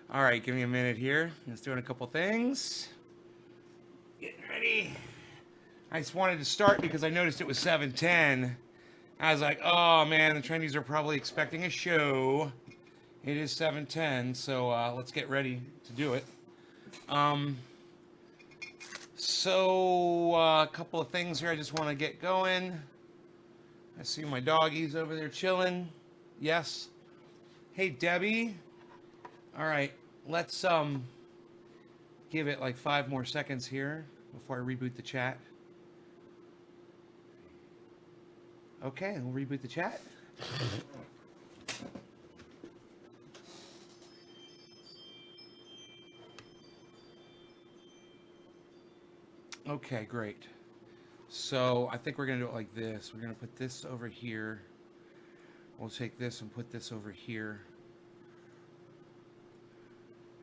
All right, give me a minute here. Just doing a couple things. Getting ready. I just wanted to start because I noticed it was 7:10. I was like, oh man, the Trendies are probably expecting a show. It is 7:10, so let's get ready to do it. Um, a couple of things here I just want to get going. I see my doggies over there chilling. Yes. Hey Debbie. All right, let's give it like 5 more seconds here before I reboot the chat. Okay, we'll reboot the chat. Okay, great. So I think we're gonna do it like this. We're gonna put this over here. We'll take this and put this over here.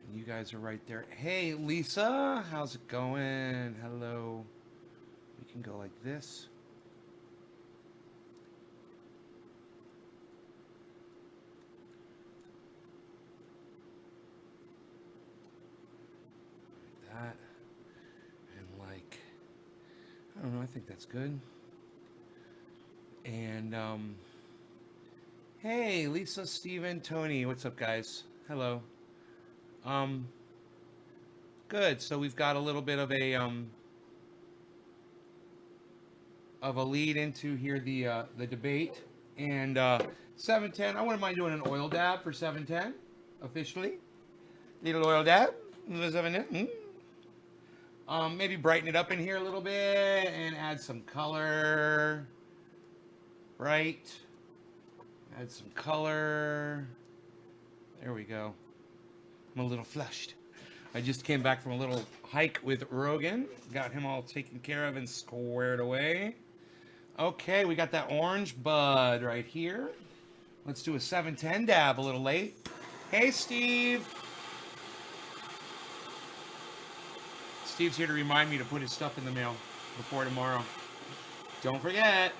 And you guys are right there. Hey, Lisa, how's it going? Hello. We can go like this. Like that. And like, I don't know, I think that's good. And, hey, Lisa, Steven, Tony, what's up, guys? Hello. Um, Good. So we've got a little bit of a lead into here the debate, and 7:10. I wouldn't mind doing an oil dab for 7:10 officially. Little oil dab. 7:10. Maybe brighten it up in here a little bit and add some color. Right. Add some color. There we go. I'm a little flushed. I just came back from a little hike with Rogan. Got him all taken care of and squared away. Okay, we got that orange bud right here. Let's do a 7:10 dab a little late. Hey, Steve. Steve's here to remind me to put his stuff in the mail before tomorrow. Don't forget.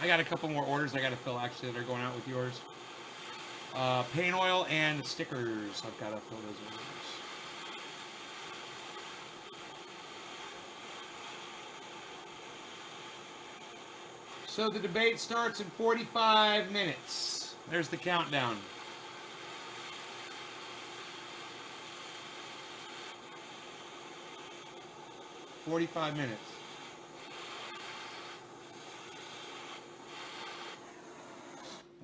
I got a couple more orders I got to fill actually that are going out with yours. Paint oil and stickers. I've got to fill those orders. So the debate starts in 45 minutes. There's the countdown. "45 minutes.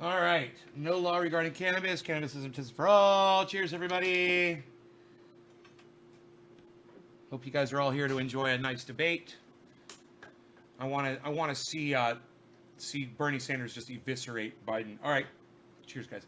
All right. No law regarding cannabis. Cannabis is justice for all. Cheers, everybody. Hope you guys are all here to enjoy a nice debate. I want to see Bernie Sanders just eviscerate Biden. All right. Cheers, guys.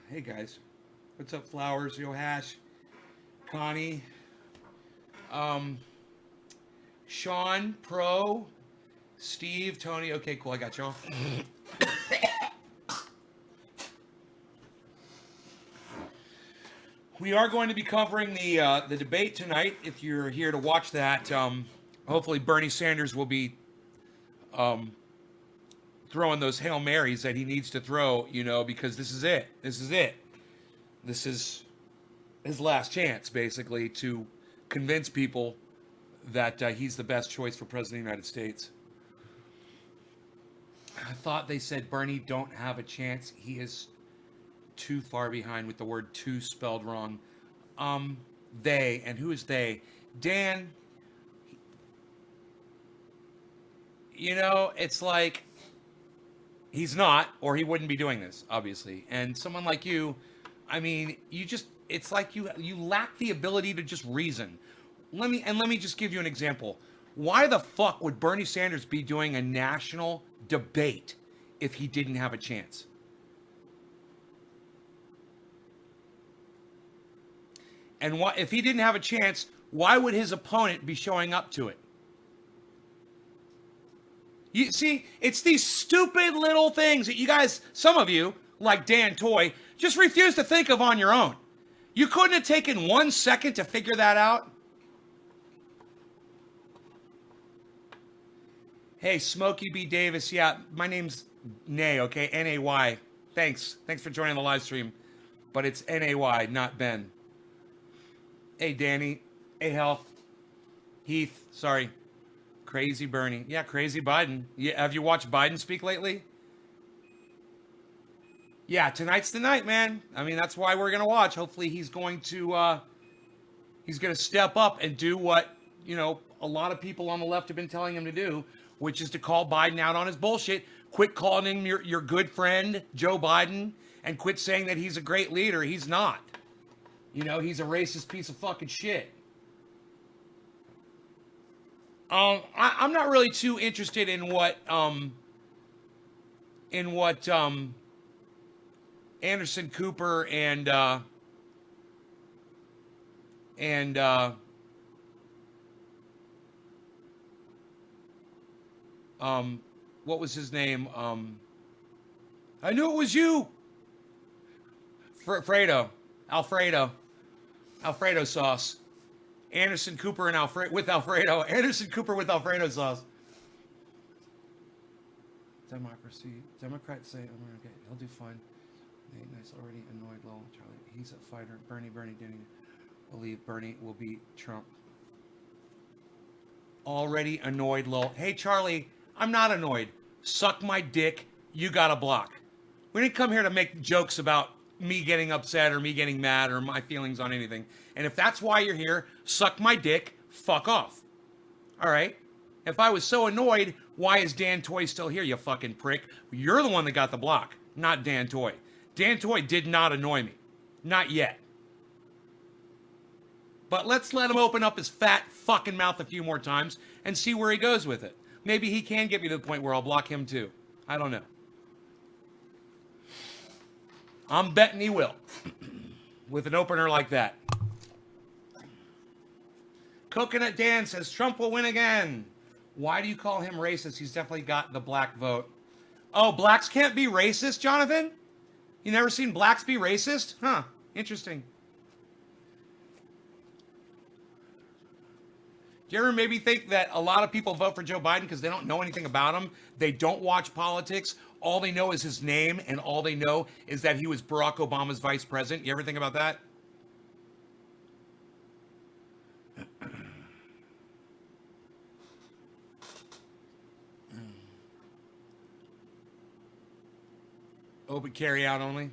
Hey, guys. What's up, Flowers, Yohash, Connie, Sean, Pro, Steve, Tony. Okay, cool. I got y'all. We are going to be covering the debate tonight. If you're here to watch that, hopefully Bernie Sanders will be throwing those Hail Marys that he needs to throw, because this is it. This is it. This is his last chance, basically, to convince people that he's the best choice for President of the United States. I thought they said Bernie don't have a chance. He is too far behind with the word "too" spelled wrong. Um, they, and who is they? Dan, it's like he's not, or he wouldn't be doing this, obviously. And someone like you, I mean, it's like you lack the ability to just reason. Let me just give you an example. Why the fuck would Bernie Sanders be doing a national debate if he didn't have a chance? And what if he didn't have a chance? Why would his opponent be showing up to it? You see, it's these stupid little things that you guys, some of you, like Dan Toy, just refuse to think of on your own. You couldn't have taken 1 second to figure that out? Hey, Smokey B. Davis. Yeah, my name's Nay, okay? Nay. Thanks. Thanks for joining the live stream. But it's Nay, not Ben. Hey, Danny. Hey, Health. Heath. Sorry. Crazy Bernie. Yeah, crazy Biden. Yeah, have you watched Biden speak lately? Yeah, tonight's the night, man. I mean, that's why we're gonna watch. Hopefully, he's going to step up and do what a lot of people on the left have been telling him to do, which is to call Biden out on his bullshit. Quit calling him your good friend Joe Biden, and quit saying that he's a great leader. He's not. He's a racist piece of fucking shit. I'm not really too interested in what Anderson Cooper and what was his name? I knew it was you. Alfredo sauce. Anderson Cooper and with Alfredo. Anderson Cooper with Alfredo sauce. Democrats say, okay, he'll do fine. Nate Nice already annoyed Lowell. Charlie, he's a fighter. Bernie didn't believe Bernie will beat Trump. Already annoyed Lowell. Hey, Charlie, I'm not annoyed. Suck my dick. You got a block. We didn't come here to make jokes about me getting upset or me getting mad or my feelings on anything. And if that's why you're here, suck my dick, fuck off. All right? If I was so annoyed, why is Dan Toy still here, you fucking prick? You're the one that got the block, not Dan Toy. Dan Toy did not annoy me. Not yet. But let's let him open up his fat fucking mouth a few more times and see where he goes with it. Maybe he can get me to the point where I'll block him too. I don't know. I'm betting he will. With an opener like that. Coconut Dan says Trump will win again. Why do you call him racist? He's definitely got the black vote. Oh, blacks can't be racist, Jonathan? You never seen blacks be racist? Huh. Interesting. Do you ever maybe think that a lot of people vote for Joe Biden because they don't know anything about him? They don't watch politics. All they know is his name, and all they know is that he was Barack Obama's vice president. You ever think about that? Open carry out only.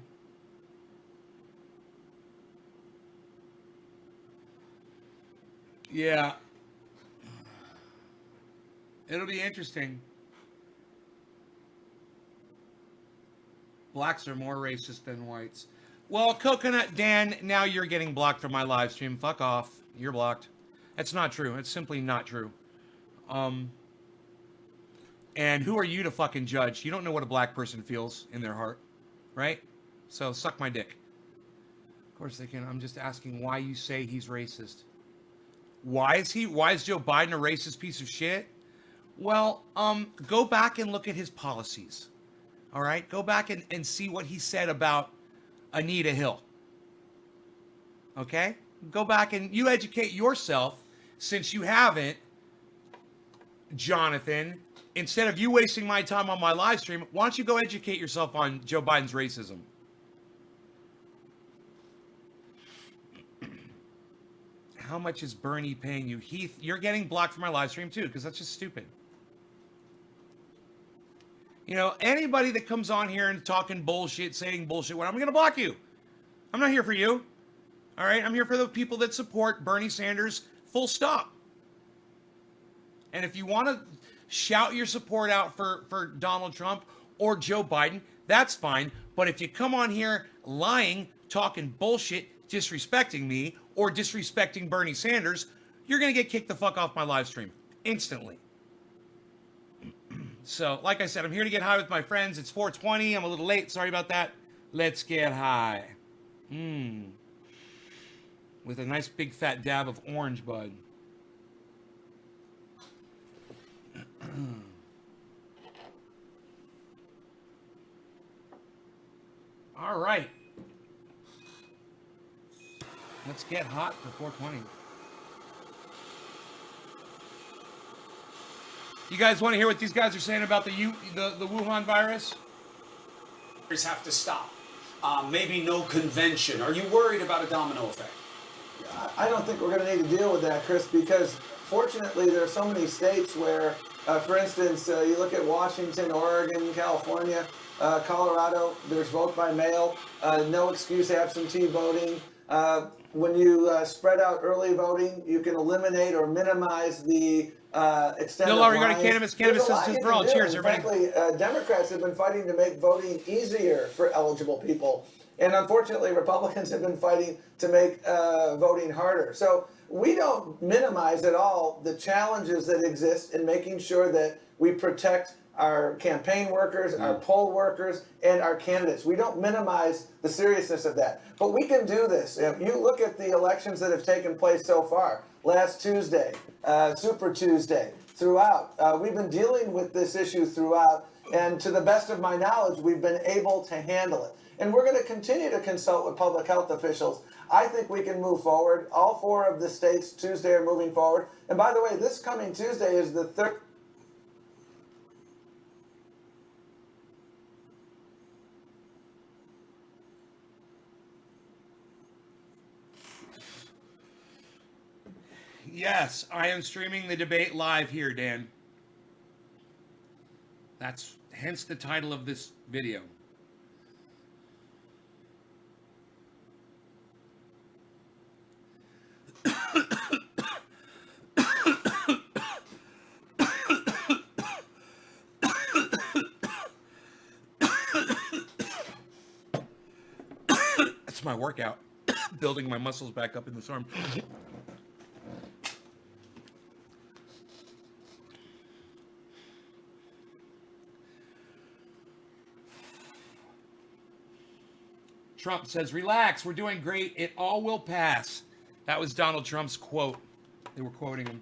Yeah. It'll be interesting. Blacks are more racist than whites. Well, Coconut Dan, now you're getting blocked from my live stream. Fuck off. You're blocked. That's not true. It's simply not true. And who are you to fucking judge? You don't know what a black person feels in their heart, right? So suck my dick. Of course they can. I'm just asking why you say he's racist. Why is Joe Biden a racist piece of shit? Well, go back and look at his policies. All right? Go back and see what he said about Anita Hill. Okay? Go back and you educate yourself, since you haven't, Jonathan. Instead of you wasting my time on my live stream, why don't you go educate yourself on Joe Biden's racism? How much is Bernie paying you? Heath, you're getting blocked from my live stream too, because that's just stupid. You know, anybody that comes on here and talking bullshit, saying bullshit, I'm going to block you. I'm not here for you. All right? I'm here for the people that support Bernie Sanders, full stop. And if you want to shout your support out for Donald Trump or Joe Biden, that's fine. But if you come on here lying, talking bullshit, disrespecting me, or disrespecting Bernie Sanders, you're going to get kicked the fuck off my live stream instantly. So, like I said, I'm here to get high with my friends. It's 4:20. I'm a little late. Sorry about that. Let's get high. With a nice big fat dab of orange bud. All right. Let's get hot for 4:20. You guys want to hear what these guys are saying about the Wuhan virus? Have to stop. Maybe no convention. Are you worried about a domino effect? I don't think we're going to need to deal with that, Chris, because fortunately there are so many states where, for instance, you look at Washington, Oregon, California, Colorado, there's vote by mail, no excuse absentee voting. When you spread out early voting, you can eliminate or minimize the extent No of law regarding lines. cannabis There's a lot citizens you for all. can do. Cheers, And everybody. frankly, Democrats have been fighting to make voting easier for eligible people. And unfortunately, Republicans have been fighting to make voting harder. So we don't minimize at all the challenges that exist in making sure that we protect our campaign workers, our poll workers, and our candidates. We don't minimize the seriousness of that. But we can do this. If you look at the elections that have taken place so far, last Tuesday, Super Tuesday, throughout, we've been dealing with this issue throughout, and to the best of my knowledge, we've been able to handle it. And we're going to continue to consult with public health officials. I think we can move forward. All 4 of the states Tuesday are moving forward. And by the way, this coming Tuesday is the third. Yes, I am streaming the debate live here, Dan. That's hence the title of this video. That's my workout. Building my muscles back up in this arm. Trump says, relax, we're doing great. It all will pass. That was Donald Trump's quote. They were quoting him.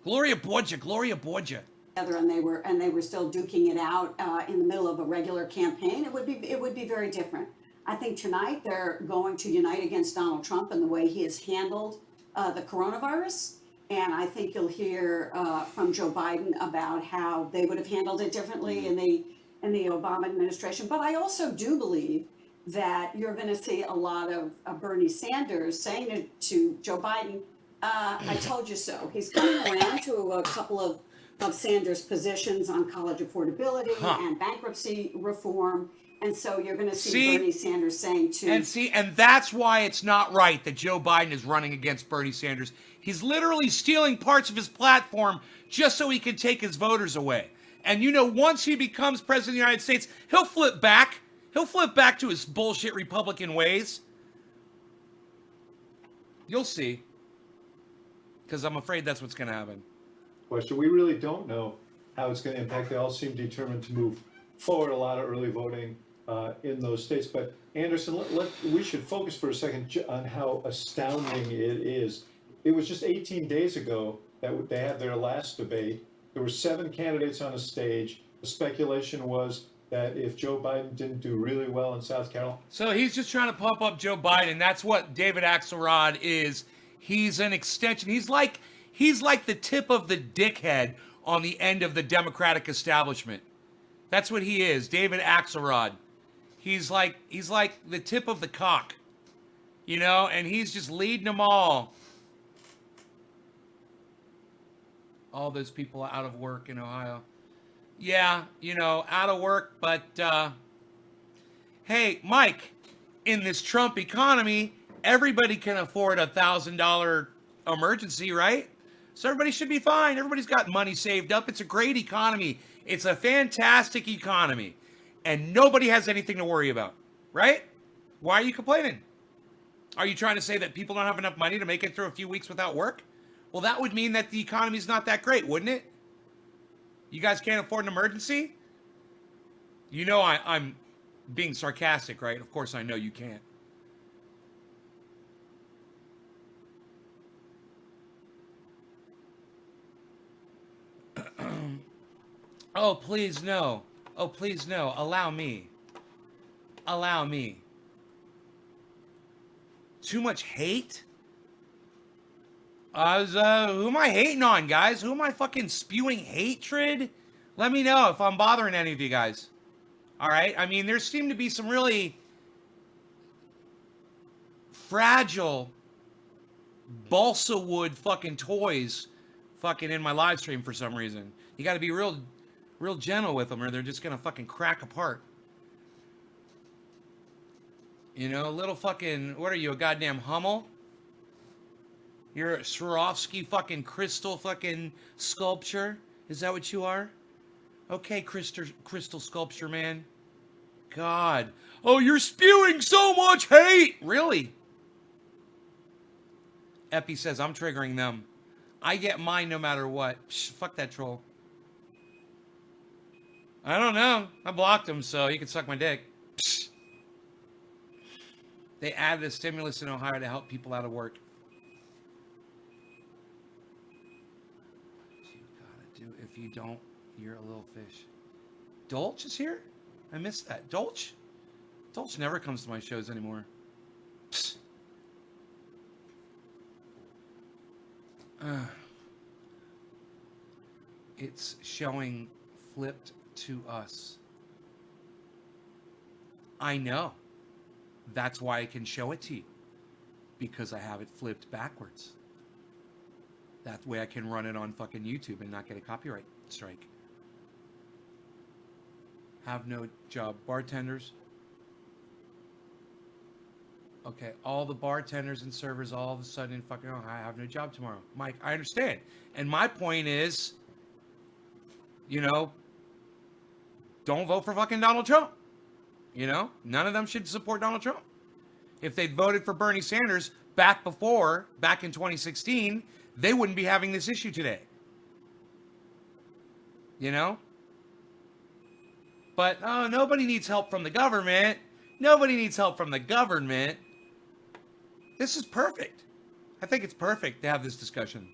Gloria Borgia, Gloria Borgia. And they were still duking it out in the middle of a regular campaign. It would be very different. I think tonight they're going to unite against Donald Trump and the way he has handled the coronavirus. And I think you'll hear from Joe Biden about how they would have handled it differently in the Obama administration. But I also do believe that you're going to see a lot of Bernie Sanders saying to Joe Biden, I told you so. He's coming around to a couple of Sanders' positions on college affordability and bankruptcy reform. And so you're going to see Bernie Sanders saying to... And that's why it's not right that Joe Biden is running against Bernie Sanders. He's literally stealing parts of his platform just so he can take his voters away. And you know, once he becomes president of the United States, he'll flip back. He'll flip back to his bullshit Republican ways. You'll see. Because I'm afraid that's what's going to happen. Question. We really don't know how it's going to impact. They all seem determined to move forward a lot of early voting in those states. But Anderson, we should focus for a second on how astounding it is. It was just 18 days ago that they had their last debate. There were 7 candidates on a stage. The speculation was that if Joe Biden didn't do really well in South Carolina. So he's just trying to pump up Joe Biden. That's what David Axelrod is. He's an extension. He's like the tip of the dickhead on the end of the Democratic establishment. That's what he is, David Axelrod. He's like the tip of the cock, you know, and he's just leading them all. All those people out of work in Ohio. Yeah, out of work, but hey, Mike, in this Trump economy, everybody can afford $1,000 emergency, right? So everybody should be fine. Everybody's got money saved up. It's a great economy. It's a fantastic economy. And nobody has anything to worry about, right? Why are you complaining? Are you trying to say that people don't have enough money to make it through a few weeks without work? Well, that would mean that the economy's not that great, wouldn't it? You guys can't afford an emergency? I'm being sarcastic, right? Of course I know you can't. Oh, please no. Oh, please no. Allow me. Allow me. Too much hate? Who am I hating on, guys? Who am I fucking spewing hatred? Let me know if I'm bothering any of you guys. All right? I mean, there seem to be some really fragile balsa wood fucking toys fucking in my live stream for some reason. You got to be real gentle with them or they're just going to fucking crack apart. Little fucking, what are you, a goddamn Hummel? You're a Swarovski fucking crystal fucking sculpture? Is that what you are? Okay, crystal sculpture, man. God. Oh, you're spewing so much hate! Really? Epi says, I'm triggering them. I get mine no matter what. Psh, fuck that troll. I don't know. I blocked him, so you can suck my dick. Psh. They added a stimulus in Ohio to help people out of work. You gotta do. If you don't, you're a little fish. Dolch is here? I missed that. Dolch? Dolch never comes to my shows anymore. Psst. It's showing flipped to us. I know. That's why I can show it to you. Because I have it flipped backwards. That way I can run it on fucking YouTube and not get a copyright strike. Have no job. Bartenders. Okay, all the bartenders and servers all of a sudden fucking, oh, I have no job tomorrow. Mike, I understand. And my point is, don't vote for fucking Donald Trump. None of them should support Donald Trump. If they'd voted for Bernie Sanders back in 2016, they wouldn't be having this issue today. But, oh, nobody needs help from the government. Nobody needs help from the government. This is perfect. I think it's perfect to have this discussion.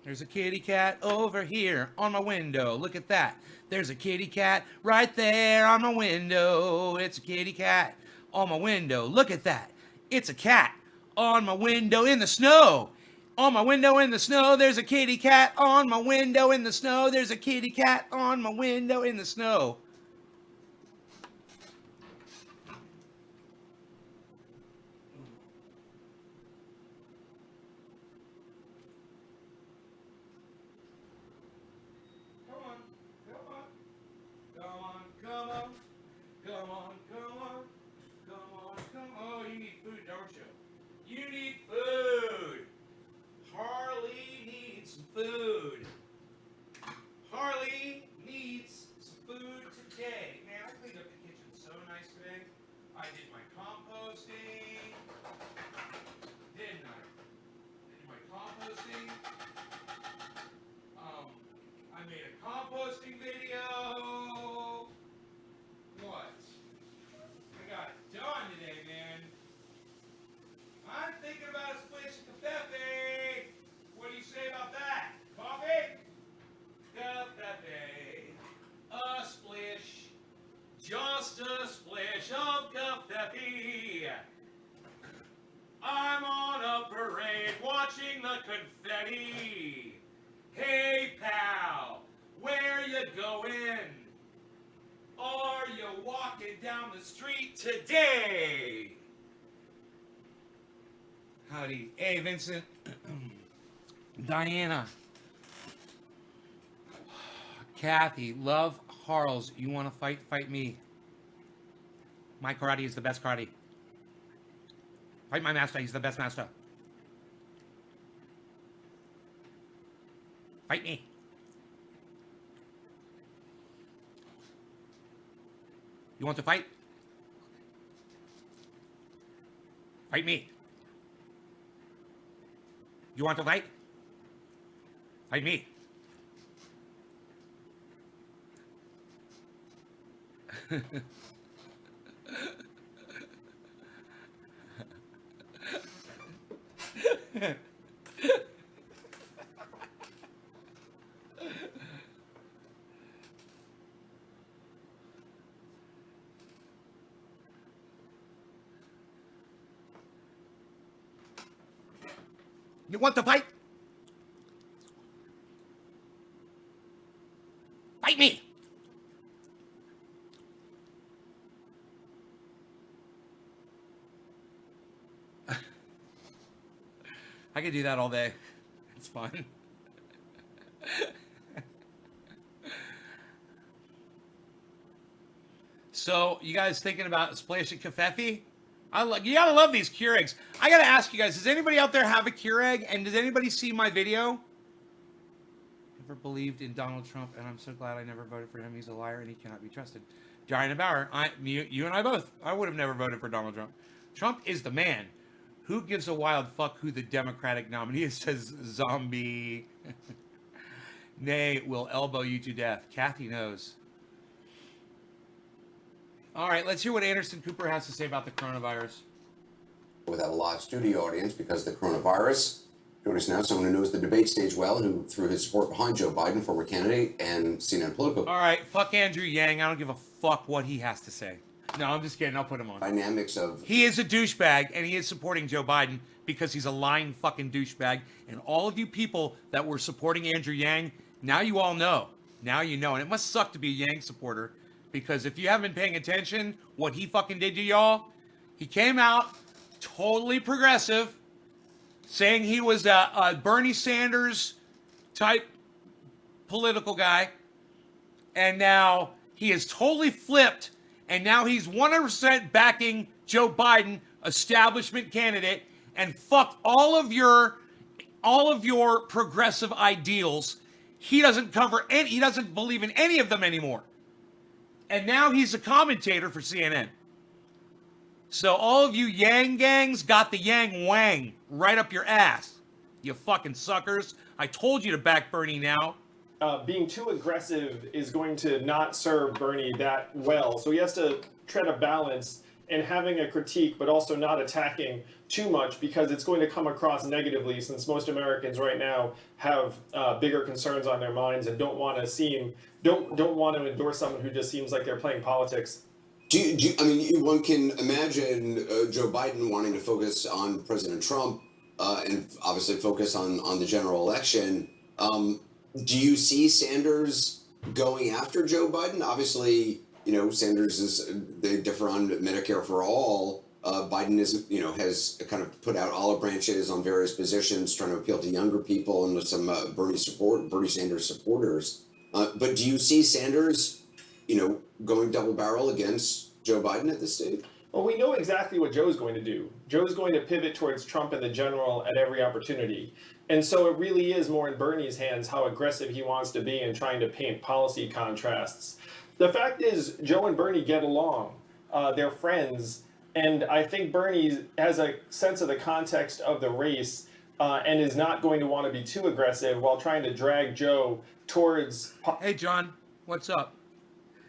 There's a kitty cat over here on my window. Look at that. There's a kitty cat right there on my window. It's a kitty cat on my window. Look at that. It's a cat on my window in the snow. On my window in the snow, there's a kitty cat on my window in the snow. There's a kitty cat on my window in the snow. Oh, you need food, don't you? You need food. Harley needs some food. Harley needs some food today. Man, I cleaned up the kitchen so nice today. I did my composting. Didn't I? I did my composting. I made a composting video. What? I got it done today, man. I'm thinking about a splish of Cafefe. What do you say about that? Coffee? Cafefe. A splish. Just a splish of Cafefe. I'm on a parade watching the confetti. Hey, pal, where you going? Are you walking down the street today? Howdy. Hey, Vincent. Diana. Kathy. Love Harles. You want to fight? Fight me. My karate is the best karate. Fight my master. He's the best master. Fight me. You want to fight? Fight me. You want to fight? Fight me. You want to fight? Fight me! I could do that all day. It's fun. So, you guys thinking about Splash and Covfefe? You gotta love these Keurigs. I gotta ask you guys, does anybody out there have a Keurig? And does anybody see my video? Never believed in Donald Trump, and I'm so glad I never voted for him. He's a liar, and he cannot be trusted. Diana Bauer, you and I both. I would have never voted for Donald Trump. Trump is the man. Who gives a wild fuck who the Democratic nominee is, says Zombie. Nay, will elbow you to death. Kathy knows. All right, let's hear what Anderson Cooper has to say about the coronavirus. Without a live studio audience because of the coronavirus. Joining us now, someone who knows the debate stage well, who threw his support behind Joe Biden, former candidate and CNN Politico. All right, fuck Andrew Yang. I don't give a fuck what he has to say. No, I'm just kidding. I'll put him on. Dynamics of... He is a douchebag, and he is supporting Joe Biden because he's a lying fucking douchebag. And all of you people that were supporting Andrew Yang, now you all know. Now you know. And it must suck to be a Yang supporter, because if you haven't been paying attention, what he fucking did to y'all, he came out totally progressive, saying he was a Bernie Sanders type political guy. And now he is totally flipped. And now he's 100% backing Joe Biden, establishment candidate, and fuck all of your progressive ideals. He doesn't believe in any of them anymore. And now he's a commentator for CNN. So all of you Yang gangs got the Yang Wang right up your ass. You fucking suckers. I told you to back Bernie now. Being too aggressive is going to not serve Bernie that well. So he has to tread a balance in having a critique, but also not attacking too much, because it's going to come across negatively, since most Americans right now have bigger concerns on their minds and don't want to endorse someone who just seems like they're playing politics. One can imagine Joe Biden wanting to focus on President Trump and obviously focus on the general election. Do you see Sanders going after Joe Biden? Obviously, Sanders they differ on Medicare for all. Biden has kind of put out olive branches on various positions, trying to appeal to younger people and with some Bernie Sanders supporters. But do you see Sanders, going double barrel against Joe Biden at this stage? Well, we know exactly what Joe's going to do. Joe's going to pivot towards Trump and the general at every opportunity. And so it really is more in Bernie's hands how aggressive he wants to be in trying to paint policy contrasts. The fact is, Joe and Bernie get along. They're friends. And I think Bernie has a sense of the context of the race and is not going to want to be too aggressive while trying to drag Joe towards... Hey, John, what's up?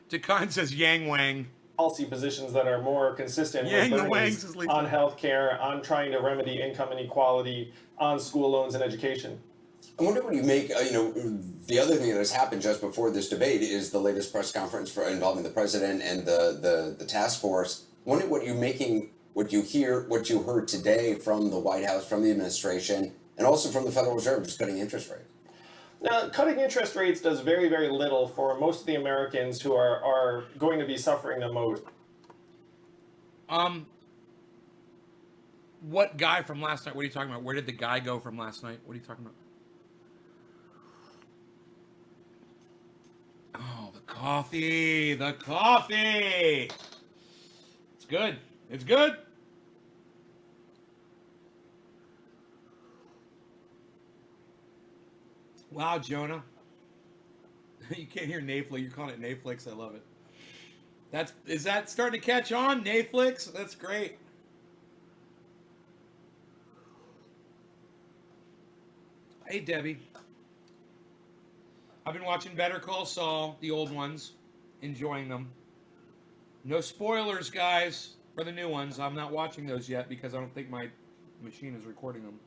Dekan says Yang Wang. Policy positions that are more consistent with Bernie's on healthcare, on trying to remedy income inequality, on school loans and education. I wonder what you make, the other thing that has happened just before this debate is the latest press conference involving the president and the task force. I wonder what you heard today from the White House, from the administration, and also from the Federal Reserve, just cutting interest rates. Now, cutting interest rates does very, very little for most of the Americans who are going to be suffering the most. What guy from last night? What are you talking about? Where did the guy go from last night? What are you talking about? Oh, the coffee. The coffee. It's good. It's good. Wow, Jonah. You can't hear Netflix. You're calling it Netflix. I love it. Is that starting to catch on? Netflix? That's great. Hey, Debbie. I've been watching Better Call Saul, the old ones, enjoying them. No spoilers, guys, for the new ones. I'm not watching those yet because I don't think my machine is recording them.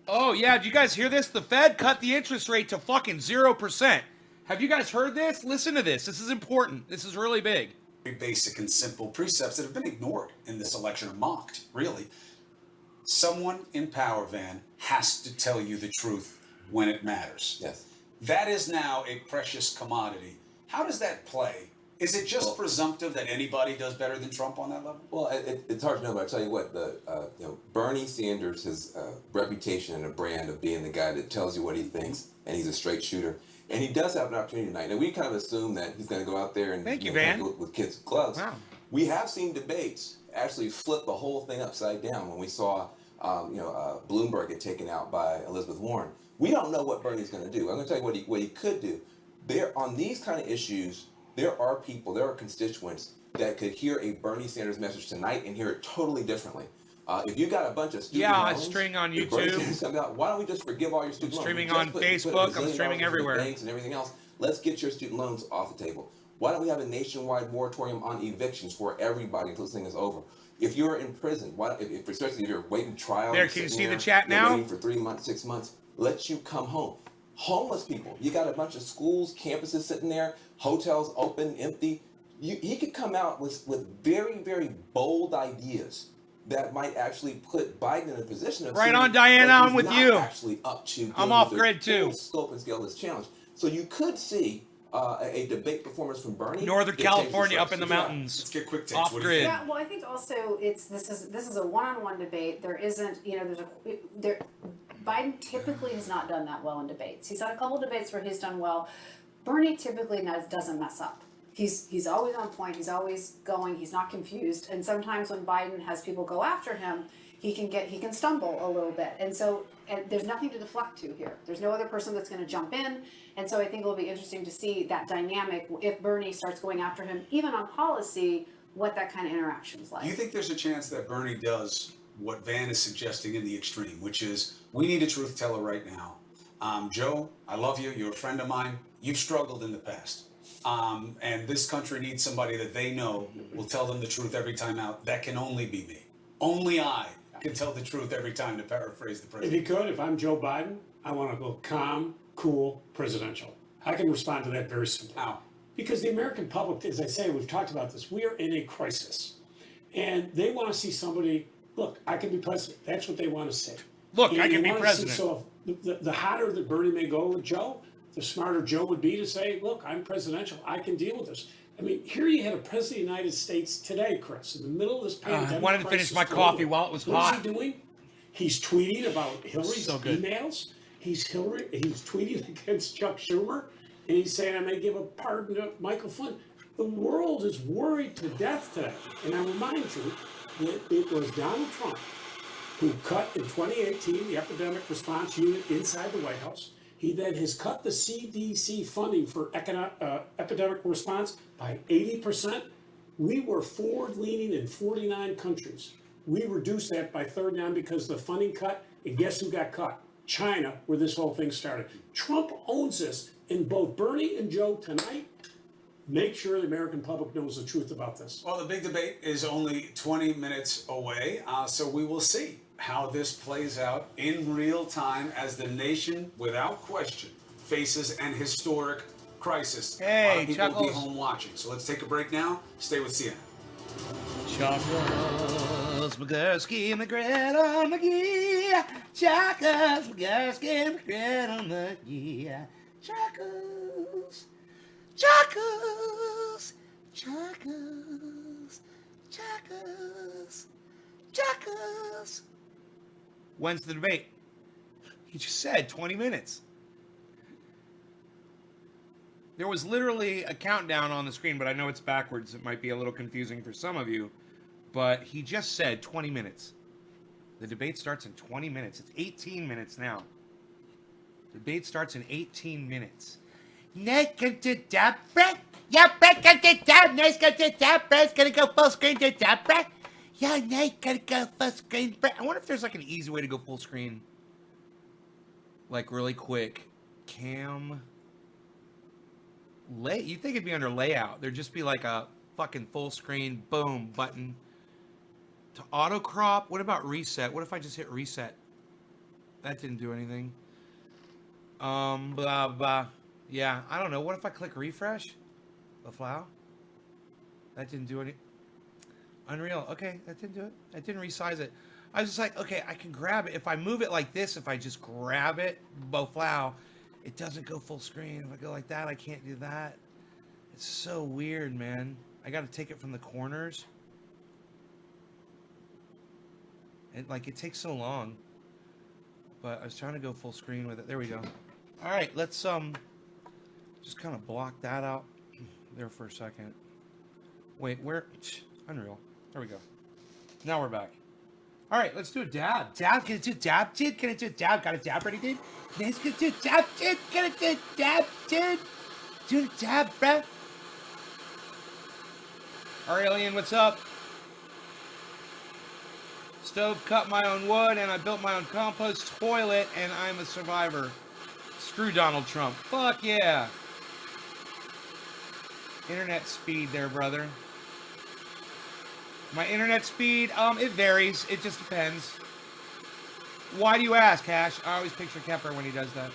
Oh, yeah, did you guys hear this? The Fed cut the interest rate to fucking 0%. Have you guys heard this? Listen to this. This is important. This is really big. Very basic and simple precepts that have been ignored in this election, or mocked, really. Someone in power, Van, has to tell you the truth when it matters. Yes. That is now a precious commodity. How does that play? Is it just presumptive that anybody does better than Trump on that level? Well, it's hard to know, but I tell you what, Bernie Sanders, his reputation and a brand of being the guy that tells you what he thinks, and he's a straight shooter, and he does have an opportunity tonight. Now we kind of assume that he's going to go out there and Thank you, kind Van. of with kids' gloves. Wow. We have seen debates actually flip the whole thing upside down when we saw, Bloomberg get taken out by Elizabeth Warren. We don't know what Bernie's going to do. I'm going to tell you what he could do. There on these kind of issues. There are people, there are constituents that could hear a Bernie Sanders message tonight and hear it totally differently. If you got a bunch of student loans, it's streaming on if Bernie YouTube. Sanders comes out, why don't we just forgive all your student loans? Streaming Just on put Facebook. $1 I'm billion streaming into everywhere. Banks and everything else. Let's get your student loans off the table. Why don't we have a nationwide moratorium on evictions for everybody until this thing is over? If you're in prison, especially if you're waiting trial, There, can you see the chat now? Waiting for 3 months, 6 months, let you come home. Homeless people, you got a bunch of schools, campuses sitting there, hotels open, empty. He could come out with very, very bold ideas that might actually put Biden in a position of Right seeing on, Diana, that I'm he's with not you. Actually up to I'm dealing off with grid, the too. full scope and scale of this challenge. So you could see a debate performance from Bernie. Northern that changes California, race. up in the So, yeah. mountains. Let's get quick takes. Off What do you grid. think? Yeah, well, I think also this is a one-on-one debate. There isn't, Biden typically has not done that well in debates. He's had a couple debates where he's done well. Bernie typically doesn't mess up. He's always on point. He's always going. He's not confused. And sometimes when Biden has people go after him, he can stumble a little bit. And so there's nothing to deflect to here. There's no other person that's going to jump in. And so I think it'll be interesting to see that dynamic if Bernie starts going after him, even on policy, what that kind of interaction is like. Do you think there's a chance that Bernie does what Van is suggesting in the extreme, which is we need a truth teller right now? Joe, I love you. You're a friend of mine. You've struggled in the past. And this country needs somebody that they know will tell them the truth every time out. That can only be me. Only I can tell the truth every time, to paraphrase the If president. you could, if I'm Joe Biden, I want to go calm, cool, presidential. I can respond to that very simply. How? Because the American public, as I say, we've talked about this, we are in a crisis. And they want to see somebody, look, I can be president. That's what they want to say. Look, And I can you be wanna president. See, so if the hotter that Bernie may go with Joe, the smarter Joe would be to say, look, I'm presidential. I can deal with this. I mean, here you had a president of the United States today, Chris, in the middle of this pandemic. I wanted to finish crisis my going coffee on. while it was What hot. is he doing? He's tweeting about Hillary's So good. emails. He's tweeting against Chuck Schumer, and he's saying, I may give a pardon to Michael Flynn. The world is worried to death today. And I remind you that it was Donald Trump who cut in 2018 the epidemic response unit inside the White House. He then has cut the CDC funding for epidemic response by 80%. We were forward-leaning in 49 countries. We reduced that by 39 because the funding cut, and guess who got cut? China, where this whole thing started. Trump owns this, and both Bernie and Joe tonight make sure the American public knows the truth about this. Well, the big debate is only 20 minutes away, so we will see how this plays out in real time as the nation, without question, faces an historic crisis. A lot Hey, of people will be Chuckles. home watching. So let's take a break now. Stay with CNN. Charles McGursky, McGregor McGee. Charles McGursky, McGregor McGee. Charles. Charles. Charles. Charles. Charles. When's the debate? He just said 20 minutes. There was literally a countdown on the screen, but I know it's backwards. It might be a little confusing for some of you. But he just said 20 minutes. The debate starts in 20 minutes. It's 18 minutes now. The debate starts in 18 minutes. Nice going to Deborah. Yeah, Brett going to Deborah. Nice going to Deborah. It's going to go full screen to Deborah. Yeah, nice going to go full screen. I wonder if there's like an easy way to go full screen. Like really quick. Cam. You think it'd be under layout. There'd just be like a fucking full screen, boom, button. To auto crop, what about reset? What if I just hit reset? That didn't do anything. Blah, blah. Yeah, I don't know. What if I click refresh? The flow? That didn't do any. Unreal. Okay, that didn't do it. That didn't resize it. I was just like, okay, I can grab it. If I move it like this, if I just grab it, Boflow, it doesn't go full screen. If I go like that, I can't do that. It's so weird, man. I got to take it from the corners. And like, it takes so long. But I was trying to go full screen with it. There we go. All right, let's just kind of block that out there for a second. Wait, where? Unreal. There we go. Now we're back. All right, let's do a dab. Dab, can it do a dab, dude? Can it do a dab? Got a dab ready, dude? Let's do a dab, dude. Can it do a dab, dude? Do a dab, bruh. Aurelian, what's up? Stove cut my own wood, and I built my own compost toilet, and I'm a survivor. Screw Donald Trump. Fuck yeah. Internet speed there, brother. My internet speed, it varies. It just depends. Why do you ask, Hash? I always picture Kepper when he does that.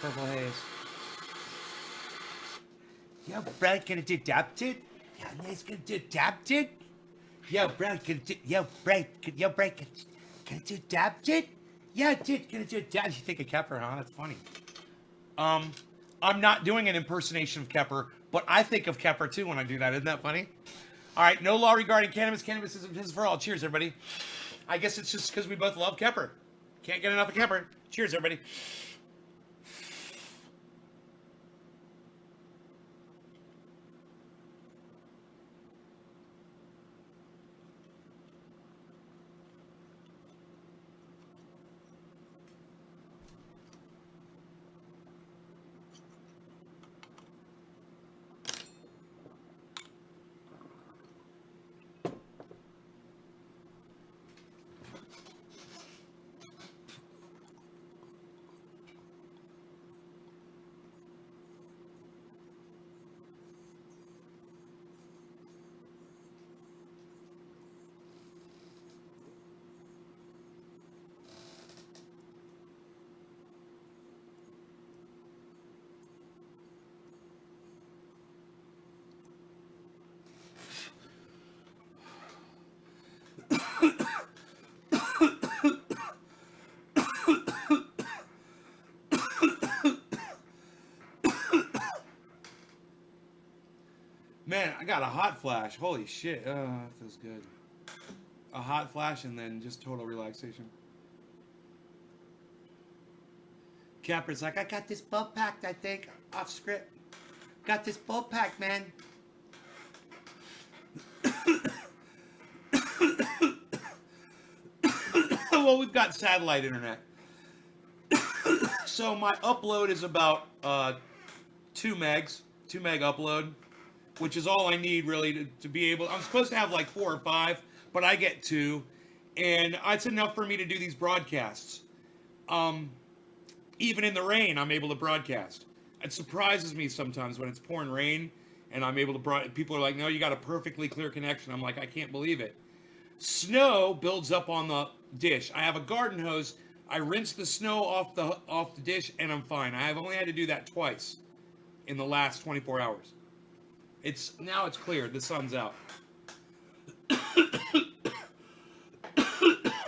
Purple haze. Yo, Brad, can it do adapted? Yeah, nice, can it do adapted? Yo, Brad, can it do, Brad, can it do adapted? Yeah, dude, can it do adapted? You think of Kepper, huh? That's funny. I'm not doing an impersonation of Kepper, but I think of Kepper too when I do that. Isn't that funny? All right, no law regarding cannabis. Cannabis is for all. Cheers, everybody. I guess it's just because we both love Kepper. Can't get enough of Kepper. Cheers, everybody. Man, I got a hot flash. Holy shit. Oh, that feels good. A hot flash and then just total relaxation. Capper's like, I got this bulb packed, I think, off script. Got this bulb packed, man. Well, we've got satellite internet. So my upload is about 2 meg upload, which is all I need really to be able. I'm supposed to have like 4 or 5, but I get 2, and it's enough for me to do these broadcasts. Even in the rain, I'm able to broadcast. It surprises me sometimes when it's pouring rain and I'm able to people are like, no, you got a perfectly clear connection. I'm like, I can't believe it. Snow builds up on the dish. I have a garden hose. I rinse the snow off the dish and I'm fine. I've only had to do that twice in the last 24 hours. Now it's clear. The sun's out.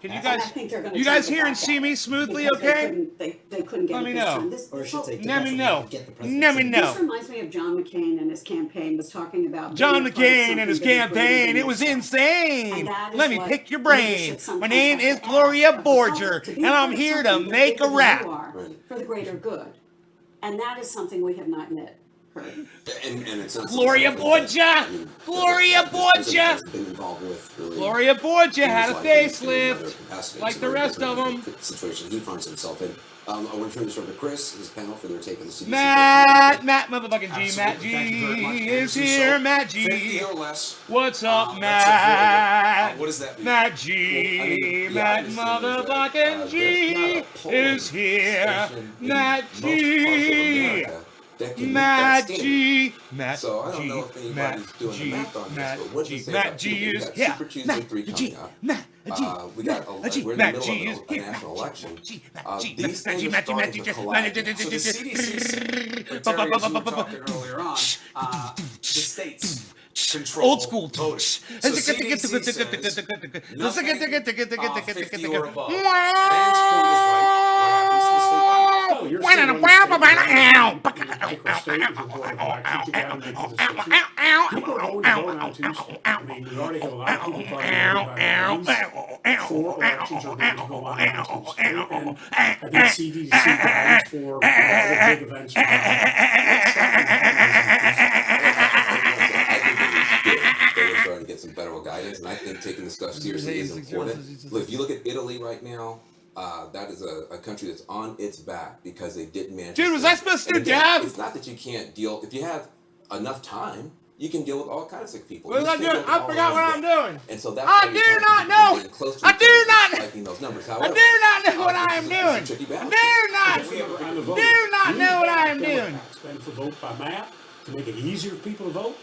Can you And I guys, think they're gonna you try guys to hear and back see out me smoothly, because okay? They couldn't get Let it me this know. time. This, Or I should say, to Let me know. get the president. Let me know. This reminds me of John McCain and his campaign was talking about John being a part of McCain and his something that is greater campaign, than it was yourself. insane. And that is Let me what pick your brain. leadership My sometimes name has is to Gloria ask of the public, Borger, to be and a I'm part of here to something make bigger a than rap. you are Right. for the greater good. And that is something we have not yet heard. And it's not Gloria something that- Borgia! I mean, Gloria that this president Borgia! has been involved with really Gloria Borgia in had his a life in another facelift, capacity. like It's a the very rest of different them. situation he finds himself in. I want to turn this over to Chris, his panel, for their take on the CDC. Matt motherfucking G, Matt Absolutely. Thank you very much, G is Anderson. here, So, Matt 50 G. or less. What's up, That's a Matt? what does that mean? Matt Well, I G, mean, the Matt obvious thing is that, motherfucking G there's not a polling is here. station in Matt most parts of G. America that can meet that Matt standard. G, Matt So I don't G, know if anybody's Matt doing the G, math on this, Matt but what G, you say Matt about G Cuba? We is got here. Super Tuesday Matt 3 G, coming up. Matt G, We got Matt G, we're in Matt the G middle is of a here. national election. G, Matt G, These Matt things G, are Matt G, Matt starting G, to collide. So the CDC's, and Terry, as you were talking earlier on, the states control Old school voting. So CDC says nothing 50 or above. Van's point is right. What happens to the state? Oh, you're still in the microstate with the board of elections, you gotta make the decision. People are going to vote on Tuesday. I mean, we already have a lot of people talking about these 4 elections are going to go on Tuesday. And I think CDC guides for all the big events. They're starting to get some federal guidance, and I think taking this stuff seriously is important. Look, if you look at Italy right now, that is a country that's on its back because they didn't manage. Dude, was I supposed to And again, dab? It's not that you can't deal. If you have enough time, you can deal with all kinds of sick people. What was You I just can't doing? deal with I all forgot of what them. I'm doing. And so that's I why do you're not trying to know. get close to I each do other, not- spiking those numbers. I However, do not know what I this am is a doing. tricky balance. Do not. On the vote. Do not We know what have I am doing. Democrats been for vote by map to make it easier for people to vote,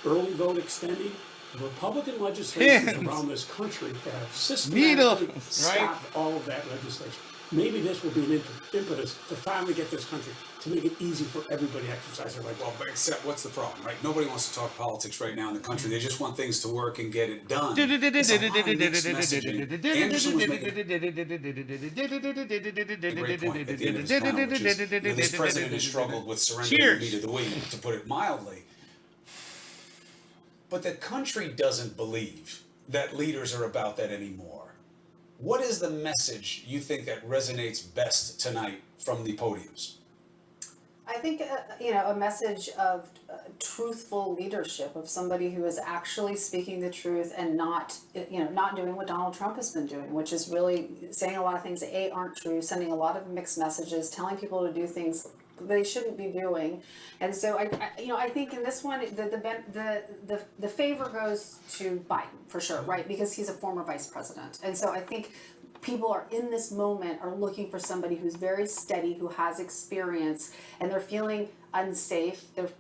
early vote extending. The Republican legislators Pins. around this country have Needle, systematically right? stopped all of that legislation. Maybe this will be an impetus to finally get this country to make it easy for everybody to exercise their right. Well, but except what's the problem, right? Nobody wants to talk politics right now in the country. They just want things to work and get it done. It's a lot of mixed messaging. Anderson was making a great point at the end of his panel, which is, this president has struggled with surrendering the Cheers. meat of the wheat, to put it mildly. But the country doesn't believe that leaders are about that anymore. What is the message you think that resonates best tonight from the podiums? I think, a message of truthful leadership, of somebody who is actually speaking the truth and not doing what Donald Trump has been doing, which is really saying a lot of things that aren't true, sending a lot of mixed messages, telling people to do things they shouldn't be doing. And so I think in this one, the favor goes to Biden for sure, right? Because he's a former vice president. And so I think people are in this moment are looking for somebody who's very steady, who has experience, and they're feeling unsafe. They're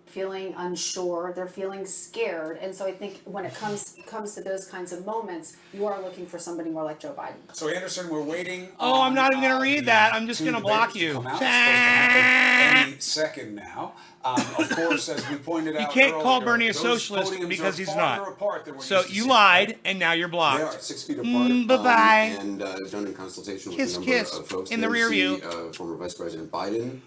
feeling unsure, they're feeling scared, and so I think when it comes to those kinds of moments, you are looking for somebody more like Joe Biden. So Anderson, we're waiting. Oh, I'm not even on, gonna read the that. I'm just two gonna block debaters to you. come out. It's supposed to happen any second now. Of course, as we pointed out, You can't call earlier, Bernie a those socialist podiums because are he's farther not. apart than we're So used to you seeing. lied, and now you're They blocked. are 6 feet apart. Bye-bye. And done in consultation with Kiss, a number kiss of folks. in the There rear we see, view. former Vice President Biden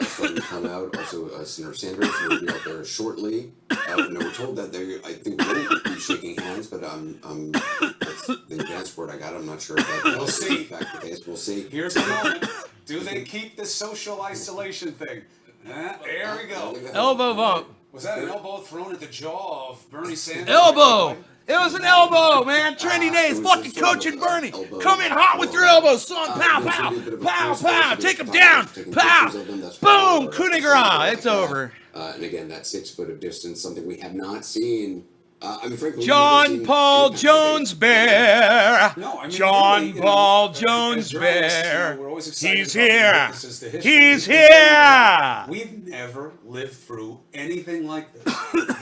starting to come out. Also, Senator Sanders will be out there shortly. We're told that I think we won't be shaking hands, but that's the advance word I got. I'm not sure if that We'll is see. in fact the case. We'll see. Here's the moment. Do they keep the social isolation thing? There we go. Elbow bump. Was that an elbow thrown at the jaw of Bernie Sanders? Elbow. It was an elbow, man. Trendy days. it was Fucking a sort of coaching a Bernie. elbow Come in hot with your blow. elbows, son. Pow, There's pow, gonna be a bit of a pow, close pow. race. Take him There's down. taking Pow. pictures of them. That's Boom. probably Coup de something grace. like It's that. over. And again, that 6 foot of distance, something we have not seen. Frankly, we've never John seen Paul any kind of Jones debate. Bear. No, I mean, John really, Paul as Jones journalists, Bear. we're always excited He's about the here. witnesses to history. He's We can say that here. We've never lived through anything like this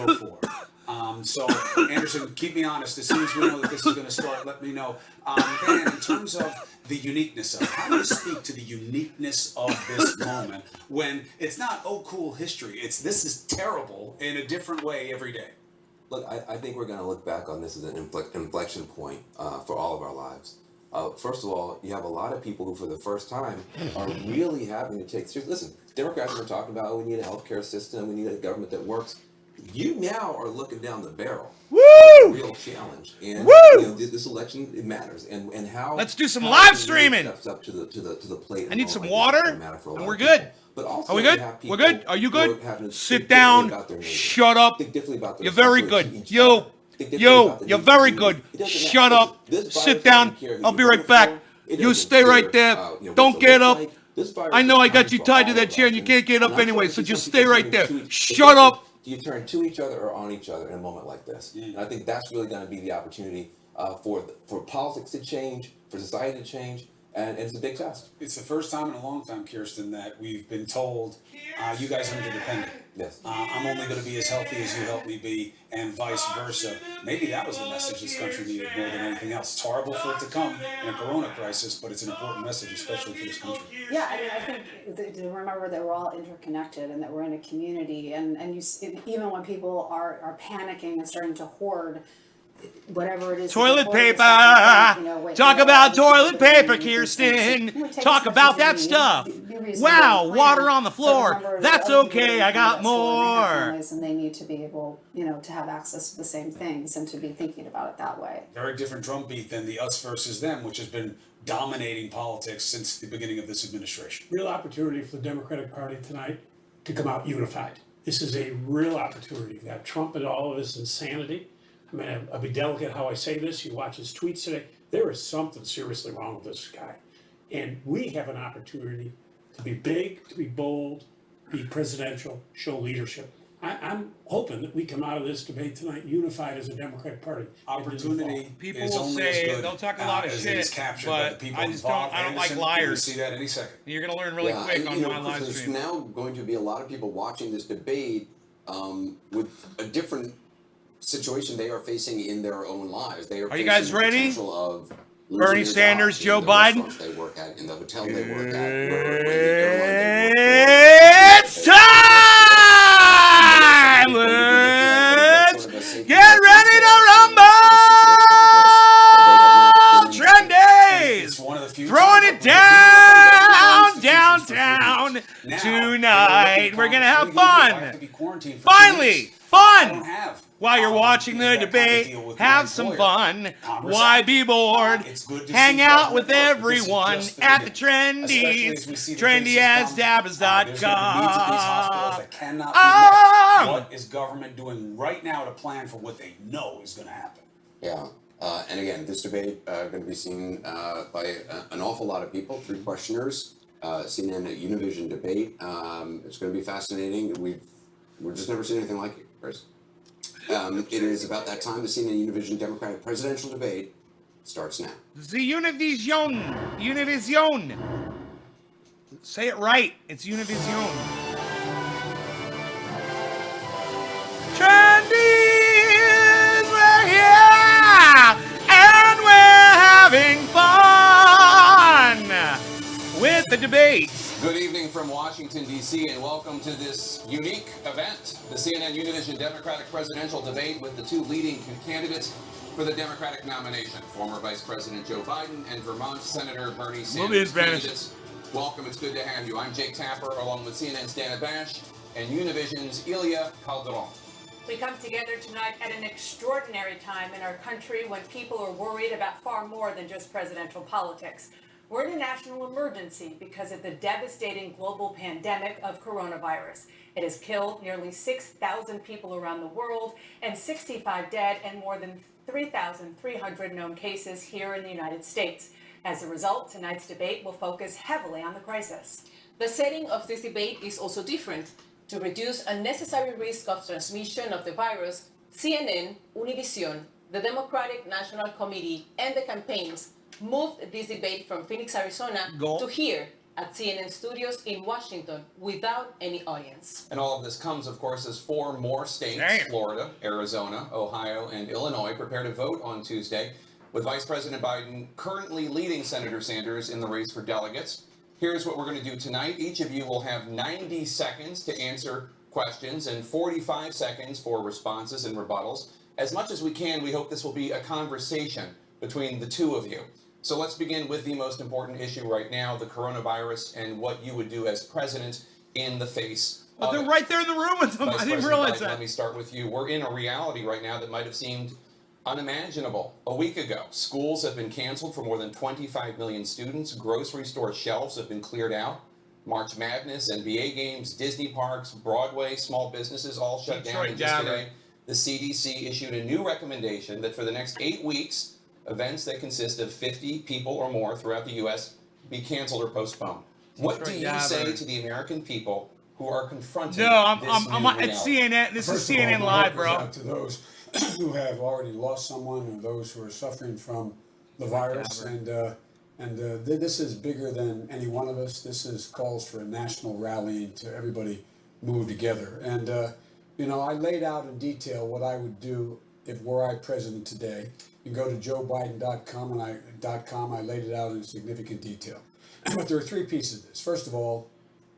before. So, Anderson, keep me honest. As soon as we know that this is going to start, let me know. Dan, in terms of the uniqueness of it, how do you speak to the uniqueness of this moment when it's not, oh, cool history? It's this is terrible in a different way every day. Look, I think we're going to look back on this as an inflection point for all of our lives. First of all, you have a lot of people who, for the first time, are really having to take seriously. Listen, Democrats are talking about we need a healthcare system, we need a government that works. You now are looking down the barrel. Woo! A real challenge, and Woo! you know, this election, it matters, and how. Let's do some how live everyone streaming. Steps up to the plate. I need and some all water, that matter for a and lot we're of good. people. But also Are we you good? have We're people good? Are you who good? having to Sit think differently down. about their neighbors. Shut up. Think differently about their You're very responsibility good. to each other. Think differently about the You're needs of very the good. community. It doesn't Shut matter. up. This virus Sit down. doesn't care who I'll you be vote right back. for. It You doesn't stay care, right there. what Don't you get look up. like. This virus I know is I got coming you for tied to all that of chair us. and you can't get And up I'm anyway, starting so to see just some stay people right there. turning to each- Shut up. Do you turn to each other or on each other in a moment like this? And I think that's really going to be the opportunity for politics to change, for society to change, and it's a big test. It's the first time in a long time, Kirsten, that we've been told, you guys are interdependent. Yes. I'm only going to be as healthy as you help me be, and vice versa. Maybe that was the message this country needed more than anything else. It's horrible for it to come in a corona crisis, but it's an important message, especially for this country. Yeah, I mean, I think to remember that we're all interconnected and that we're in a community, and even when people are panicking and starting to hoard whatever it is. Toilet that they're hoarding, paper. you know, wait, Talk you know, about all these toilet people paper, doing these things. Kirsten. You know, take Talk as much about as you that need, stuff. be reasonable Wow, and water plan, on the but floor. remember that That's other people okay. are I got in that store and they have more. families and they need to be able, you know, to have access to the same things and to be thinking about it that way. Very different drumbeat than the us versus them, which has been dominating politics since the beginning of this administration. Real opportunity for the Democratic Party tonight to come out unified. This is a real opportunity. We've got Trump and all of his insanity. I mean, I'll be delicate how I say this. You watch his tweets today. There is something seriously wrong with this guy. And we have an opportunity to be big, to be bold, be presidential, show leadership. I'm hoping that we come out of this debate tonight unified as a Democratic Party. Opportunity People is will only say- as good they'll talk a lot of as shit, it is captured by the but people I just involved. don't like Anderson, you're gonna liars. see that any second. You're going to learn really Yeah, quick and, on you know, my live there's stream. now going to be a lot of people watching this debate with a different situation they are facing in their own lives. They are Are you facing guys the ready? potential of Bernie losing their Sanders, jobs Joe in the Biden? restaurants they work at, in the hotel they work at, where the airline they work for. It's time! Let's get ready to rumble! Trendies! It's one of the few Throwing times it where down, people use institutions for downtown free. Now, tonight. We're gonna have what are you gonna do? I have fun. to be quarantined for 2 Finally, weeks. I don't fun! have. While you're watching the that kind of debate, deal with my have some employer. fun. Congress Why Act. be bored? It's good to Hang see out government with work, but this is everyone just the at the beginning. Especially as we Trendies. see the Trendy cases as come, there's gonna be needs at these hospitals that cannot be met. What is government doing right now to plan for what they know is going to happen? Yeah, and again, this debate going to be seen by an awful lot of people, 3 questioners, CNN at Univision debate. It's going to be fascinating. We've just never seen anything like it, Chris. It is about that time. The CNN Univision Democratic presidential debate starts now. The Univision. Univision. Say it right. It's Univision. Trendies, we're here, and we're having fun with the debate. Good evening from Washington, D.C., and welcome to this unique event, the CNN Univision Democratic presidential debate with the 2 leading candidates for the Democratic nomination, former Vice President Joe Biden and Vermont Senator Bernie Sanders. We'll be in Spanish. Candidates, welcome, it's good to have you. I'm Jake Tapper, along with CNN's Dana Bash and Univision's Ilya Calderon. We come together tonight at an extraordinary time in our country when people are worried about far more than just presidential politics. We're in a national emergency because of the devastating global pandemic of coronavirus. It has killed nearly 6,000 people around the world and 65 dead and more than 3,300 known cases here in the United States. As a result, tonight's debate will focus heavily on the crisis. The setting of this debate is also different. To reduce unnecessary risk of transmission of the virus, CNN, Univision, the Democratic National Committee, and the campaigns moved this debate from Phoenix, Arizona to here at CNN studios in Washington without any audience. And all of this comes, of course, as 4 more states, Florida, Arizona, Ohio, and Illinois, prepare to vote on Tuesday, with Vice President Biden currently leading Senator Sanders in the race for delegates. Here's what we're going to do tonight. Each of you will have 90 seconds to answer questions and 45 seconds for responses and rebuttals. As much as we can, we hope this will be a conversation between the two of you. So let's begin with the most important issue right now, the coronavirus, and what you would do as president in the face But of they're it. right there in the room with them. Vice I didn't President realize Biden, that. let me start with you. We're in a reality right now that might have seemed unimaginable a week ago. Schools have been canceled for more than 25 million students. Grocery store shelves have been cleared out. March Madness, NBA games, Disney parks, Broadway, small businesses all shut down. Detroit And just Dabber. today, the CDC issued a new recommendation that for the next 8 weeks, events that consist of 50 people or more throughout the U.S. be canceled or postponed. What do you Detroit say Dabber. to the American people who are confronting No, I'm this I'm new at reality? CNN. This is First of all, CNN my Live, heart goes bro. out to those who have already lost someone, or those who are suffering from the virus, and this is bigger than any one of us. This is calls for a national rallying to everybody move together. And you know, I laid out in detail what I would do if were I president today. You can go to joebiden.com and I laid it out in significant detail. But there are three pieces of this. First of all,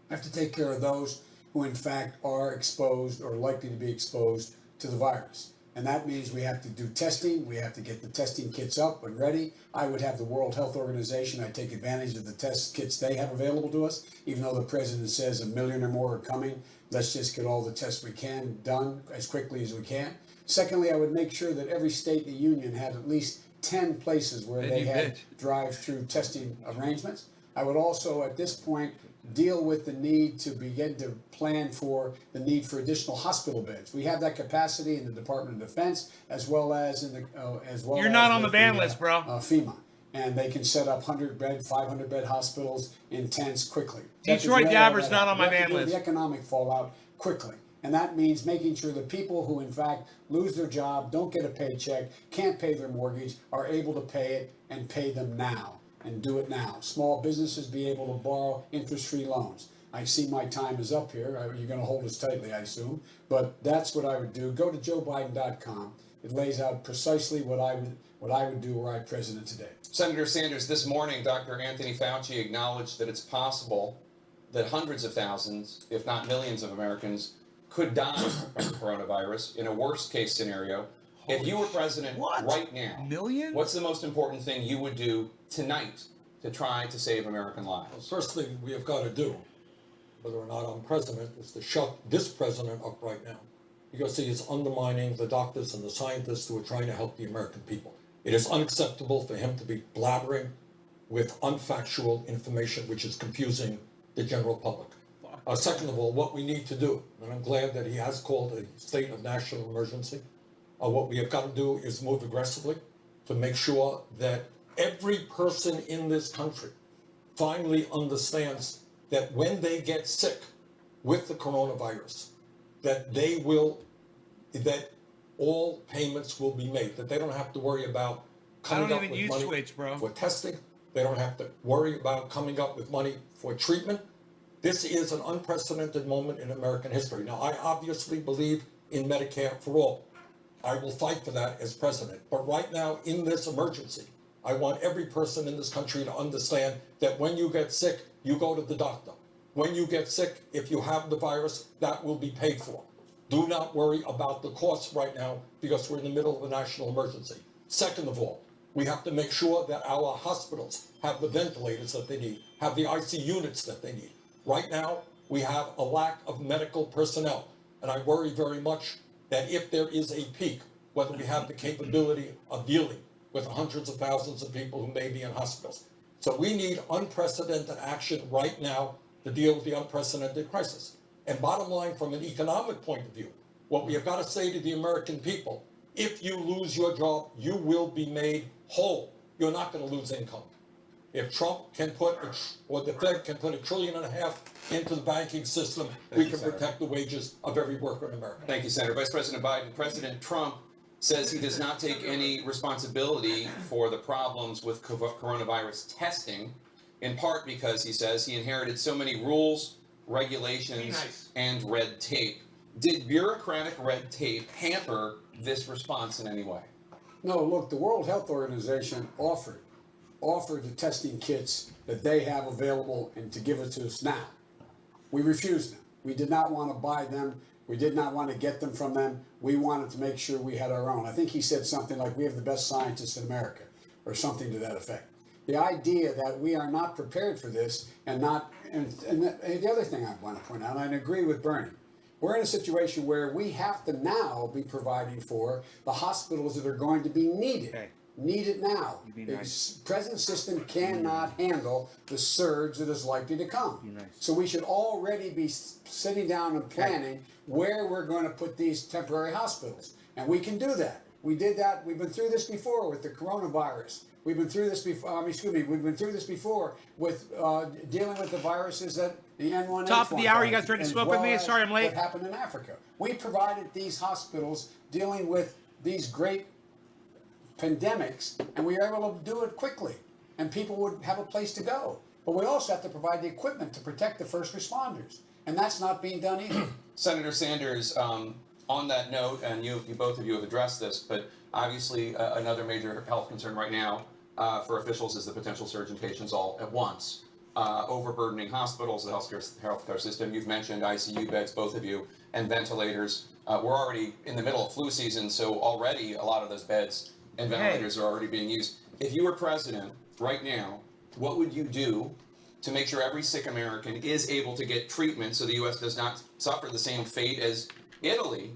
I have to take care of those who in fact are exposed or likely to be exposed to the virus. And that means we have to do testing, we have to get the testing kits up and ready. I would have the World Health Organization, I'd take advantage of the test kits they have available to us, even though the president says 1 million or more are coming. Let's just get all the tests we can done as quickly as we can. Secondly, I would make sure that every state in the union had at least 10 places where Then they you had bitch. drive-through testing arrangements. I would also, at this point, deal with the need to begin to plan for the need for additional hospital beds. We have that capacity in the Department of Defense as well as in the You're not on the with ban list, bro. FEMA, and they can set up 100-bed, 500-bed hospitals in tents quickly. We have to Detroit do all Dabber's that. not on my We have to ban deal with list. The economic fallout quickly. And that means making sure the people who in fact lose their job, don't get a paycheck, can't pay their mortgage, are able to pay it and pay them now and do it now. Small businesses be able to borrow interest-free loans. I see my time is up here. You're going to hold us tightly, I assume. But that's what I would do. Go to joebiden.com. It lays out precisely what I would do were I president today. Senator Sanders, this morning, Dr. Anthony Fauci acknowledged that it's possible that hundreds of thousands, if not millions of Americans could die from coronavirus in a worst case scenario. If you were president right now, Million? what's the most important thing you would do tonight to try to save American lives? First thing we have got to do, whether or not I'm president, is to shut this president up right now. Because he is undermining the doctors and the scientists who are trying to help the American people. It is unacceptable for him to be blabbering with unfactual information which is confusing the general public. Second of all, what we need to do, and I'm glad that he has called a state of national emergency, what we have got to do is move aggressively to make sure that every person in this country finally understands that when they get sick with the coronavirus, that all payments will be made, that they don't have to worry about coming don't up even with use money Twitch, bro. for testing. They don't have to worry about coming up with money for treatment. This is an unprecedented moment in American history. Now, I obviously believe in Medicare for all. I will fight for that as president. But right now, in this emergency, I want every person in this country to understand that when you get sick, you go to the doctor. When you get sick, if you have the virus, that will be paid for. Do not worry about the costs right now because we're in the middle of a national emergency. Second of all, we have to make sure that our hospitals have the ventilators that they need, have the IC units that they need. Right now, we have a lack of medical personnel, and I worry very much that if there is a peak, whether we have the capability of dealing with hundreds of thousands of people who may be in hospitals. So we need unprecedented action right now to deal with the unprecedented crisis. And bottom line, from an economic point of view, what we have got to say to the American people, if you lose your job, you will be made whole. You're not going to lose income. If Trump can put, or the Fed can put $1.5 trillion into the banking system, we can protect the wages of every worker in America. Thank you, Senator. Vice President Biden, President Trump says he does not take any responsibility for the problems with coronavirus testing, in part because he says he inherited so many rules, regulations, and red tape. Did bureaucratic red tape hamper this response in any way? No, look, the World Health Organization offered the testing kits that they have available and to give it to us now. We refused them. We did not want to buy them. We did not want to get them from them. We wanted to make sure we had our own. I think he said something like, we have the best scientists in America, or something to that effect. The idea that we are not prepared for this and the other thing I want to point out, and I agree with Bernie, we're in a situation where we have to now be providing for the hospitals that are going to be needed. Needed now. The present system cannot handle the surge that is likely to come. So we should already be sitting down and planning where we're going to put these temporary hospitals. And we can do that. We did that. We've been through this before with the coronavirus. We've been through this before. We've been through this before with dealing with the viruses that the N1. Top of the hour. You guys ready to smoke with me? Sorry, I'm late. What happened in Africa? We provided these hospitals dealing with these great pandemics, and we were able to do it quickly, and people would have a place to go. But we also have to provide the equipment to protect the first responders, and that's not being done either. Senator Sanders, on that note, and you both of you have addressed this, but obviously another major health concern right now for officials is the potential surge in patients all at once, overburdening hospitals, the healthcare system. You've mentioned ICU beds, both of you, and ventilators. We're already in the middle of flu season, so already a lot of those beds and ventilators are already being used. If you were president right now, what would you do to make sure every sick American is able to get treatment so the U.S. does not suffer the same fate as Italy,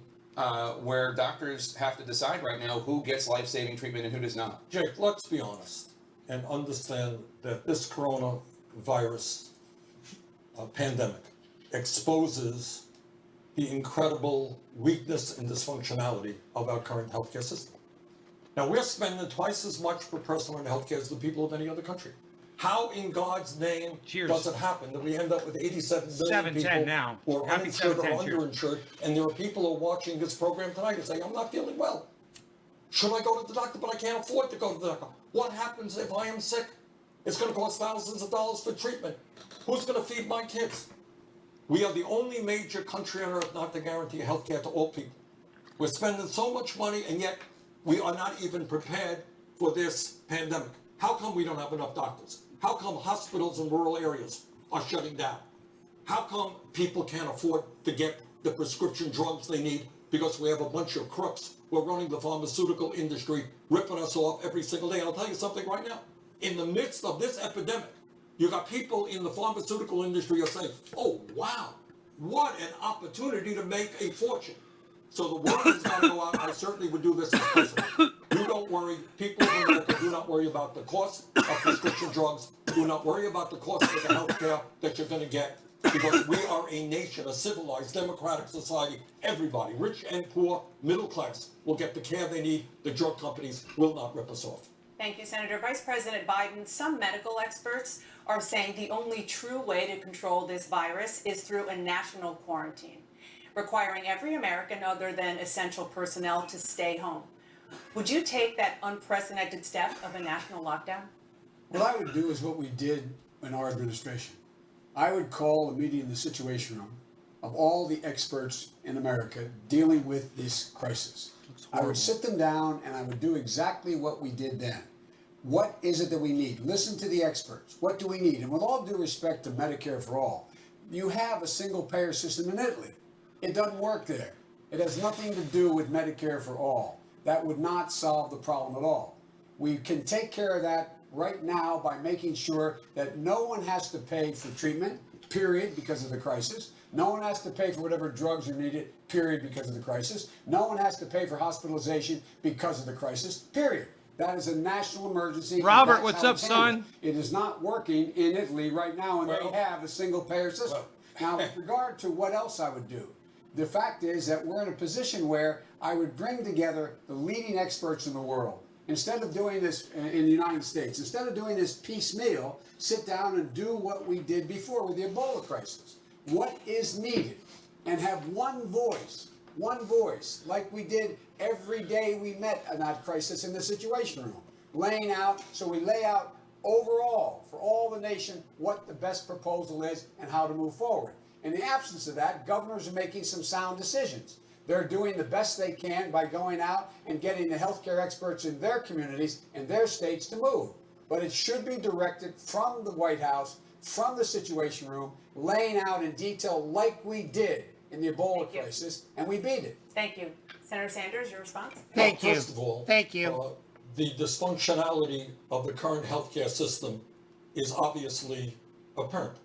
where doctors have to decide right now who gets life-saving treatment and who does not? Jake, let's be honest and understand that this coronavirus pandemic exposes the incredible weakness and dysfunctionality of our current healthcare system. Now, we're spending twice as much per person on healthcare as the people of any other country. How in God's name does it happen that we end up with 87 million people now. who are uninsured or underinsured, and there are people who are watching this program tonight and say, I'm not feeling well. Should I go to the doctor, but I can't afford to go to the doctor? What happens if I am sick? It's going to cost thousands of dollars for treatment. Who's going to feed my kids? We are the only major country on earth not to guarantee health care to all people. We're spending so much money, and yet we are not even prepared for this pandemic. How come we don't have enough doctors? How come hospitals in rural areas are shutting down? How come people can't afford to get the prescription drugs they need because we have a bunch of crooks who are running the pharmaceutical industry, ripping us off every single day? And I'll tell you something right now. In the midst of this epidemic, you got people in the pharmaceutical industry who are saying, oh, wow, what an opportunity to make a fortune. So the word has got to go out. I certainly would do this as president. You don't worry. People in America do not worry about the cost of prescription drugs. Do not worry about the cost of the health care that you're going to get, because we are a nation, a civilized, democratic society. Everybody, rich and poor, middle class, will get the care they need. The drug companies will not rip us off. Thank you, Senator. Vice President Biden, some medical experts are saying the only true way to control this virus is through a national quarantine, requiring every American other than essential personnel to stay home. Would you take that unprecedented step of a national lockdown? What I would do is what we did in our administration. I would call a meeting in the Situation Room of all the experts in America dealing with this crisis. I would sit them down and I would do exactly what we did then. What is it that we need? Listen to the experts. What do we need? And with all due respect to Medicare for All, you have a single payer system in Italy. It doesn't work there. It has nothing to do with Medicare for All. That would not solve the problem at all. We can take care of that right now by making sure that no one has to pay for treatment, period, because of the crisis. No one has to pay for whatever drugs are needed, period, because of the crisis. No one has to pay for hospitalization because of the crisis, period. That is a national emergency. Robert, what's up, son? It is not working in Italy right now, and they have a single payer system. Now, with regard to what else I would do, the fact is that we're in a position where I would bring together the leading experts in the world. Instead of doing this in the United States, instead of doing this piecemeal, sit down and do what we did before with the Ebola crisis. What is needed? And have one voice, like we did every day we met in that crisis in the Situation Room, laying out, so we lay out overall for all the nation what the best proposal is and how to move forward. In the absence of that, governors are making some sound decisions. They're doing the best they can by going out and getting the healthcare experts in their communities and their states to move. But it should be directed from the White House from the Situation Room, laying out in detail like we did in the Ebola Thank you. crisis, and we beat it. Thank you. Senator Sanders, your response? Thank you. First of all, Thank you. The dysfunctionality of the current healthcare system is obviously apparent.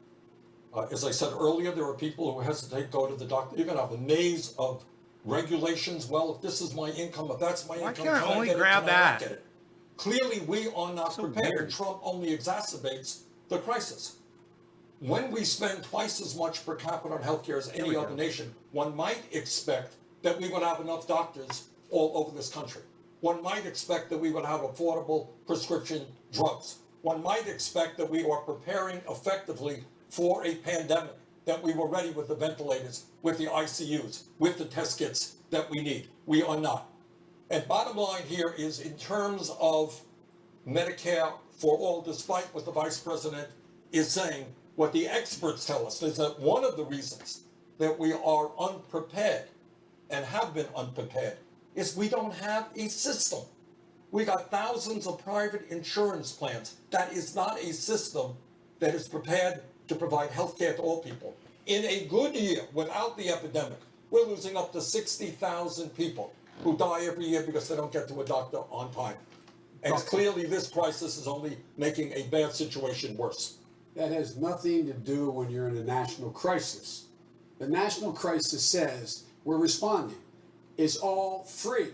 As I said earlier, there are people who hesitate to go to the doctor. You're gonna have a maze of regulations. Well, if this is my income, if that's my income, can't I can I only get it? grab Can I not that? get it? Clearly, we are not So prepared, weird. and Trump only exacerbates the crisis. When we spend twice as much per capita on healthcare as any other nation, one might expect that we would have enough doctors all over this country. One might expect that we would have affordable prescription drugs. One might expect that we are preparing effectively for a pandemic, that we were ready with the ventilators, with the ICUs, with the test kits that we need. We are not. And bottom line here is, in terms of Medicare for all, despite what the vice president is saying, what the experts tell us is that one of the reasons that we are unprepared and have been unprepared is we don't have a system. We got thousands of private insurance plans. That is not a system that is prepared to provide health care to all people. In a good year, without the epidemic, we're losing up to 60,000 people who die every year because they don't get to a doctor on time. And clearly this crisis is only making a bad situation worse. That has nothing to do when you're in a national crisis. The national crisis says we're responding. It's all free.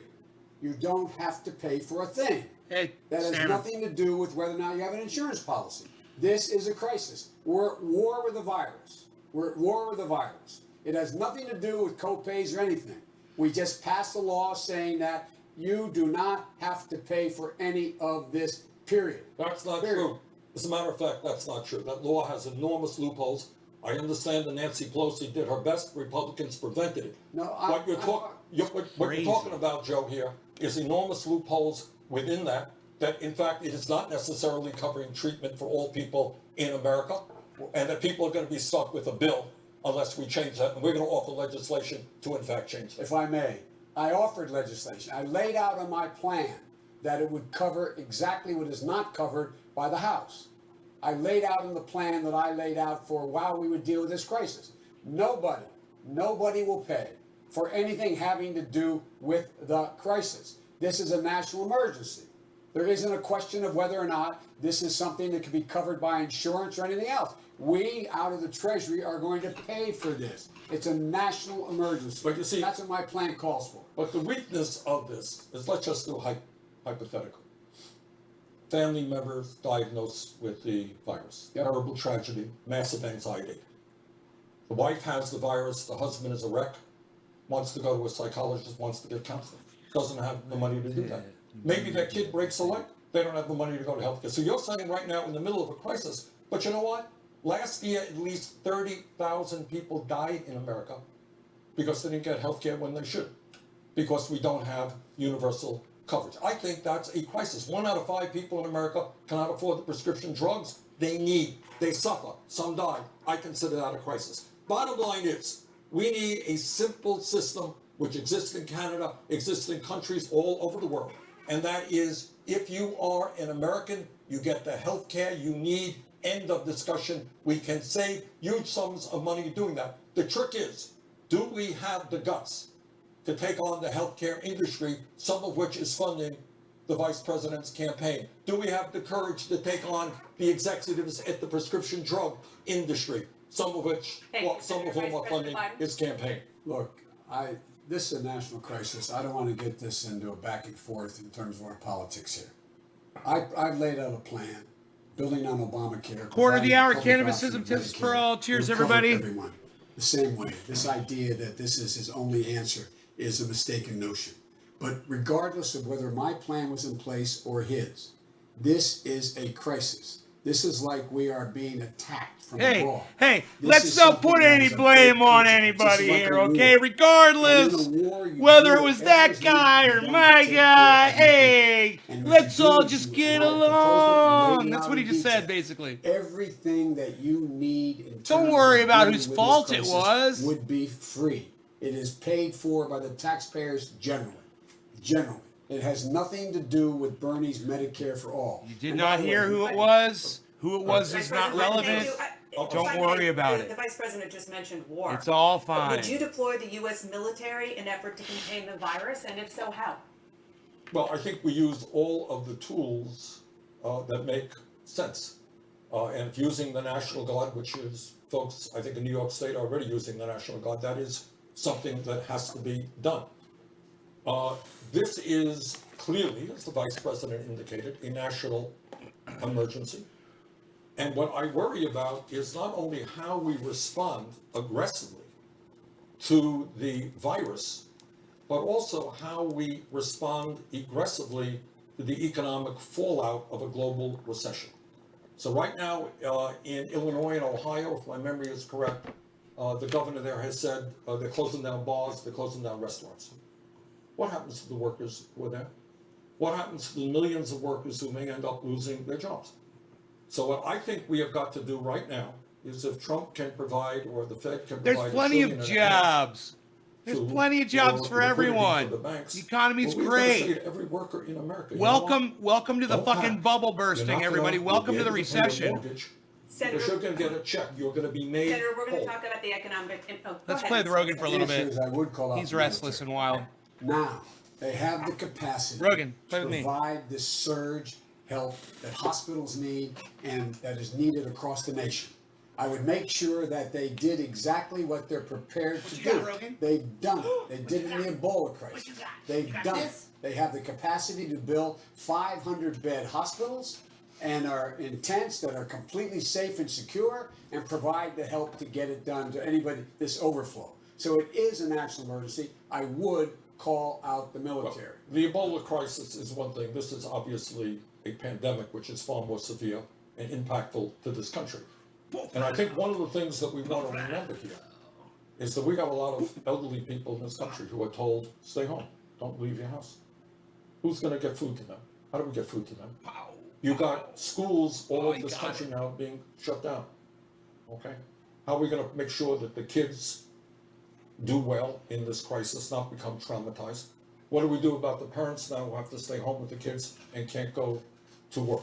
You don't have to pay for a thing. Hey, That has Santa. nothing to do with whether or not you have an insurance policy. This is a crisis. We're at war with the virus. We're at war with the virus. It has nothing to do with co-pays or anything. We just passed a law saying that you do not have to pay for any of this, period. That's not Period. true. As a matter of fact, that's not true. That law has enormous loopholes. I understand that Nancy Pelosi did her best. Republicans prevented it. No, What you're talking about, Joe, here is enormous loopholes within that, that in fact it is not necessarily covering treatment for all people in America, and that people are going to be stuck with a bill unless we change that. And we're going to offer legislation to in fact change that. If I may, I offered legislation. I laid out on my plan that it would cover exactly what is not covered by the House. I laid out in the plan that I laid out for while we would deal with this crisis. Nobody will pay for anything having to do with the crisis. This is a national emergency. There isn't a question of whether or not this is something that can be covered by insurance or anything else. We, out of the Treasury, are going to pay for this. It's a national emergency. But you see, that's what my plan calls for. But the weakness of this is, let's just do hypothetical. Family members diagnosed with the virus, terrible tragedy, massive anxiety. The wife has the virus, the husband is a wreck, wants to go to a psychologist, wants to get counseling, doesn't have the money to do that. Maybe their kid breaks a leg, they don't have the money to go to healthcare. So you're saying right now in the middle of a crisis, but you know what? Last year, at least 30,000 people died in America because they didn't get healthcare when they should, because we don't have universal coverage. I think that's a crisis. 1 out of 5 people in America cannot afford the prescription drugs they need. They suffer. Some die. I consider that a crisis. Bottom line is, we need a simple system which exists in Canada, exists in countries all over the world. And that is, if you are an American, you get the health care you need. End of discussion. We can save huge sums of money doing that. The trick is, do we have the guts to take on the healthcare industry, some of which is funding the vice president's campaign? Do we have the courage to take on the executives at the prescription drug industry, some of which, some of whom are funding his campaign? Look, this is a national crisis. I don't want to get this into a back and forth in terms of our politics here. I've laid out a plan, building on Obamacare. Quarter of the hour, providing cannabisism public option tips for all. Cheers, will cover everybody. everyone the same way. This idea that this is his only answer is a mistaken notion. But regardless of whether my plan was in place or his, this is a crisis. This is like we are being attacked from abroad. Hey, This let's is not something put that any is a blame big on consequence. anybody It's like here, a okay? war. Regardless, And in a war, you whether do it was that everything guy you or don't my take guy, care of hey, And what let's you do all is just you- get and I proposed it, along. laid it That's out what he in just said, detail. basically. Everything that you need in Don't terms worry of about dealing whose with this fault it crisis was. would be free. It is paid for by the taxpayers generally. Generally. It has nothing to do with Bernie's Medicare for all. You did not hear who it was. Who it was is not relevant. Don't worry about The it. Vice President just mentioned war. It's all But fine. would you deploy the U.S. military in effort to contain the virus, and if so, how? Well, I think we use all of the tools that make sense. And using the National Guard, which is, folks, I think in New York State are already using the National Guard, that is something that has to be done. This is clearly, as the Vice President indicated, a national emergency. And what I worry about is not only how we respond aggressively to the virus, but also how we respond aggressively to the economic fallout of a global recession. So right now, in Illinois and Ohio, if my memory is correct, the governor there has said they're closing down bars, they're closing down restaurants. What happens to the workers who are there? What happens to the millions of workers who may end up losing their jobs? So what I think we have got to do right now is if Trump can provide, or the Fed can provide. There's plenty of jobs. There's plenty of jobs for everyone. The economy's great. Say to every worker in America, you know welcome to the Don't fucking panic. bubble You're bursting, not everybody. gonna Welcome be to the able pay your recession. mortgage, Senator, because you're going to get a check. You're going to be made Senator, we're going to whole. talk about the economic. Go Let's ahead, play the Rogan for a little The issue bit. is I would call out He's the restless and wild. Now, they have the capacity Rogan, play to with me. provide this surge help that hospitals need and that is needed across the nation. I would make sure that they did exactly what they're prepared to do. They've done it. They did it in the Ebola crisis. They've done it. They have the capacity to build 500-bed hospitals and are in tents that are completely safe and secure and provide the help to get it done to anybody, this overflow. So it is a national emergency. I would call out the military. The Ebola crisis is one thing. This is obviously a pandemic, which is far more severe and impactful to this country. And I think one of the things that we want to remember here is that we got a lot of elderly people in this country who are told, stay home, don't leave your house. Who's going to get food to them? How do we get food to them? You got schools all over this country now being shut down. Okay? How are we going to make sure that the kids do well in this crisis, not become traumatized? What do we do about the parents now who have to stay home with the kids and can't go to work?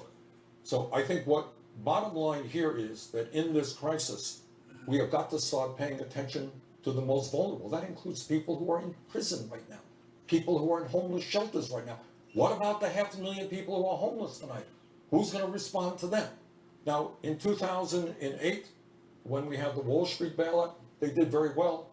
So I think what bottom line here is that in this crisis, we have got to start paying attention to the most vulnerable. That includes people who are in prison right now, people who are in homeless shelters right now. What about the 500,000 people who are homeless tonight? Who's going to respond to them? Now, in 2008, when we had the Wall Street bailout, they did very well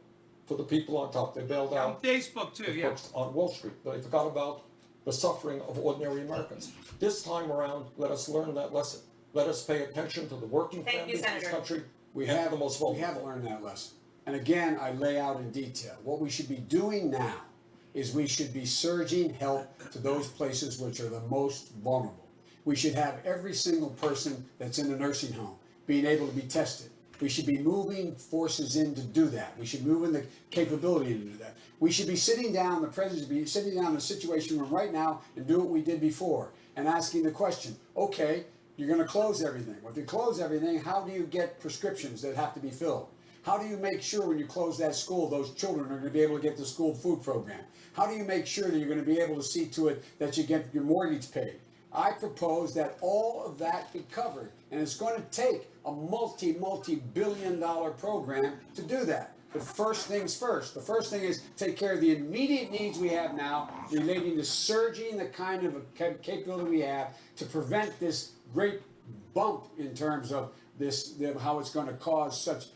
for the people on top. They bailed On out Facebook too, the yeah. folks on Wall Street, but they forgot about the suffering of ordinary Americans. This time around, let us learn that lesson. Let us pay attention to the working Thank you, families in this Senator. country. We and have the most vulnerable. We have learned that lesson. And again, I lay out in detail. What we should be doing now is we should be surging help to those places which are the most vulnerable. We should have every single person that's in a nursing home being able to be tested. We should be moving forces in to do that. We should move in the capability to do that. We should be sitting down, the president should be sitting down in a situation room right now and do what we did before and asking the question, okay, you're going to close everything. Well, if you close everything, how do you get prescriptions that have to be filled? How do you make sure when you close that school, those children are going to be able to get the school food program? How do you make sure that you're going to be able to see to it that you get your mortgage paid? I propose that all of that be covered, and it's going to take a multi-billion-dollar program to do that. But first things first. The first thing is take care of the immediate needs we have now relating to surging the kind of capability we have to prevent this great bump in terms of this, how it's going to cause such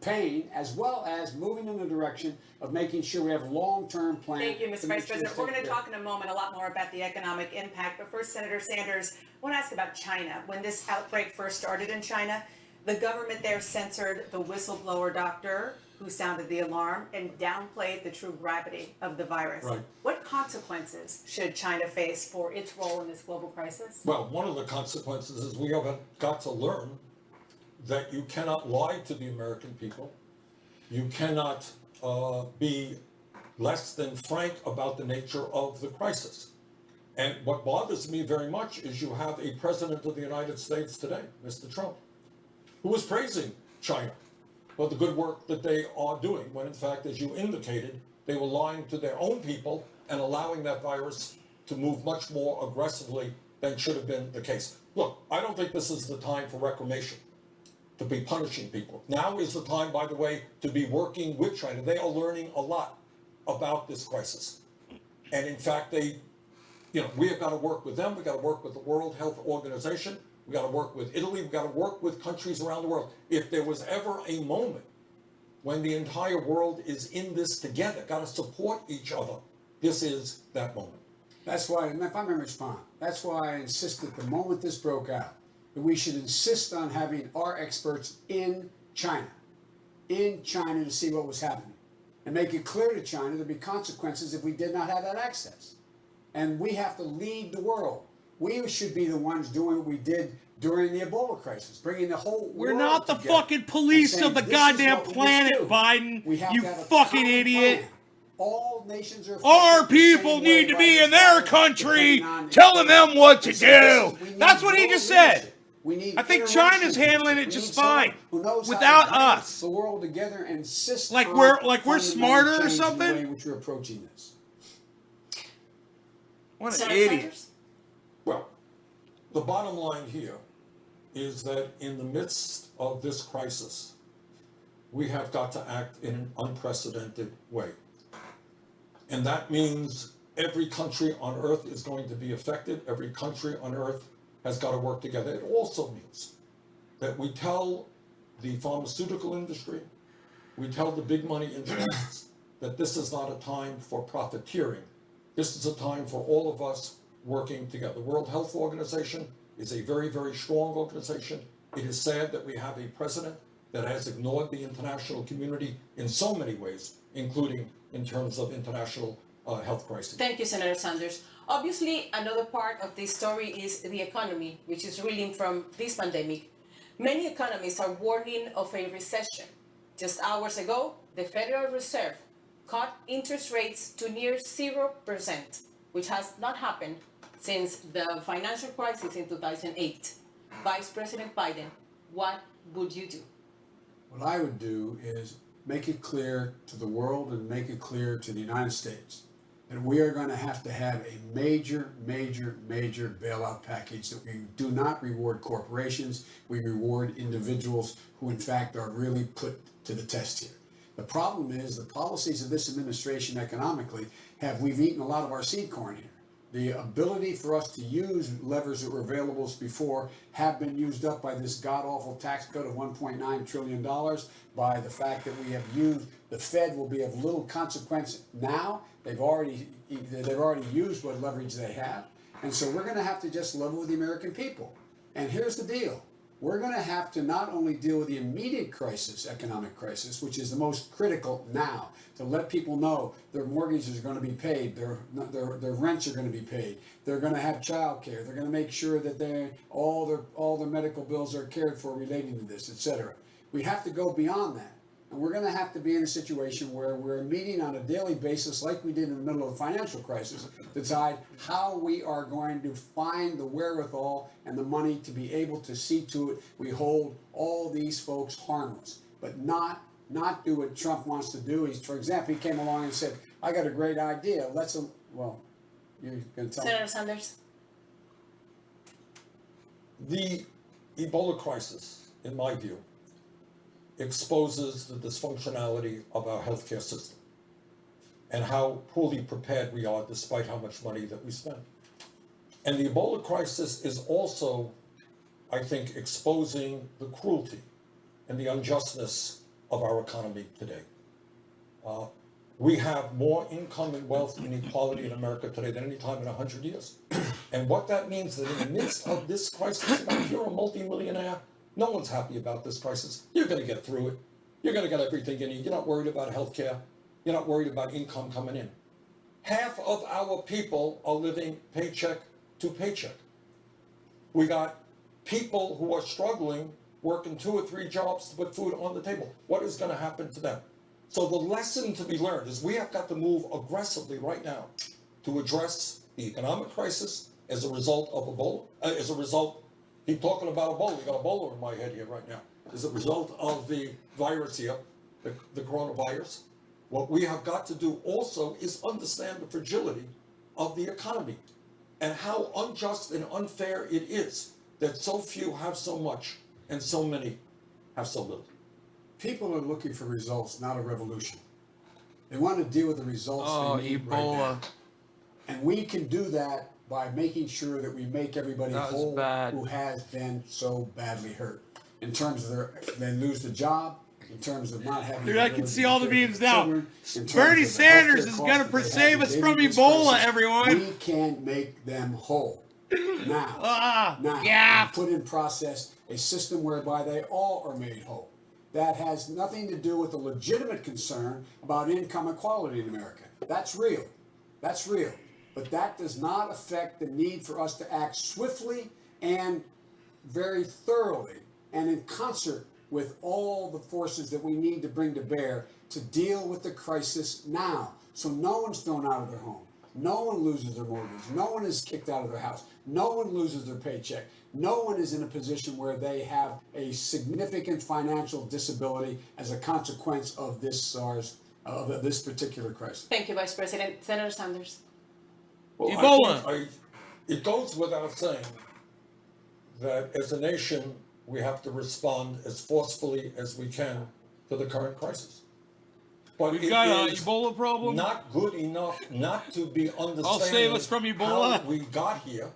pain, as well as moving in the direction of making sure we have a long-term plan. Thank you, Mr. to make Vice sure President. it's We're going to taken care talk in a moment a lot more about the economic impact. But first, Senator Sanders, I want to ask about China. When this outbreak first started in China, the government there censored the whistleblower doctor who sounded the alarm and downplayed the true gravity of the virus. Right. What consequences should China face for its role in this global crisis? Well, one of the consequences is we have got to learn that you cannot lie to the American people. You cannot be less than frank about the nature of the crisis. And what bothers me very much is you have a president of the United States today, Mr. Trump, who is praising China for the good work that they are doing, when in fact, as you indicated, they were lying to their own people and allowing that virus to move much more aggressively than should have been the case. Look, I don't think this is the time for reclamation. to be punishing people. Now is the time, by the way, to be working with China. They are learning a lot about this crisis. And in fact, we have got to work with them. We've got to work with the World Health Organization. We've got to work with Italy. We've got to work with countries around the world. If there was ever a moment when the entire world is in this together, got to support each other, this is that moment. That's why, and if I may respond, that's why I insisted the moment this broke out, that we should insist on having our experts in China to see what was happening. And make it clear to China there'd be consequences if we did not have that access. And we have to lead the world. We should be the ones doing what we did during the Ebola crisis, bringing the whole We're world not the together fucking police and of the saying, "This is goddamn what we planet, do." Biden. We have You to have a fucking common idiot. plan. All nations are Our affected the people same need way to by be this in their virus, country, depending on telling them what to So do. we need That's what he world just said. leadership. We need I think international China's handling it leadership. We just need someone fine who knows how without to bring us. the world together and insist Like on we're fundamental smarter or change in the something? way in which we're approaching this. What an Senator idiot. Sanders? Well, the bottom line here is that in the midst of this crisis, we have got to act in an unprecedented way. And that means every country on earth is going to be affected. Every country on earth has got to work together. It also means that we tell the pharmaceutical industry, we tell the big money interests that this is not a time for profiteering. This is a time for all of us working together. The World Health Organization is a very, very strong organization. It is sad that we have a president that has ignored the international community in so many ways, including in terms of international health crisis. Thank you, Senator Sanders. Obviously, another part of this story is the economy, which is reeling from this pandemic. Many economists are warning of a recession. Just hours ago, the Federal Reserve cut interest rates to near 0%, which has not happened since the financial crisis in 2008. Vice President Biden, what would you do? What I would do is make it clear to the world and make it clear to the United States that we are going to have a major, major, major bailout package, that we do not reward corporations, we reward individuals who in fact are really put to the test here. The problem is the policies of this administration economically we've eaten a lot of our seed corn here. The ability for us to use levers that were available before have been used up by this god-awful tax code of $1.9 trillion, by the fact that the Fed will be of little consequence now. They've already used what leverage they have. And so we're going to have to just level with the American people. And here's the deal. We're going to have to not only deal with the immediate crisis, economic crisis, which is the most critical now, to let people know their mortgages are going to be paid, their rents are going to be paid, they're going to have child care, they're going to make sure that all their medical bills are cared for relating to this, etc. We have to go beyond that. And we're going to have to be in a situation where we're meeting on a daily basis, like we did in the middle of the financial crisis, to decide how we are going to find the wherewithal and the money to be able to see to it we hold all these folks harmless, but not do what Trump wants to do. For example, he came along and said, I got a great idea. You're going to tell Senator Sanders? The Ebola crisis, in my view, exposes the dysfunctionality of our healthcare system and how poorly prepared we are despite how much money that we spend. And the Ebola crisis is also, I think, exposing the cruelty and the unjustness of our economy today. We have more income and wealth inequality in America today than any time in 100 years. And what that means is that in the midst of this crisis, if you're a multimillionaire, no one's happy about this crisis. You're going to get through it. You're going to get everything you need. You're not worried about health care. You're not worried about income coming in. Half of our people are living paycheck to paycheck. We got people who are struggling, working 2 or 3 jobs to put food on the table. What is going to happen to them? So the lesson to be learned is we have got to move aggressively right now to address the economic crisis as a result of Ebola, keep talking about Ebola. We got Ebola in my head here right now. As a result of the virus here, the coronavirus, what we have got to do also is understand the fragility of the economy and how unjust and unfair it is that so few have so much and so many have so little. People are looking for results, not a revolution. They want to deal with the results they need right now. And we can do that by making sure that we make everybody That was whole bad. who has been so badly hurt. In terms of they lose the job, in terms of not having. Dude, the I can ability see to all the care for memes their now. children, in terms Bernie of the Sanders healthcare is costs gonna that they have save us in from this Ebola, crisis. everyone. We can make them whole. Now, yeah. and put in process a system whereby they all are made whole. That has nothing to do with the legitimate concern about income equality in America. That's real. That's real. But that does not affect the need for us to act swiftly and very thoroughly and in concert with all the forces that we need to bring to bear to deal with the crisis now. So no one's thrown out of their home. No one loses their mortgage. No one is kicked out of their house. No one loses their paycheck. No one is in a position where they have a significant financial disability as a consequence of this of this particular crisis. Thank you, Vice President. Senator Sanders. Well, Ebola. It goes without saying that as a nation, we have to respond as forcefully as we can to the current crisis. But We've it got an is Ebola problem. not good enough not to be understanding I'll save us from Ebola. how we got here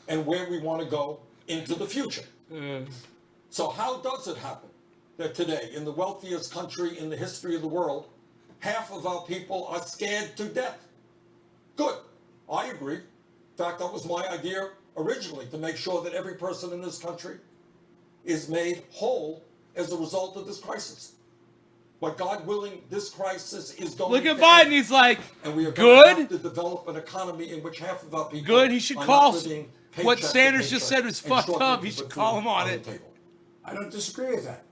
and where we want to go into the future. So how does it happen that today, in the wealthiest country in the history of the world, half of our people are scared to death? Good. I agree. In fact, that was my idea originally, to make sure that every person in this country is made whole as a result of this crisis. But God willing, this crisis is going Look at to Biden. end. He's like, And we are going to good. have to develop an economy in which half of our people Good. He should are call not living what paycheck to Sanders just paycheck said was and fucked struggling up. to He put should food call him on the it. table. I don't disagree with that.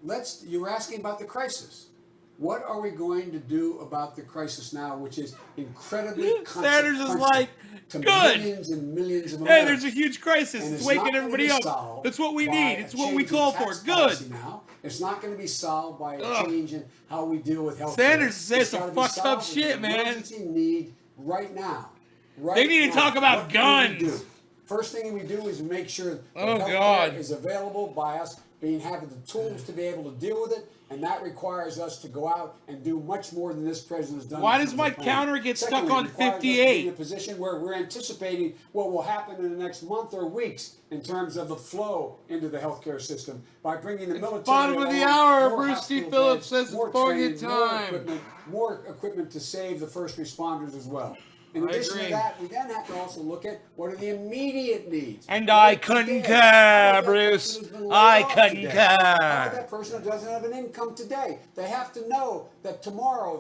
You were asking about the crisis. What are we going to do about the crisis now, which is incredibly Sanders is consequential like, to good. millions and millions of Hey, Americans? there's a huge crisis. And It's not waking gonna everybody be up. solved That's what we by need. a It's what we change in call for. tax Good. policy now. It's not going to be solved by a Ugh. change in how we deal with health. Sanders said It's some gotta be fucked up solved with shit, an man. Emergency need right now. Right They need to now. talk about What can we guns. do? First thing we do is make sure that Oh, healthcare God. is available by us having the tools to be able to deal with it, and that requires us to go out and do much more than this president has done. Why in does terms my of planning. counter get stuck Secondly, on it requires us to be 58? in a position where we're anticipating what will happen in the next month or weeks in terms of the flow into the healthcare system by bringing the military. Bottom of the along, hour. more Bruce T. hospital Phillips beds, says more it's bogey training, more time. equipment to save the first responders as well. In I addition agree. to that, we then have to also look at what are the immediate needs. And I Right today, concur, how about that Bruce. person who's been laid I off today? concur. How about that person who doesn't have an income today? They have to know that tomorrow,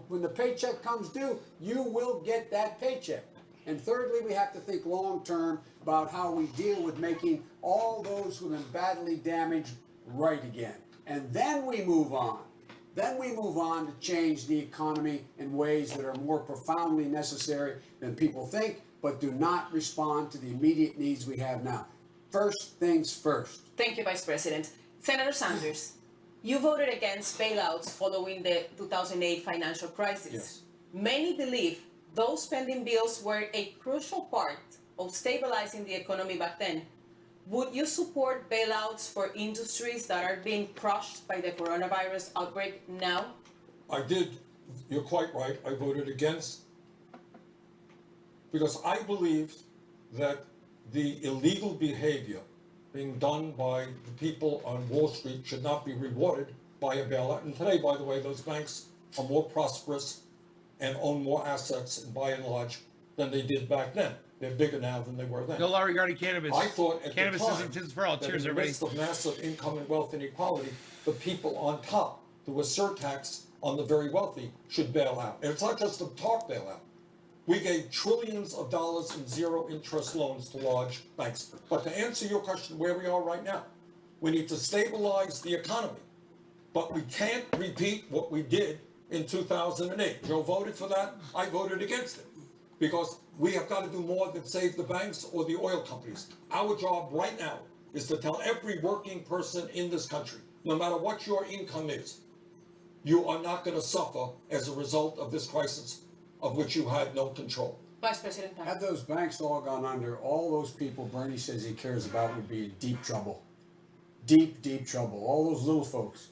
when the paycheck comes due, you will get that paycheck. And thirdly, we have to think long term about how we deal with making all those who've been badly damaged right again. And then we move on. Then we move on to change the economy in ways that are more profoundly necessary than people think, but do not respond to the immediate needs we have now. First things first. Thank you, Vice President. Senator Sanders, you voted against bailouts following the 2008 financial crisis. Yes. Many believe those spending bills were a crucial part of stabilizing the economy back then. Would you support bailouts for industries that are being crushed by the coronavirus outbreak now? I did, you're quite right, I voted against, because I believe that the illegal behavior being done by the people on Wall Street should not be rewarded by a bailout. And today, by the way, those banks are more prosperous and own more assets, by and large, than they did back then. They're bigger now than they were then. No law regarding cannabis. I thought at Cannabis the is time intensive for all. that Cheers, in the everybody. midst of massive income and wealth inequality, the people on top, through a surtax on the very wealthy, should bail out. And it's not just a talk bailout. We gave trillions of dollars in zero interest loans to large banks. But to answer your question, where we are right now, we need to stabilize the economy. But we can't repeat what we did in 2008. Joe voted for that. I voted against it. Because we have got to do more than save the banks or the oil companies. Our job right now is to tell every working person in this country, no matter what your income is, you are not going to suffer as a result of this crisis of which you had no control. Vice President Pence. Had those banks all gone under, all those people Bernie says he cares about would be in deep trouble. deep, deep trouble. All those little folks,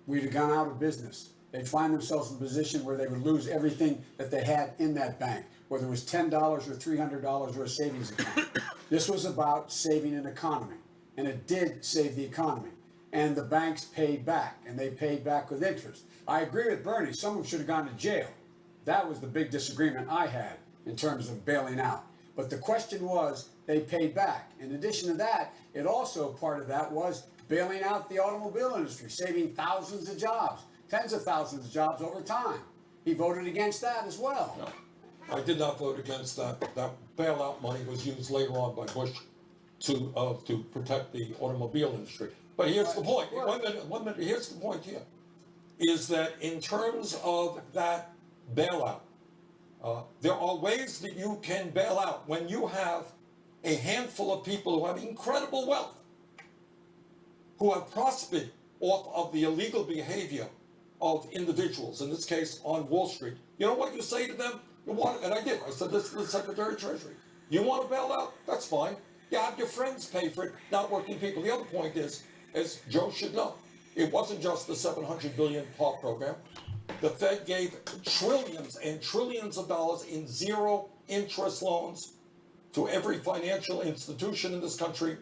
we'd have gone out of business. They'd find themselves in a position where they would lose everything that they had in that bank, whether it was $10 or $300 or a savings account. This was about saving an economy, and it did save the economy. And the banks paid back, and they paid back with interest. I agree with Bernie. Some of them should have gone to jail. That was the big disagreement I had in terms of bailing out. But the question was, they paid back. In addition to that, it also, part of that was bailing out the automobile industry, saving thousands of jobs, tens of thousands of jobs over time. He voted against that as well. No, I did not vote against that. That bailout money was used later on by Bush to protect the automobile industry. But here's the point. One minute. Here's the point here, is that in terms of that bailout, there are ways that you can bail out when you have a handful of people who have incredible wealth, who have prospered off of the illegal behavior of individuals, in this case on Wall Street. You know what you say to them? You want, and I did. I said this to the Secretary of Treasury. You want to bail out? That's fine. You have your friends pay for it, not working people. The other point is, as Joe should know, it wasn't just the $700 billion HARP program. The Fed gave trillions and trillions of dollars in zero interest loans to every financial institution in this country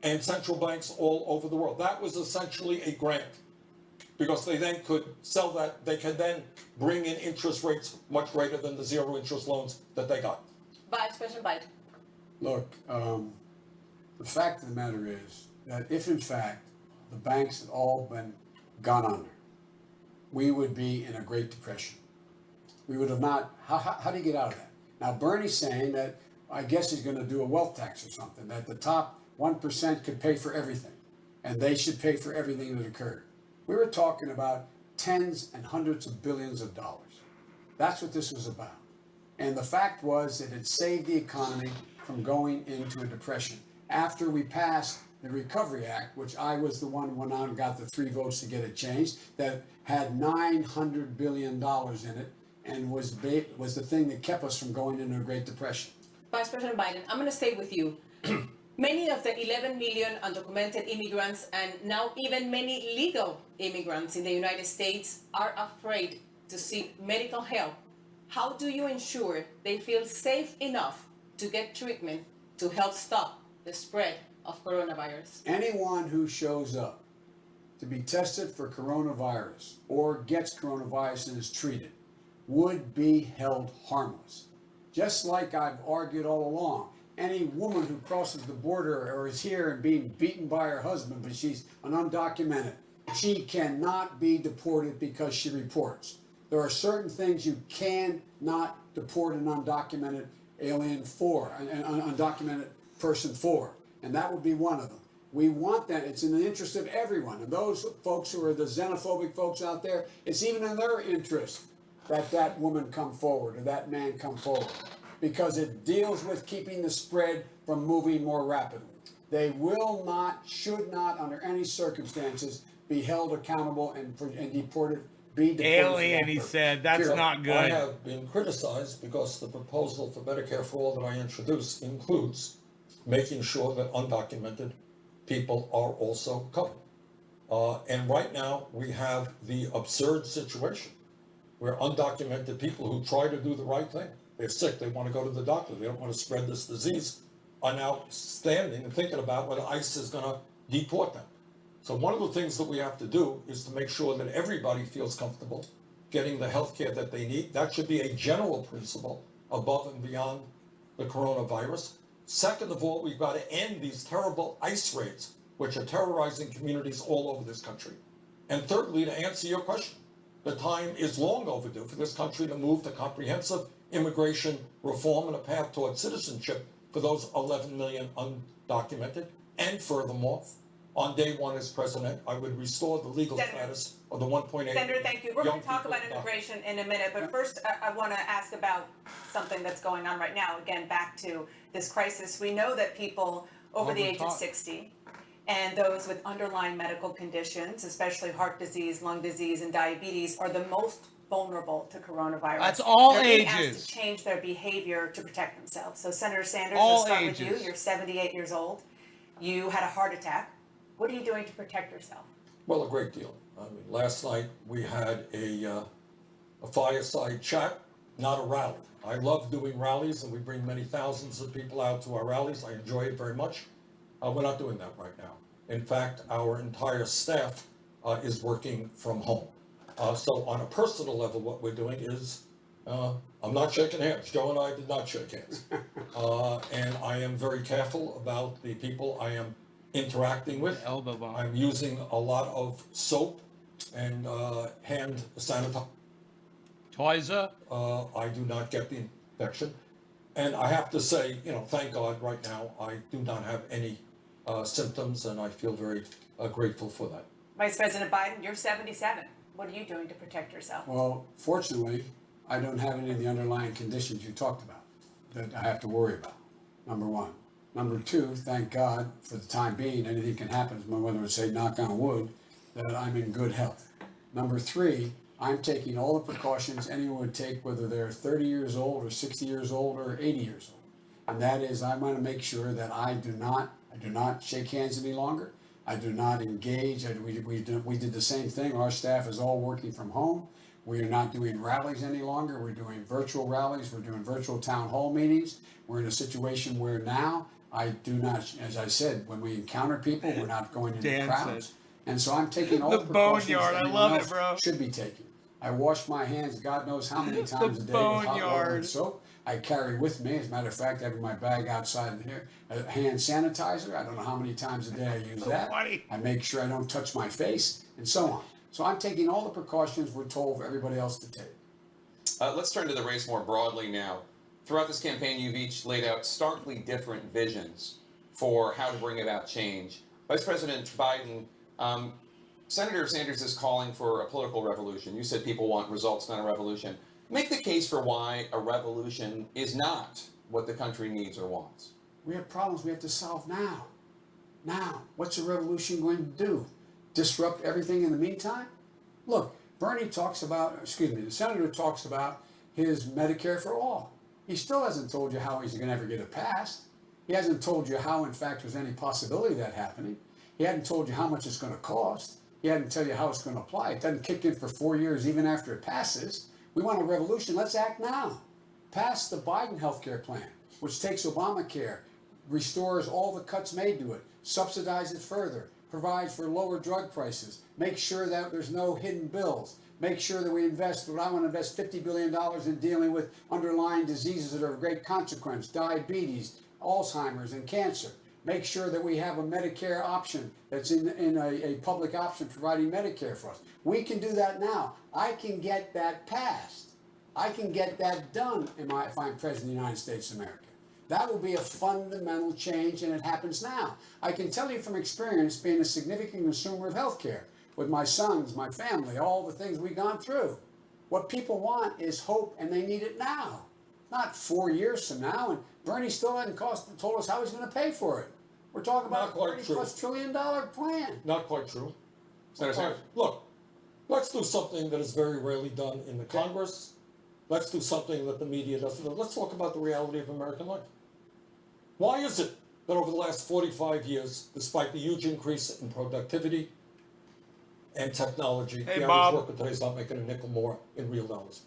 and central banks all over the world. That was essentially a grant, because they then could sell that. They can then bring in interest rates much greater than the zero interest loans that they got. Vice President Biden. Look, the fact of the matter is that if in fact the banks had all been gone under, we would be in a Great Depression. We would have not, how do you get out of that? Now Bernie's saying that, I guess he's gonna do a wealth tax or something, that the top 1% could pay for everything, and they should pay for everything that occurred. We were talking about tens and hundreds of billions of dollars. That's what this was about. And the fact was that it saved the economy from going into a depression. After we passed the Recovery Act, which I was the one who went out and got the 3 votes to get it changed, that had $900 billion in it, and was the thing that kept us from going into a Great Depression. Vice President Biden, I'm going to stay with you. Many of the 11 million undocumented immigrants, and now even many legal immigrants in the United States, are afraid to seek medical help. How do you ensure they feel safe enough to get treatment to help stop the spread of coronavirus? Anyone who shows up to be tested for coronavirus or gets coronavirus and is treated would be held harmless. Just like I've argued all along, any woman who crosses the border or is here and being beaten by her husband, but she's an undocumented, she cannot be deported because she reports. There are certain things you cannot deport an undocumented alien for, an undocumented person for, and that would be one of them. We want that. It's in the interest of everyone. And those folks who are the xenophobic folks out there, it's even in their interest that that woman come forward or that man come forward, because it deals with keeping the spread from moving more rapidly. They will not, should not, under any circumstances, be held accountable and deported. Alien, he said. That's not good. I have been criticized because the proposal for Medicare for All that I introduced includes making sure that undocumented people are also covered. And right now, we have the absurd situation where undocumented people who try to do the right thing, they're sick, they want to go to the doctor, they don't want to spread this disease, are now standing and thinking about whether ICE is going to deport them. So one of the things that we have to do is to make sure that everybody feels comfortable getting the health care that they need. That should be a general principle above and beyond the coronavirus. Second of all, we've got to end these terrible ICE raids, which are terrorizing communities all over this country. And thirdly, to answer your question, the time is long overdue for this country to move to comprehensive immigration reform and a path towards citizenship for those 11 million undocumented. And furthermore, on day one as president, I would restore the legal status of the 1.8. Senator, thank you. We're going young to talk people about immigration in a minute, but first I want to ask about something that's going on right now. Again, back to this crisis. We know that people over the age of 60 and those with underlying medical conditions, especially heart disease, lung disease, and diabetes, are the most vulnerable to coronavirus. That's all They're being ages. asked to change their behavior to protect themselves. So Senator Sanders, All we'll start ages. with you. You're 78 years old. You had a heart attack. What are you doing to protect yourself? Well, a great deal. I mean, last night we had a fireside chat, not a rally. I love doing rallies, and we bring many thousands of people out to our rallies. I enjoy it very much. We're not doing that right now. In fact, our entire staff is working from home. So on a personal level, what we're doing is, I'm not shaking hands. Joe and I did not shake hands. And I am very careful about the people I am interacting with. Elbow bump. I'm using a lot of soap and hand sanitizer. I do not get the infection. And I have to say, thank God right now, I do not have any symptoms, and I feel very grateful for that. Vice President Biden, you're 77. What are you doing to protect yourself? Well, fortunately, I don't have any of the underlying conditions you talked about that I have to worry about, number one. Number two, thank God, for the time being, anything can happen, as my mother would say, knock on wood, that I'm in good health. Number three, I'm taking all the precautions anyone would take, whether they're 30 years old or 60 years old or 80 years old. And that is, I want to make sure that I do not shake hands any longer. I do not engage. We did the same thing. Our staff is all working from home. We are not doing rallies any longer. We're doing virtual rallies. We're doing virtual town hall meetings. We're in a situation where now I do not, as I said, when we encounter people, we're not going into Dan crowds. said. And so I'm taking all The the precautions boneyard, that I everyone love it, else bro. should be taking. I wash my hands God knows how many times a day with hot water boneyard. and soap. I carry with me, as a matter of fact, I have in my bag outside here, a hand sanitizer. I don't know how many times a day I use that. funny. I make sure I don't touch my face, and so on. So I'm taking all the precautions we're told for everybody else to take. Let's turn to the race more broadly now. Throughout this campaign, you've each laid out starkly different visions for how to bring about change. Vice President Biden, Senator Sanders is calling for a political revolution. You said people want results, not a revolution. Make the case for why a revolution is not what the country needs or wants. We have problems we have to solve now. Now, what's a revolution going to do? Disrupt everything in the meantime? Look, the senator talks about his Medicare for all. He still hasn't told you how he's going to ever get it passed. He hasn't told you how, in fact, there's any possibility of that happening. He hadn't told you how much it's going to cost. He hadn't tell you how it's going to apply. It doesn't kick in for 4 years even after it passes. We want a revolution. Let's act now. Pass the Biden healthcare plan, which takes Obamacare, restores all the cuts made to it, subsidizes it further, provides for lower drug prices, make sure that there's no hidden bills, make sure that we invest, what I want to invest $50 billion in dealing with underlying diseases that are of great consequence, diabetes, Alzheimer's, and cancer. Make sure that we have a Medicare option that's in a public option providing Medicare for us. We can do that now. I can get that passed. I can get that done if I'm President of the United States of America. That will be a fundamental change, and it happens now. I can tell you from experience, being a significant consumer of healthcare, with my sons, my family, all the things we've gone through. What people want is hope, and they need it now, not 4 years from now. And Bernie still hasn't told us how he's going to pay for it. We're talking about a $30+ trillion plan. Not quite true. Senator Sanders. Look, let's do something that is very rarely done in the Congress. Let's do something that the media doesn't do. Let's talk about the reality of American life. Why is it that over the last 45 years, despite the huge increase in productivity and technology, the average worker today is not making a nickel more in real dollars?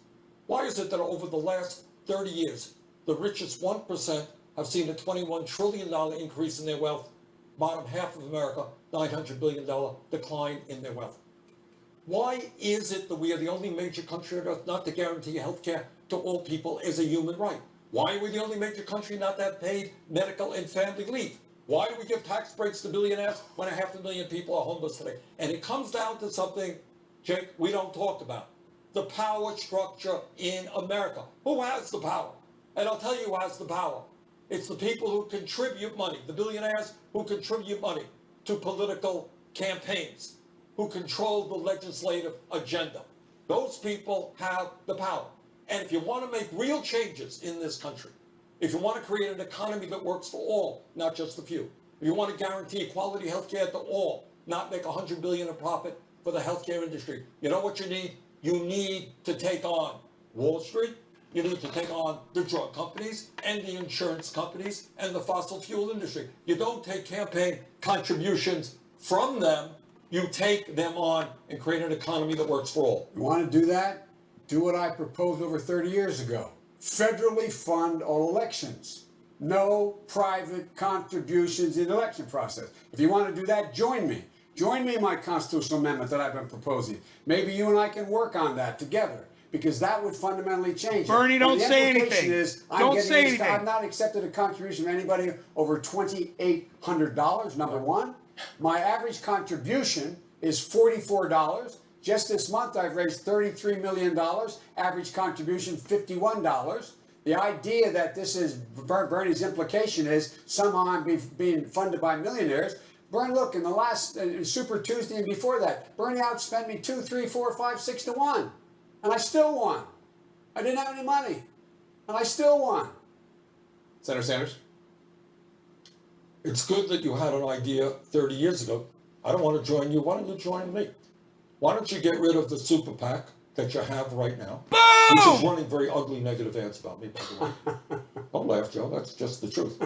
Why is it that over the last 30 years, the richest 1% have seen a $21 trillion increase in their wealth, bottom half of America, $900 billion decline in their wealth? Why is it that we are the only major country on earth not to guarantee health care to all people as a human right? Why are we the only major country not to have paid medical and family leave? Why do we give tax breaks to billionaires when 500,000 people are homeless today? And it comes down to something, Jake, we don't talk about. The power structure in America. Who has the power? And I'll tell you who has the power. It's the people who contribute money, the billionaires who contribute money to political campaigns, who control the legislative agenda. Those people have the power. And if you want to make real changes in this country, if you want to create an economy that works for all, not just a few, if you want to guarantee quality health care to all, not make $100 billion in profit for the healthcare industry, you know what you need? You need to take on Wall Street. You need to take on the drug companies and the insurance companies and the fossil fuel industry. You don't take campaign contributions from them, you take them on and create an economy that works for all. You want to do that? Do what I proposed over 30 years ago. Federally fund all elections. No private contributions in the election process. If you want to do that, join me. Join me in my constitutional amendment that I've been proposing. Maybe you and I can work on that together, because that would fundamentally change it. Bernie, don't And the say implication anything. is, Don't say anything. I've not accepted a contribution from anybody over $2,800, number one. My average contribution is $44. Just this month, I've raised $33 million. Average contribution, $51. The idea that this is Bernie's implication is somehow I'm being funded by millionaires. Bernie, look, in the last Super Tuesday and before that, Bernie outspent me 2, 3, 4, 5, 6 to 1. And I still won. I didn't have any money. And I still won. Senator Sanders? It's good that you had an idea 30 years ago. I don't want to join you. Why don't you join me? Why don't you get rid of the super PAC that you have right now? Boom! Which is running very ugly negative ads about me, by the way. Don't laugh, Joe. That's just the truth.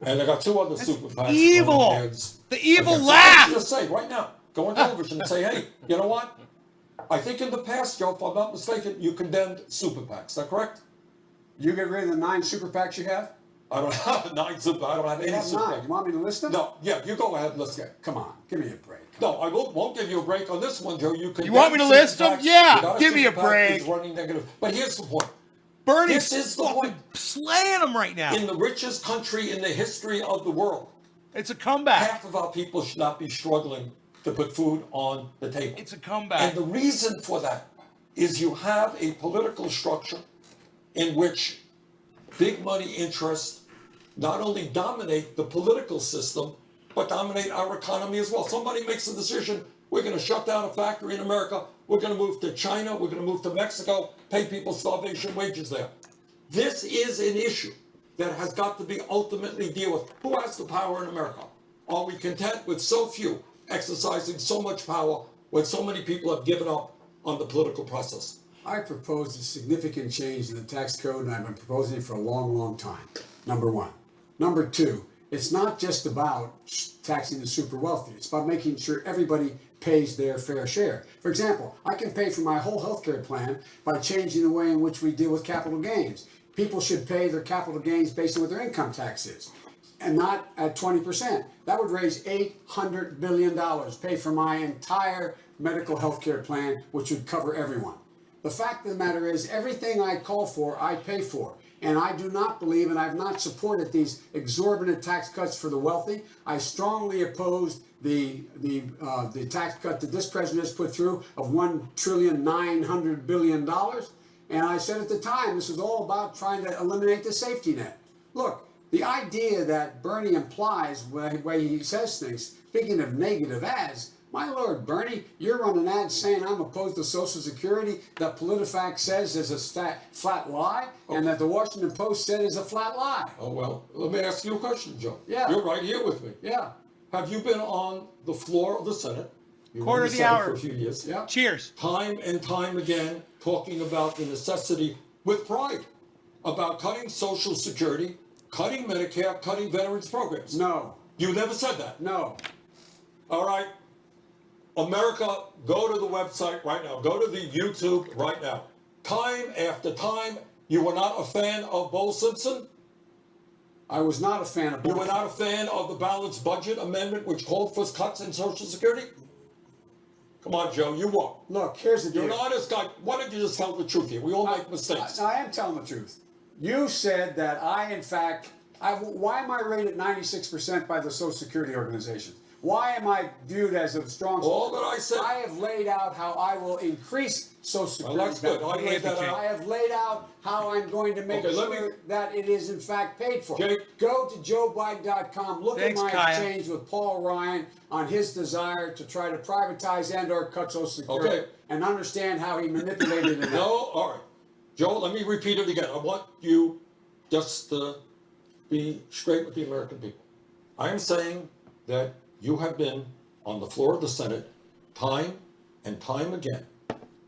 And I got 2 other super PACs. evil. running ads. The evil Okay, so laugh. let's just say right now, go on television and say, hey, you know what? I think in the past, Joe, if I'm not mistaken, you condemned super PACs. Is that correct? You get rid of the 9 super PACs you have? I don't have 9 super. I don't have You any have super 9. PACs. You want me to list them? No, yeah, you go ahead. Let's Okay, come on. Give me a break. No, I won't give you a break on this one, Joe. You want me to list them? Yeah, give me a break. Running negative. But here's the point. Bernie's This is the point. slaying them right now. In the richest country in the history of the world, It's a comeback. half of our people should not be struggling to put food on the table. It's a comeback. And the reason for that is you have a political structure in which big money interests not only dominate the political system, but dominate our economy as well. Somebody makes a decision, we're going to shut down a factory in America, we're going to move to China, we're going to move to Mexico, pay people starvation wages there. This is an issue that has got to be ultimately dealt with. Who has the power in America? Are we content with so few exercising so much power when so many people have given up on the political process? I proposed a significant change in the tax code, and I've been proposing it for a long, long time. Number one. Number two, it's not just about taxing the super wealthy. It's about making sure everybody pays their fair share. For example, I can pay for my whole healthcare plan by changing the way in which we deal with capital gains. People should pay their capital gains based on what their income tax is, and not at 20%. That would raise $800 billion, pay for my entire medical healthcare plan, which would cover everyone. The fact of the matter is, everything I call for, I pay for. And I do not believe, and I've not supported these exorbitant tax cuts for the wealthy. I strongly opposed the tax cut that this president has put through of $1.9 trillion. And I said at the time, this was all about trying to eliminate the safety net. Look, the idea that Bernie implies when he says things, speaking of negative ads, my Lord, Bernie, you're running ads saying I'm opposed to Social Security, that PolitiFact says is a flat lie, and that the Washington Post said is a flat lie. Oh, well, let me ask you a question, Joe. Yeah. You're right here with me. Yeah. Have you been on the floor of the Senate? You Quarter were of in the Senate hour. for a few years. Yeah. Cheers. Time and time again, talking about the necessity, with pride, about cutting Social Security, cutting Medicare, cutting veterans programs. No. You never said that. No. All right. America, go to the website right now. Go to the YouTube right now. Time after time, you were not a fan of Bo Simpson? I was not a fan of You were not a fan of the balanced budget amendment which called for cuts in Social Security? Come on, Joe, you were. Look, here's the deal. You're an honest guy. Why don't you just tell the truth here? We all make mistakes. I am telling the truth. You said that I, in fact, why am I rated 96% by the Social Security Organization? Why am I viewed as a strong? All that I said. I have laid out how I will increase Social Security. Well, that's good. I laid that out. I have laid out how I'm going to make Okay, sure that it is in fact paid for. Jake. Go to JoeBiden.com. Look Thanks, at my Kaya. exchange with Paul Ryan on his desire to try to privatize and/or cut Social Security, Okay. and understand how he manipulated it. No, all right. Joe, let me repeat it again. I want you just to be straight with the American people. I am saying that you have been on the floor of the Senate time and time again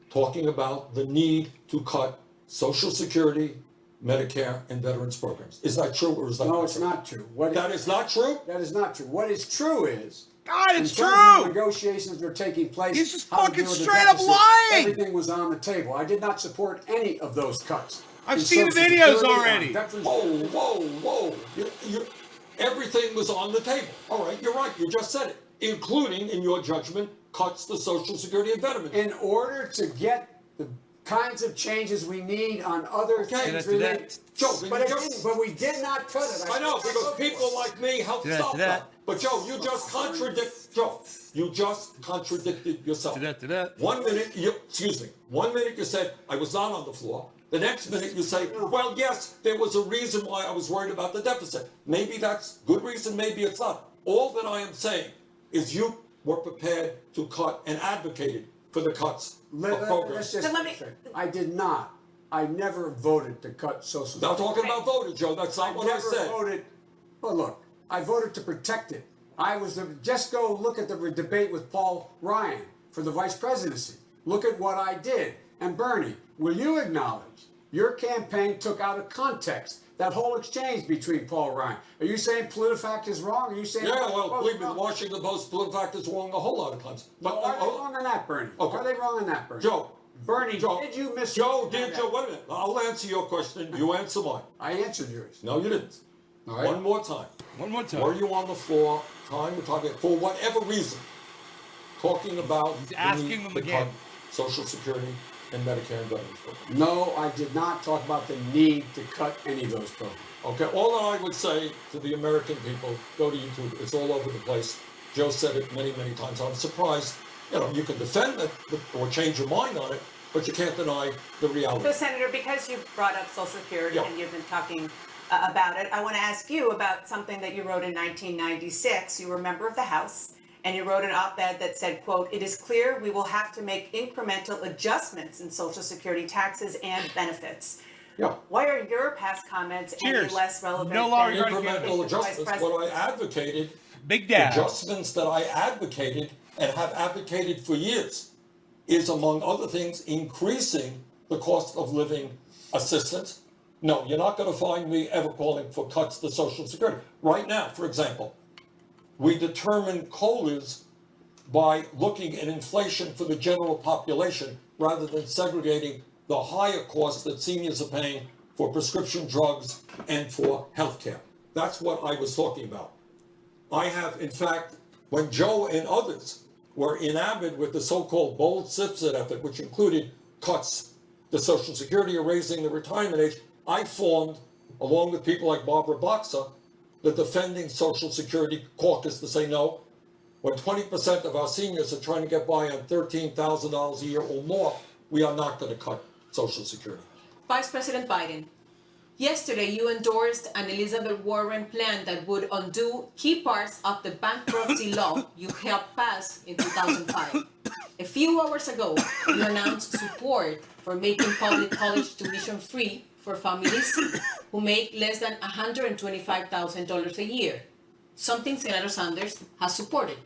talking about the need to cut Social Security, Medicare, and veterans programs. Is that true or is that No, not it's true? not true. That is not true? That is not true. What is true is God, it's In terms of true. negotiations were taking place. He's just how to fucking deal with the straight up deficit, lying. Everything was on the table. I did not support any of those cuts. I've In seen the Social videos Security, on already. veterans- Whoa. Everything was on the table. All right, you're right. You just said it, including, in your judgment, cuts to Social Security and veterans. In order to get the kinds of changes we need on other things related. Joe, But we did not cut it. I know, because people like me help stop that. But Joe, you just contradicted yourself. 1 minute, one minute you said, I was not on the floor. The next minute you say, well, yes, there was a reason why I was worried about the deficit. Maybe that's good reason, maybe it's not. All that I am saying is you were prepared to cut and advocated for the cuts of programs. I did not. I never voted to cut Social Security. Not talking about voting, Joe. That's not what I said. Voted. Well, look, I voted to protect it. Just go look at the debate with Paul Ryan for the vice presidency. Look at what I did. And Bernie, will you acknowledge your campaign took out of context that whole exchange between Paul Ryan? Are you saying PolitiFact is wrong? Are you saying? Yeah, well, believe me, the Washington Post PolitiFact is wrong a whole lot of times. But are they wrong on that, Bernie? Okay. Are they wrong on that, Bernie? Joe. Bernie, Joe, did you miss? Joe, wait a minute. I'll answer your question. You answer mine. I answered yours. No, you didn't. All right. One more time. Were you on the floor? Time we're talking for whatever reason. Talking about He's asking the need them to again. cut Social Security and Medicare and Veterans programs. No, I did not talk about the need to cut any of those programs. Okay, all that I would say to the American people, go to YouTube. It's all over the place. Joe said it many, many times. I'm surprised. You can defend it or change your mind on it, but you can't deny the reality. So, Senator, because you brought up Social Security Yeah. and you've been talking about it, I want to ask you about something that you wrote in 1996. You were a member of the House, and you wrote an op-ed that said, quote, "It is clear we will have to make incremental adjustments in Social Security taxes and benefits." Yeah. Why are your past comments any less relevant No longer than Incremental the Vice adjustments. What I President's? advocated, Big Dad. adjustments that I advocated and have advocated for years is, among other things, increasing the cost of living assistance. No, you're not going to find me ever calling for cuts to Social Security. Right now, for example, we determine COLAs by looking at inflation for the general population rather than segregating the higher costs that seniors are paying for prescription drugs and for health care. That's what I was talking about. I have, in fact, when Joe and others were enamored with the so-called bold citizen effort, which included cuts to Social Security or raising the retirement age, I formed, along with people like Barbara Boxer, the Defending Social Security Caucus to say no. When 20% of our seniors are trying to get by on $13,000 a year or more, we are not going to cut Social Security. Vice President Biden, yesterday you endorsed an Elizabeth Warren plan that would undo key parts of the bankruptcy law you helped pass in 2005. A few hours ago, you announced support for making public college tuition free for families who make less than $125,000 a year, something Senator Sanders has supported.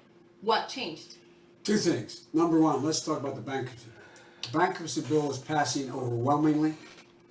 What changed? Two things. Number one, let's talk about the bankruptcy bill. The bankruptcy bill is passing overwhelmingly,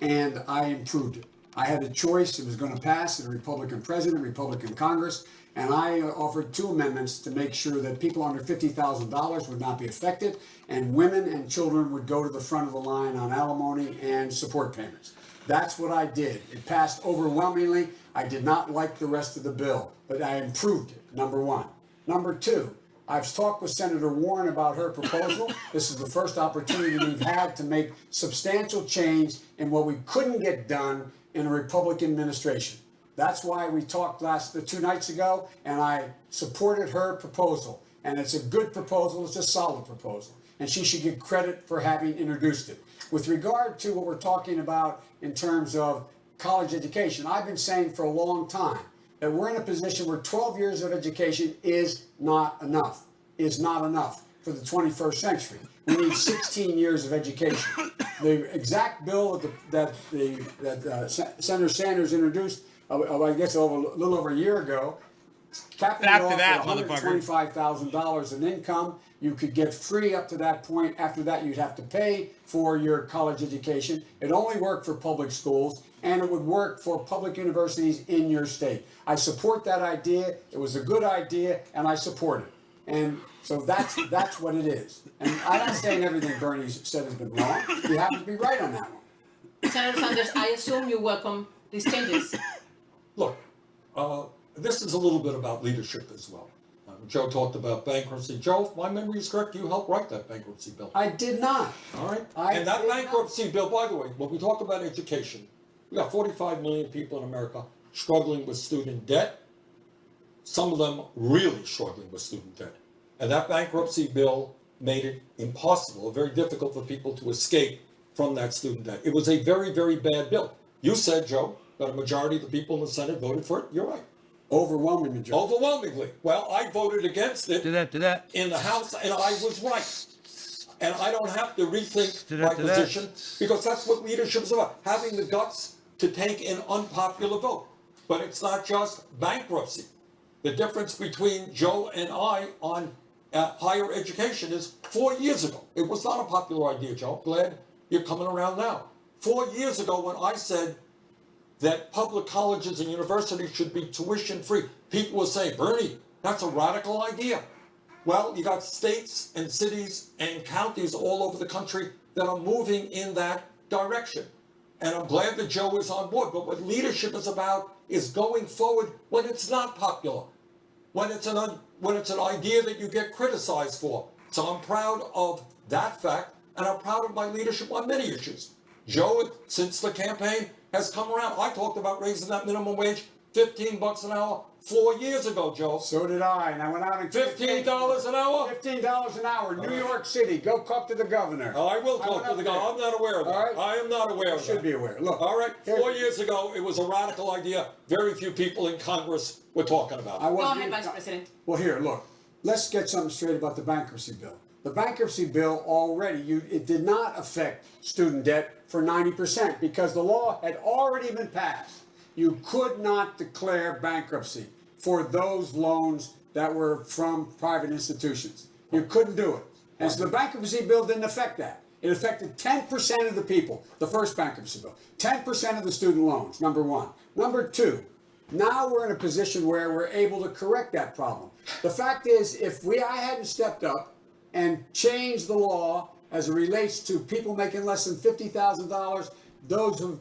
and I improved it. I had a choice. It was going to pass, a Republican president, Republican Congress, and I offered two amendments to make sure that people under $50,000 would not be affected, and women and children would go to the front of the line on alimony and support payments. That's what I did. It passed overwhelmingly. I did not like the rest of the bill, but I improved it, number one. Number two, I've talked with Senator Warren about her proposal. This is the first opportunity we've had to make substantial change in what we couldn't get done in a Republican administration. That's why we talked 2 nights ago, and I supported her proposal. And it's a good proposal, it's a solid proposal. And she should get credit for having introduced it. With regard to what we're talking about in terms of college education, I've been saying for a long time that we're in a position where 12 years of education is not enough for the 21st century. We need 16 years of education. The exact bill that Senator Sanders introduced, I guess a little over a year ago, capping it off at $125,000 in income. You could get free up to that point. After that, you'd have to pay for your college education. It only worked for public schools, and it would work for public universities in your state. I support that idea. It was a good idea, and I support it. And so that's what it is. And I'm not saying everything Bernie's said has been wrong. He happens to be right on that one. Senator Sanders, I assume you welcome these changes. Look, this is a little bit about leadership as well. Joe talked about bankruptcy. Joe, if my memory is correct, you helped write that bankruptcy bill. I did not. All right? And that bankruptcy bill, by the way, when we talk about education, we got 45 million people in America struggling with student debt. Some of them really struggling with student debt. And that bankruptcy bill made it impossible, very difficult for people to escape from that student debt. It was a very, very bad bill. You said, Joe, that a majority of the people in the Senate voted for it. You're right. Overwhelming majority. Overwhelmingly. Well, I voted against it Do that. in the House, and I was right. And I don't have to rethink my position, because that's what leadership is about, having the guts to take an unpopular vote. But it's not just bankruptcy. The difference between Joe and I on higher education is 4 years ago. It was not a popular idea, Joe. Glad you're coming around now. 4 years ago, when I said that public colleges and universities should be tuition free, people were saying, Bernie, that's a radical idea. Well, you got states and cities and counties all over the country that are moving in that direction. And I'm glad that Joe is on board. But what leadership is about is going forward when it's not popular, when it's an idea that you get criticized for. So I'm proud of that fact, and I'm proud of my leadership on many issues. Joe, since the campaign, has come around. I talked about raising that minimum wage $15 an hour 4 years ago, Joe. So did I, and I went out and $15 an hour? $15 an hour, New York City. Go talk to the governor. Oh, I will talk to the governor. I'm not aware of that. All right. I am not aware of that. You should be aware. Look. All right. 4 years ago, it was a radical idea. Very few people in Congress were talking about it. Go ahead, Vice President. Well, here, look. Let's get something straight about the bankruptcy bill. The bankruptcy bill already, it did not affect student debt for 90% because the law had already been passed. You could not declare bankruptcy for those loans that were from private institutions. You couldn't do it. And so the bankruptcy bill didn't affect that. It affected 10% of the people, the first bankruptcy bill. 10% of the student loans, number one. Number two, now we're in a position where we're able to correct that problem. The fact is, if I hadn't stepped up and changed the law as it relates to people making less than $50,000, those who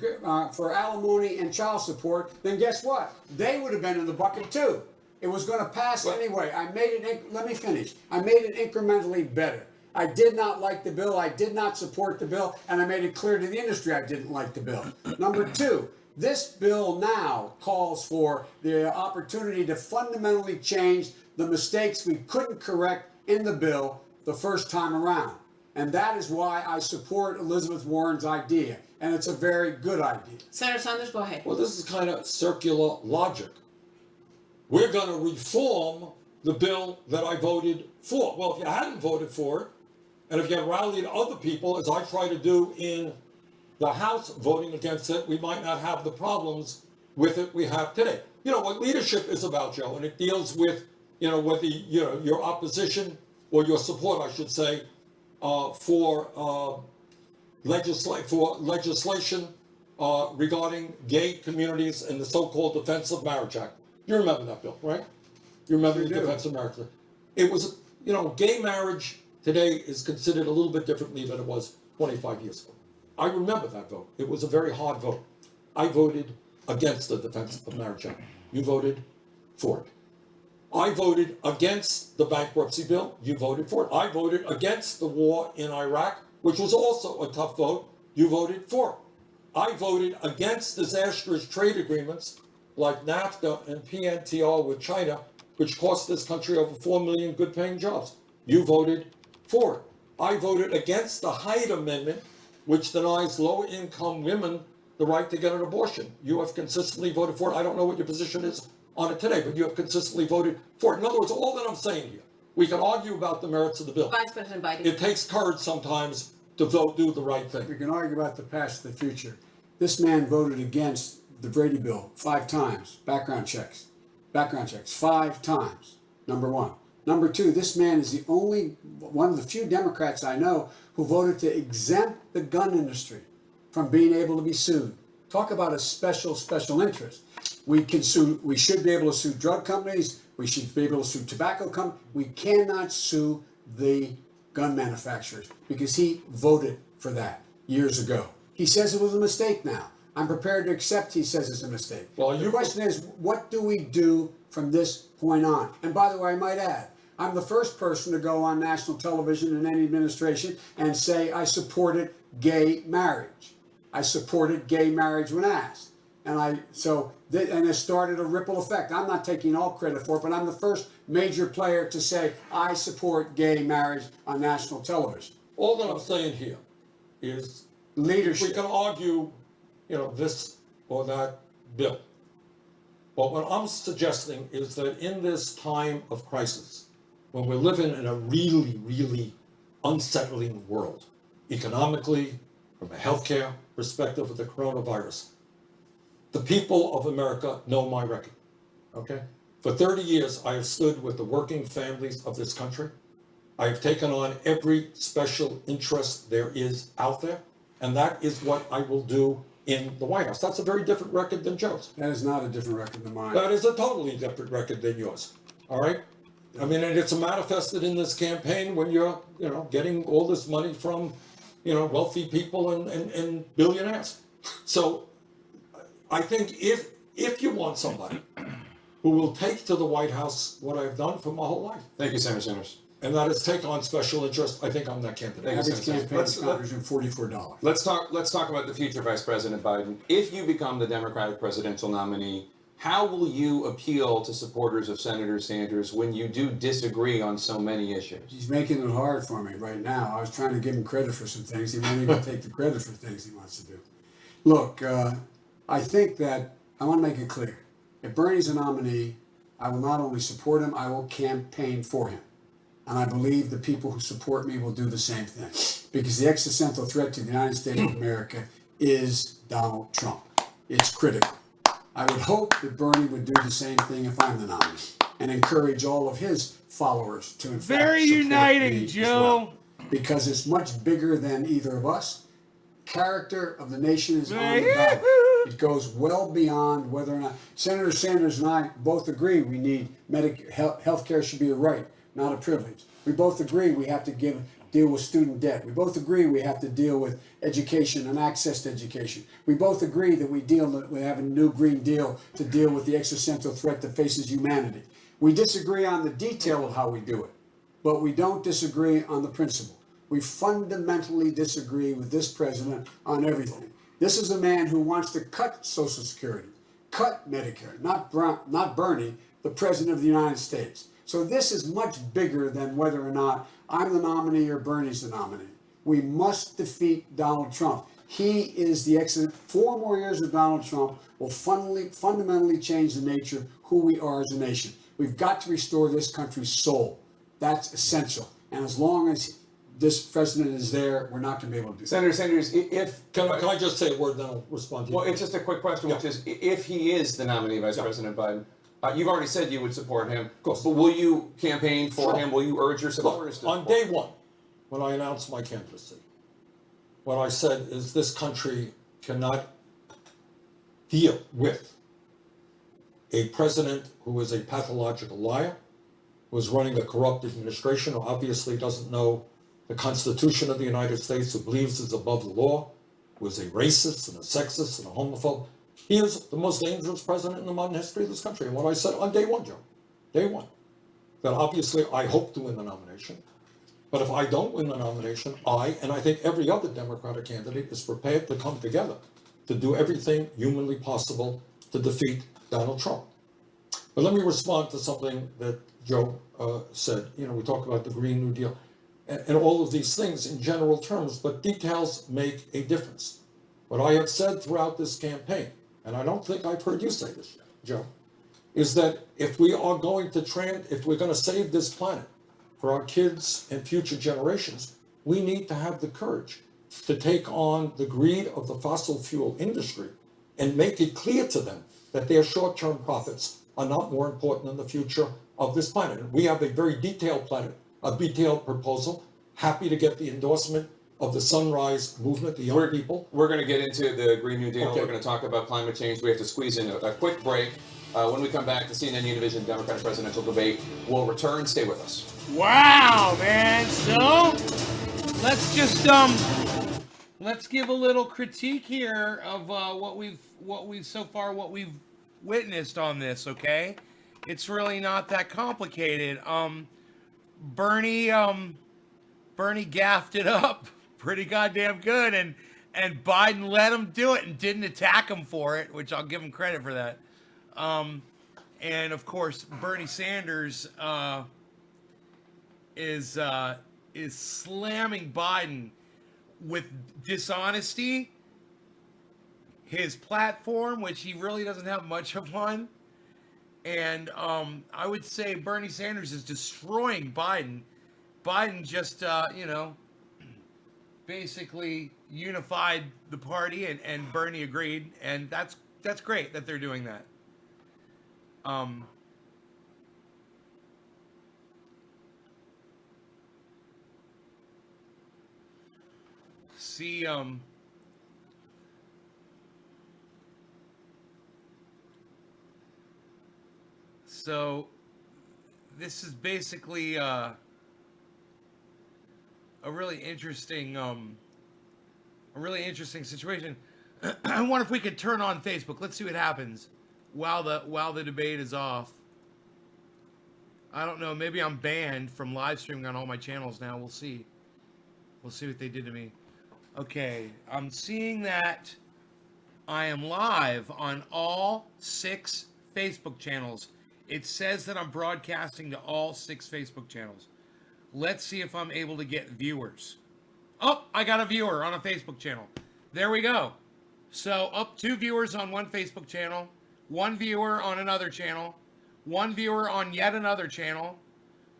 for alimony and child support, then guess what? They would have been in the bucket too. It was going to pass anyway. I made it. Let me finish. I made it incrementally better. I did not like the bill. I did not support the bill, and I made it clear to the industry I didn't like the bill. Number two, this bill now calls for the opportunity to fundamentally change the mistakes we couldn't correct in the bill the first time around. And that is why I support Elizabeth Warren's idea. And it's a very good idea. Senator Sanders, go ahead. Well, this is kind of circular logic. We're going to reform the bill that I voted for. Well, if you hadn't voted for it, and if you had rallied other people, as I try to do in the House voting against it, we might not have the problems with it we have today. You know, what leadership is about, Joe, and it deals with, whether, your opposition or your support, I should say, for legislation regarding gay communities and the so-called Defense of Marriage Act. You remember that bill, right? You remember the Defense of Marriage Act. It was, gay marriage today is considered a little bit differently than it was 25 years ago. I remember that vote. It was a very hard vote. I voted against the Defense of Marriage Act. You voted for it. I voted against the bankruptcy bill. You voted for it. I voted against the war in Iraq, which was also a tough vote. You voted for it. I voted against disastrous trade agreements like NAFTA and PNTR with China, which cost this country over 4 million good-paying jobs. You voted for it. I voted against the Hyde Amendment, which denies lower-income women the right to get an abortion. You have consistently voted for it. I don't know what your position is on it today, but you have consistently voted for it. In other words, all that I'm saying here, we can argue about the merits of the bill. Vice President Biden. It takes courage sometimes to do the right thing. We can argue about the past and the future. This man voted against the Brady bill 5 times. Background checks, 5 times. Number one. Number two, this man is the only one of the few Democrats I know who voted to exempt the gun industry from being able to be sued. Talk about a special interest. We can sue, we should be able to sue drug companies, we should be able to sue tobacco companies. We cannot sue the gun manufacturers because he voted for that years ago. He says it was a mistake now. I'm prepared to accept he says it's a mistake. Well, the question is, what do we do from this point on? And by the way, I might add, I'm the first person to go on national television in any administration and say I supported gay marriage. I supported gay marriage when asked. And it started a ripple effect. I'm not taking all credit for it, but I'm the first major player to say I support gay marriage on national television. All that I'm saying here is leadership. We can argue, this or that bill. But what I'm suggesting is that in this time of crisis, when we're living in a really, really unsettling world, economically, from a healthcare perspective with the coronavirus, the people of America know my record, okay? For 30 years, I have stood with the working families of this country. I have taken on every special interest there is out there, and that is what I will do in the White House. That's a very different record than Joe's. That is not a different record than mine. That is a totally different record than yours, all right? I mean, and it's manifested in this campaign when you're, getting all this money from, wealthy people and billionaires. So I think if you want somebody who will take to the White House what I've done for my whole life. Thank you, Senator Sanders. And that is take on special interest, I think I'm that candidate. Average campaign is $44. Let's talk about the future, Vice President Biden. If you become the Democratic presidential nominee, how will you appeal to supporters of Senator Sanders when you do disagree on so many issues? He's making it hard for me right now. I was trying to give him credit for some things. He won't even take the credit for things he wants to do. Look, I think that I want to make it clear. If Bernie's a nominee, I will not only support him, I will campaign for him. And I believe the people who support me will do the same thing. Because the existential threat to the United States of America is Donald Trump. It's critical. I would hope that Bernie would do the same thing if I'm the nominee and encourage all of his followers to in fact Very support uniting, me as Joe. well. Because it's much bigger than either of us. Character of the nation is on the ballot. It goes well beyond whether or not Senator Sanders and I both agree we need health care should be a right, not a privilege. We both agree we have to deal with student debt. We both agree we have to deal with education and access to education. We both agree that we have a new Green Deal to deal with the existential threat that faces humanity. We disagree on the detail of how we do it, but we don't disagree on the principle. We fundamentally disagree with this president on everything. This is a man who wants to cut Social Security, cut Medicare, not Bernie, the president of the United States. So this is much bigger than whether or not I'm the nominee or Bernie's the nominee. We must defeat Donald Trump. He is the exit. 4 more years of Donald Trump will fundamentally change the nature of who we are as a nation. We've got to restore this country's soul. That's essential. And as long as this president is there, we're not going to be able to do that. Senator Sanders, Can I just say a word, then I'll respond to you? Well, it's just a quick question, which is, if he is the nominee, Vice President Biden, you've already said you would support him. Of course. But will you campaign for him? Will you urge your supporters to On support day one, when I announced my candidacy, what I said is this country cannot deal with a president who is a pathological liar, who is running a corrupt administration, who obviously doesn't know the Constitution of the United States, who believes is above the law, who is a racist and a sexist and a homophobe. He is the most dangerous president in the modern history of this country. And what I said on day one, Joe, day one, that obviously I hope to win the nomination. But if I don't win the nomination, and I think every other Democratic candidate is prepared to come together to do everything humanly possible to defeat Donald Trump. But let me respond to something that Joe said. We talk about the Green New Deal and all of these things in general terms, but details make a difference. What I have said throughout this campaign, and I don't think I've heard you say this yet, Joe, is that if we are going to if we're going to save this planet for our kids and future generations, we need to have the courage to take on the greed of the fossil fuel industry and make it clear to them that their short-term profits are not more important than the future of this planet. We have a very detailed proposal, happy to get the endorsement of the Sunrise Movement, the young people. We're going to get into the Green New Deal. Okay. We're going to talk about climate change. We have to squeeze in a quick break. When we come back, the CNN Univision Democratic presidential debate will return. Stay with us. Wow, man. So let's just let's give a little critique here of what we've witnessed on this. Okay, it's really not that complicated. Bernie gaffed it up pretty goddamn good, and Biden let him do it and didn't attack him for it, which I'll give him credit for that. And of course, Bernie Sanders is slamming Biden with dishonesty, his platform, which he really doesn't have much of one, and I would say Bernie Sanders is destroying Biden. Biden just basically unified the party, and Bernie agreed, and that's great that they're doing that. So this is basically a really interesting situation. I wonder if we could turn on Facebook. Let's see what happens while the debate is off. I don't know. Maybe I'm banned from live streaming on all my channels now. We'll see. We'll see what they did to me. Okay, I'm seeing that I am live on all 6 Facebook channels. It says that I'm broadcasting to all 6 Facebook channels. Let's see if I'm able to get viewers. Oh, I got a viewer on a Facebook channel. There we go. So up 2 viewers on one Facebook channel, 1 viewer on another channel, 1 viewer on yet another channel,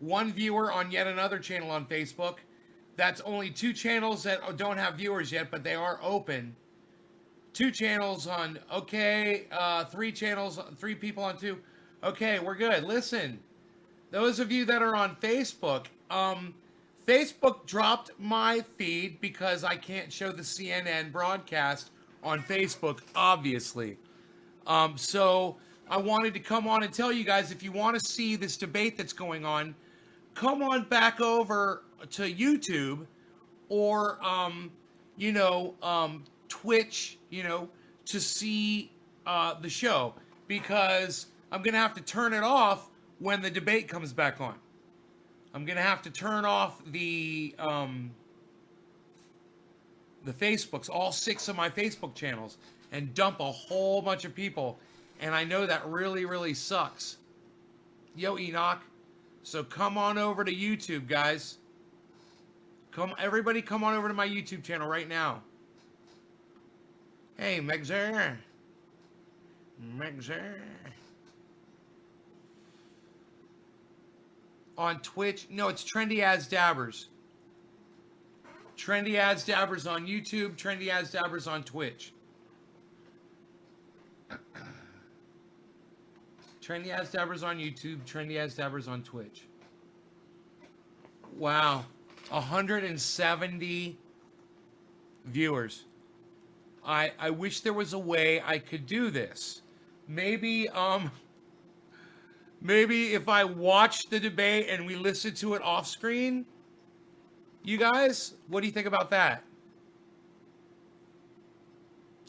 1 viewer on yet another channel on Facebook. That's only 2 channels that don't have viewers yet, but they are open. 2 channels on, okay, 3 channels, 3 people on 2. Okay, we're good. Listen, those of you that are on Facebook, Facebook dropped my feed because I can't show the CNN broadcast on Facebook, obviously. So I wanted to come on and tell you guys, if you want to see this debate that's going on, come on back over to YouTube or, Twitch, to see the show, because I'm going to have to turn it off when the debate comes back on. I'm going to have to turn off the Facebooks, all 6 of my Facebook channels, and dump a whole bunch of people. And I know that really, really sucks. Yo, Enoch. So come on over to YouTube, guys. Everybody come on over to my YouTube channel right now. Hey, Megzer. On Twitch, no, it's Trendy As Dabbers. Trendy As Dabbers on YouTube, Trendy As Dabbers on Twitch. Trendy As Dabbers on YouTube, Trendy As Dabbers on Twitch. Wow, 170 viewers. I wish there was a way I could do this. Maybe if I watch the debate and we listen to it off screen. You guys, what do you think about that?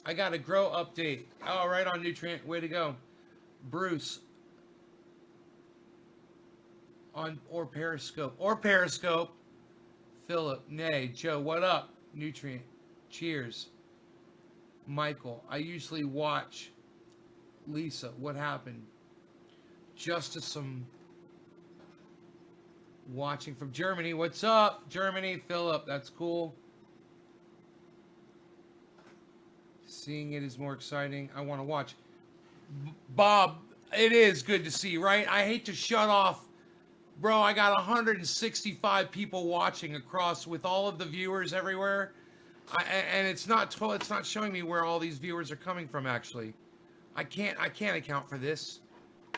I got a grow update. Oh, right on Nutrient. Way to go. Bruce. Or Periscope. Philip. Nay. Joe, what up? Nutrient. Cheers. Michael. I usually watch. Lisa, what happened? Justice, some watching from Germany. What's up, Germany? Philip, that's cool. Seeing it is more exciting. I want to watch. Bob, it is good to see, right? I hate to shut off. Bro, I got 165 people watching across with all of the viewers everywhere. And it's not showing me where all these viewers are coming from, actually. I can't account for this.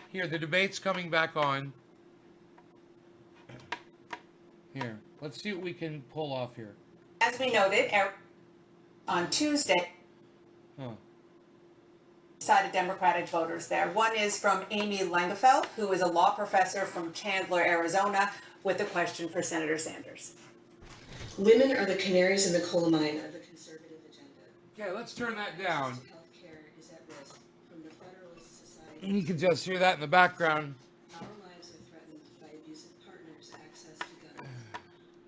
Here, the debate's coming back on. Here, let's see what we can pull off here. As we noted, on Tuesday, decided Democratic voters there. One is from Amy Langefeld, who is a law professor from Chandler, Arizona, with a question for Senator Sanders. Women are the canaries in the coal mine of the conservative agenda. Okay, let's turn that down. Healthcare is at risk from the Federalist Society. You can just hear that in the background. Our lives are threatened by abusive partners' access to guns.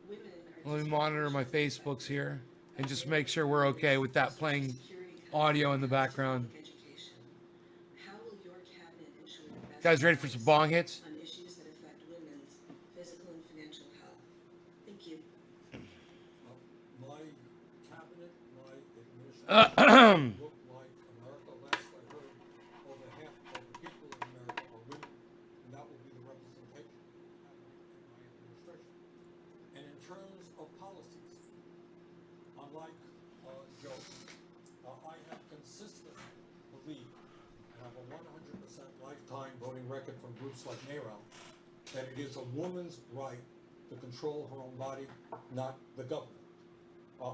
Women are Let me monitor my Facebooks here and just make sure we're okay with that playing audio in the background. education. How will your cabinet ensure the best Guys, ready for some bong hits? on issues that affect women's physical and financial health? Thank you. My cabinet, my administration look like America. Last I heard, over half of the people in America are women, and that will be the representation of my administration. And in terms of policies, unlike Joe, I have consistently believed, and have a 100% lifetime voting record from groups like NARAL, that it is a woman's right to control her own body, not the government.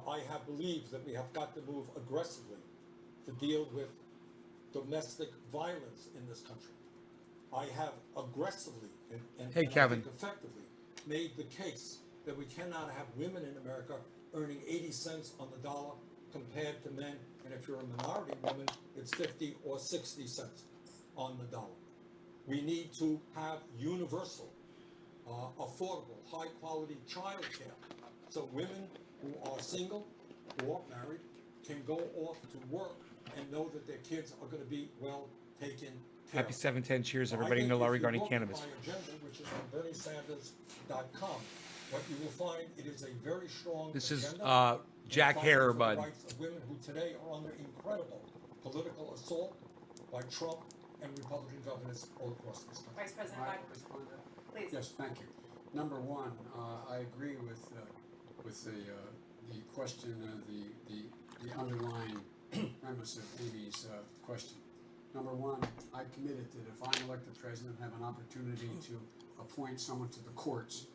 I have believed that we have got to move aggressively to deal with domestic violence in this country. I have aggressively and Hey, I Kevin. think effectively made the case that we cannot have women in America earning 80 cents on the dollar compared to men, and if you're a minority woman, it's 50 or 60 cents on the dollar. We need to have universal, affordable, high-quality child care, so women who are single or married can go off to work and know that their kids are going to be well taken care Happy of. 710 cheers, I everybody think know if law you regarding look cannabis. at my agenda, which is on BernieSanders.com, what you will find, it is a very strong This is agenda in Jack fighting Harrer, for the bud. rights of women who today are under incredible political assault by Trump and Republican governors all across this country. Vice President May I Biden, respond to that? please. Yes, thank you. Number one, I agree with the question, the underlying premise of Amy's question. Number one, I committed that if I'm elected president, have an opportunity to appoint someone to the courts,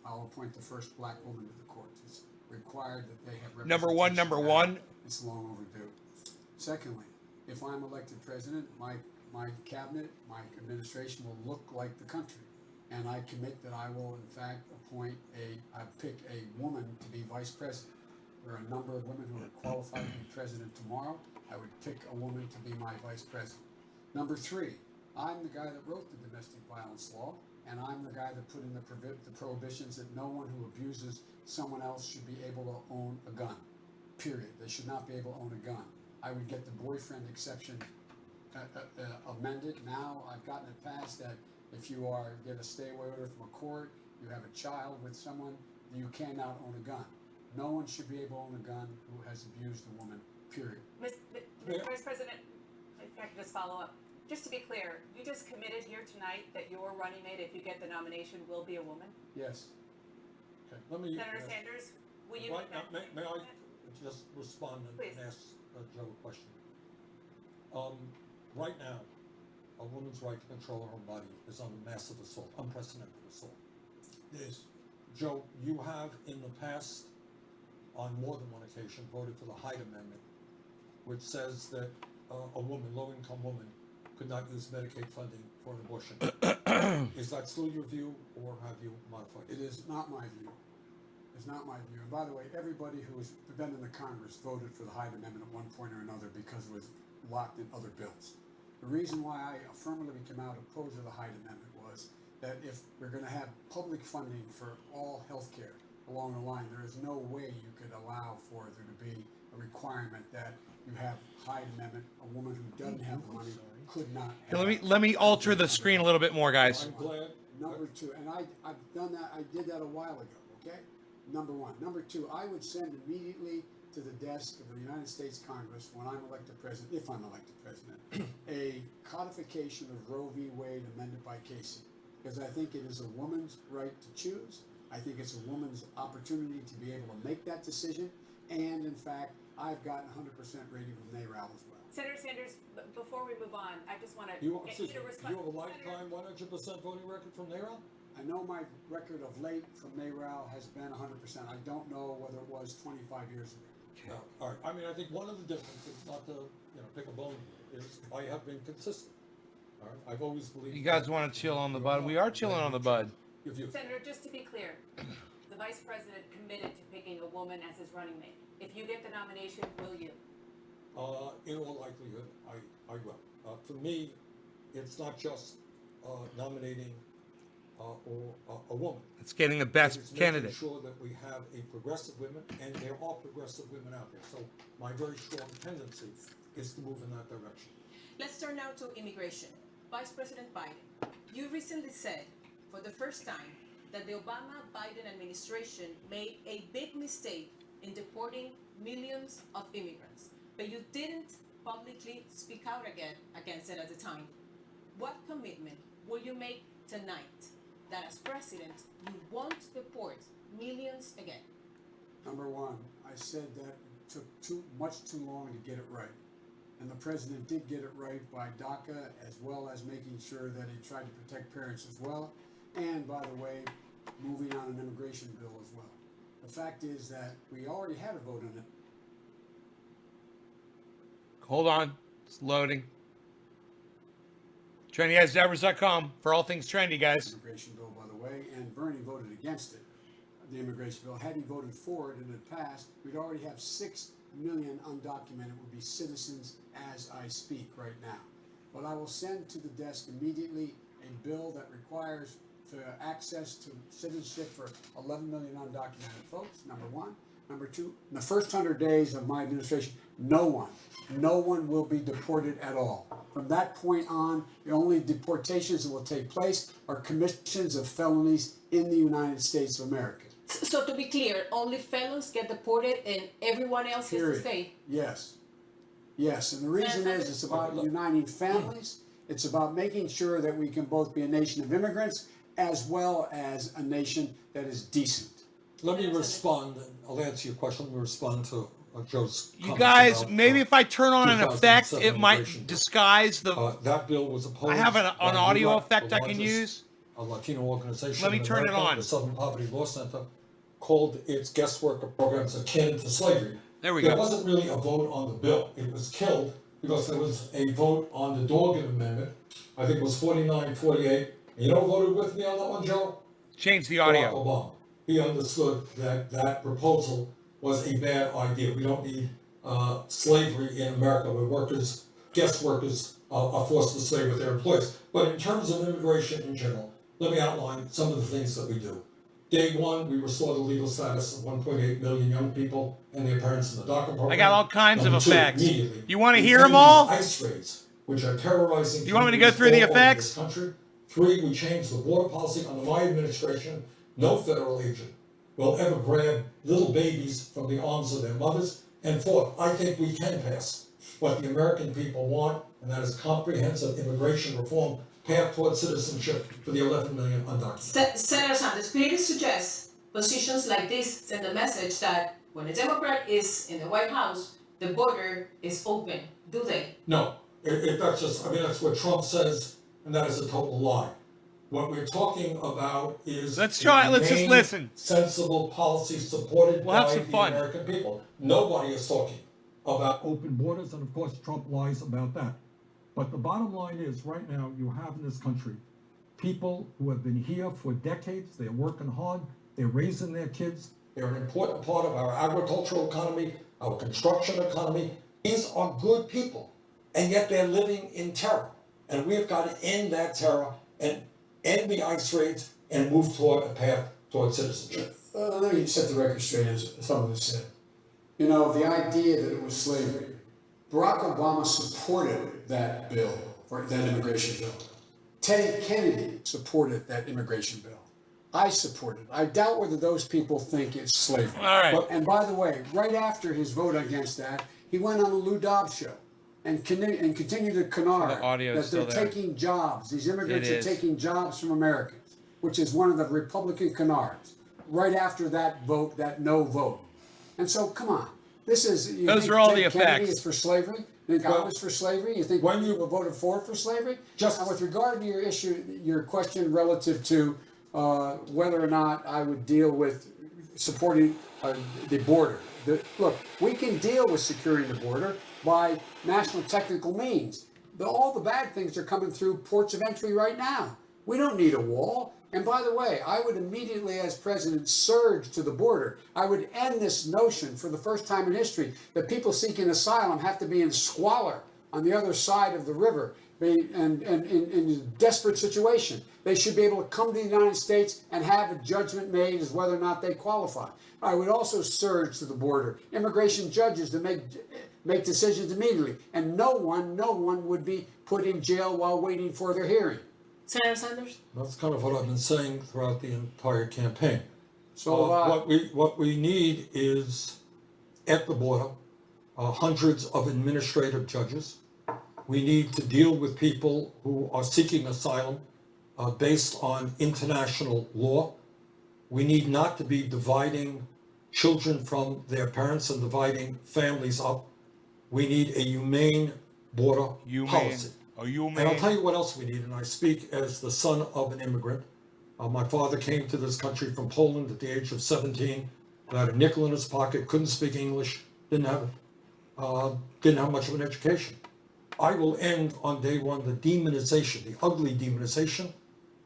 I'll appoint the first black woman to the courts. It's required that they have Number one, number representation. one. It's long overdue. Secondly, if I'm elected president, my cabinet, my administration will look like the country. And I commit that I will in fact pick a woman to be vice president. There are a number of women who are qualified to be president tomorrow. I would pick a woman to be my vice president. Number three, I'm the guy that wrote the domestic violence law, and I'm the guy that put in the prohibitions that no one who abuses someone else should be able to own a gun. Period. They should not be able to own a gun. I would get the boyfriend exception amended. Now I've gotten it passed that if you get a stay away order from a court, you have a child with someone, you cannot own a gun. No one should be able to own a gun who has abused a woman, period. Vice President, if I could just follow up. Just to be clear, you just committed here tonight that your running mate, if you get the nomination, will be a woman? Yes. Okay, let me. Senator Sanders, will you Right now, make that? may I just respond and Please. ask Joe a question? Right now, a woman's right to control her own body is under massive assault, unprecedented assault. Yes. Joe, you have in the past, on more than one occasion, voted for the Hyde Amendment, which says that a woman, low-income woman, could not use Medicaid funding for an abortion. Is that still your view, or have you modified it? It is not my view. It's not my view. And by the way, everybody who has been in the Congress voted for the Hyde Amendment at one point or another because it was locked in other bills. The reason why I affirmatively came out opposed to the Hyde Amendment was that if we're going to have public funding for all health care along the line, there is no way you could allow for there to be a requirement that you have Hyde Amendment, a woman who doesn't have the money could not have. Here, let me alter the screen a little bit more, guys. I'm glad. Number two, and I've done that, I did that a while ago, okay? Number one. Number two, I would send immediately to the desk of the United States Congress when I'm elected president, if I'm elected president, a codification of Roe v. Wade amended by Casey. Because I think it is a woman's right to choose. I think it's a woman's opportunity to be able to make that decision. And in fact, I've gotten 100% rating from NARAL as well. Senator Sanders, before we move on, I just want to You get you to have respond. a lifetime 100% voting record from NARAL? I know my record of late from NARAL has been 100%. I don't know whether it was 25 years ago. Yeah, all right. I mean, I think one of the differences, not to pick a bone, is I have been consistent. All right, I've always believed. You guys want to chill on the bud? We are chilling on the bud. Senator, just to be clear, the vice president committed to picking a woman as his running mate. If you get the nomination, will you? In all likelihood, I will. For me, it's not just nominating a woman. It's getting the best It's candidate. making sure that we have a progressive women, and there are progressive women out there. So my very strong tendency is to move in that direction. Let's turn now to immigration. Vice President Biden, you recently said for the first time that the Obama-Biden administration made a big mistake in deporting millions of immigrants, but you didn't publicly speak out against it at the time. What commitment will you make tonight that as president you won't deport millions again? Number one, I said that it took too long to get it right. And the president did get it right by DACA, as well as making sure that he tried to protect parents as well. And by the way, moving on an immigration bill as well. The fact is that we already had a vote on it. Hold on. It's loading. TrendyGuysDevers.com for all things trendy, guys. Immigration bill, by the way, and Bernie voted against it, the immigration bill. Had he voted for it and it passed, we'd already have 6 million undocumented would be citizens as I speak right now. But I will send to the desk immediately a bill that requires access to citizenship for 11 million undocumented folks, number one. Number two, in the first 100 days of my administration, no one will be deported at all. From that point on, the only deportations that will take place are commissions of felonies in the United States of America. So to be clear, only felons get deported and everyone else gets to stay? Yes. Yes, and the reason is it's about uniting families. It's about making sure that we can both be a nation of immigrants as well as a nation that is decent. Let me respond, and I'll answer your question. Let me respond to Joe's You comments guys, about, maybe if I turn on an effect, 2007 it might immigration bill. disguise the. That bill was opposed. I have an by audio ULEP, effect the I can largest, use. Latino organization. Let me in turn it America. on. The Southern Poverty Law Center called its guest worker programs akin to slavery. There we There go. wasn't really a vote on the bill. It was killed because there was a vote on the Dorgan Amendment. I think it was 49-48. And you know who voted with me on that one, Joe? Change the Barack audio. Obama. He understood that that proposal was a bad idea. We don't need slavery in America where guest workers are forced to stay with their employers. But in terms of immigration in general, let me outline some of the things that we do. Day one, we restore the legal status of 1.8 million young people and their parents in the DACA program. I got all kinds of Number two, effects. immediately, You want to we hear end them all? these ICE raids, which are terrorizing. Do you want me to go through the communities all over effects? this country. Three, we changed the border policy under my administration. No federal agent will ever grab little babies from the arms of their mothers. And fourth, I think we can pass what the American people want, and that is comprehensive immigration reform, path towards citizenship for the 11 million undocumented. Senator Sanders, clearly suggests positions like this send a message that when a Democrat is in the White House, the border is open. Do they? No, that's what Trump says, and that is a total lie. What we're talking about is Let's just humane, listen. sensible policy supported We'll have by some the fun. American people. Nobody is talking about open borders, and of course Trump lies about that. But the bottom line is, right now you have in this country people who have been here for decades. They're working hard. They're raising their kids. They're an important part of our agricultural economy, our construction economy. These are good people, and yet they're living in terror. And we've got to end that terror and end the ICE raids and move toward a path toward citizenship. Let me set the record straight, as some of us said. You know, the idea that it was slavery, Barack Obama supported that bill, for that immigration bill. Teddy Kennedy supported that immigration bill. I supported it. I doubt whether those people think it's slavery. All right. And by the way, right after his vote against that, he went on the Lou Dobbs show and continued to canard The audio is that they're still there. taking jobs. These immigrants It are is. taking jobs from Americans, which is one of the Republican canards. Right after that vote, that no vote. And so, come on. This is. You Those think are all Ted the Kennedy effects. is for slavery? You think I was for slavery? You think when you voted for it for slavery? And with regard to your issue, your question relative to whether or not I would deal with supporting the border. Look, we can deal with securing the border by national technical means. All the bad things are coming through ports of entry right now. We don't need a wall. And by the way, I would immediately, as president, surge to the border. I would end this notion for the first time in history that people seeking asylum have to be in squalor on the other side of the river and in a desperate situation. They should be able to come to the United States and have a judgment made as whether or not they qualify. I would also surge to the border immigration judges to make decisions immediately, and no one would be put in jail while waiting for their hearing. Senator Sanders? That's kind of what I've been saying throughout the entire campaign. So what we need is at the border hundreds of administrative judges. We need to deal with people who are seeking asylum based on international law. We need not to be dividing children from their parents and dividing families up. We need a humane border policy. And I'll tell you what else we need, and I speak as the son of an immigrant. My father came to this country from Poland at the age of 17, had a nickel in his pocket, couldn't speak English, didn't have much of an education. I will end on day one the demonization, the ugly demonization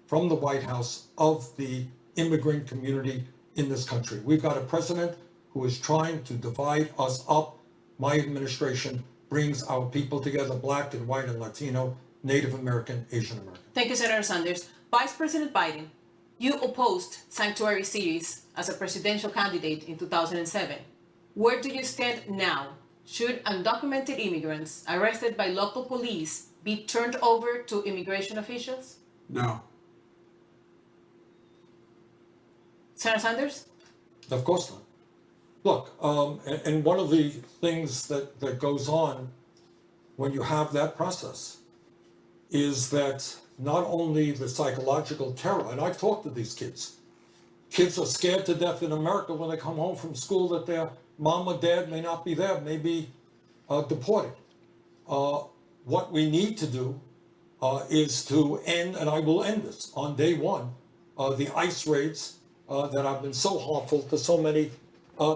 from the White House of the immigrant community in this country. We've got a president who is trying to divide us up. My administration brings our people together, Black and white and Latino, Native American, Asian American. Thank you, Senator Sanders. Vice President Biden, you opposed sanctuary cities as a presidential candidate in 2007. Where do you stand now? Should undocumented immigrants arrested by local police be turned over to immigration officials? No. Senator Sanders? Of course not. Look, and one of the things that goes on when you have that process is that not only the psychological terror, and I've talked to these kids. Kids are scared to death in America when they come home from school that their mom or dad may not be there, may be deported. What we need to do is to end, and I will end this on day one, the ICE raids that have been so harmful to so many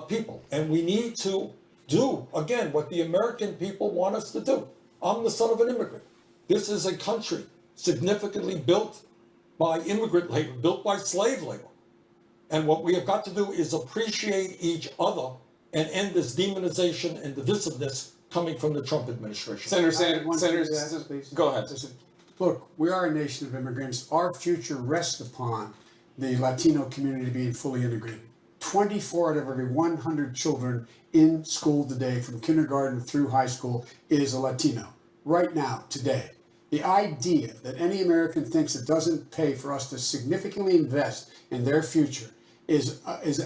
people. And we need to do, again, what the American people want us to do. I'm the son of an immigrant. This is a country significantly built by immigrant labor, built by slave labor. And what we have got to do is appreciate each other and end this demonization and divisiveness coming from the Trump administration. Sanders, go ahead. Look, we are a nation of immigrants. Our future rests upon the Latino community being fully integrated. 24 out of every 100 children in school today, from kindergarten through high school, is a Latino. Right now, today. The idea that any American thinks it doesn't pay for us to significantly invest in their future is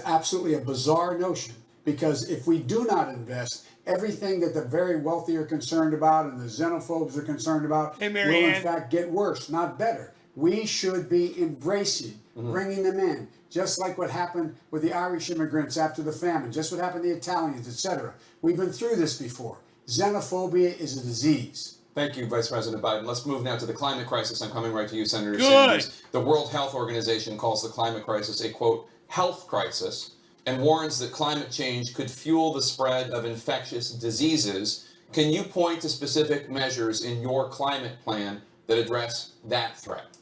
absolutely a bizarre notion. Because if we do not invest, everything that the very wealthy are concerned about and the xenophobes are concerned about will in fact get worse, not better. We should be embracing, bringing them in, just like what happened with the Irish immigrants after the famine, just what happened to the Italians, etc. We've been through this before. Xenophobia is a disease. Thank you, Vice President Biden. Let's move now to the climate crisis. I'm coming right to you, Senator Good. Sanders. The World Health Organization calls the climate crisis a, quote, health crisis, and warns that climate change could fuel the spread of infectious diseases. Can you point to specific measures in your climate plan that address that threat?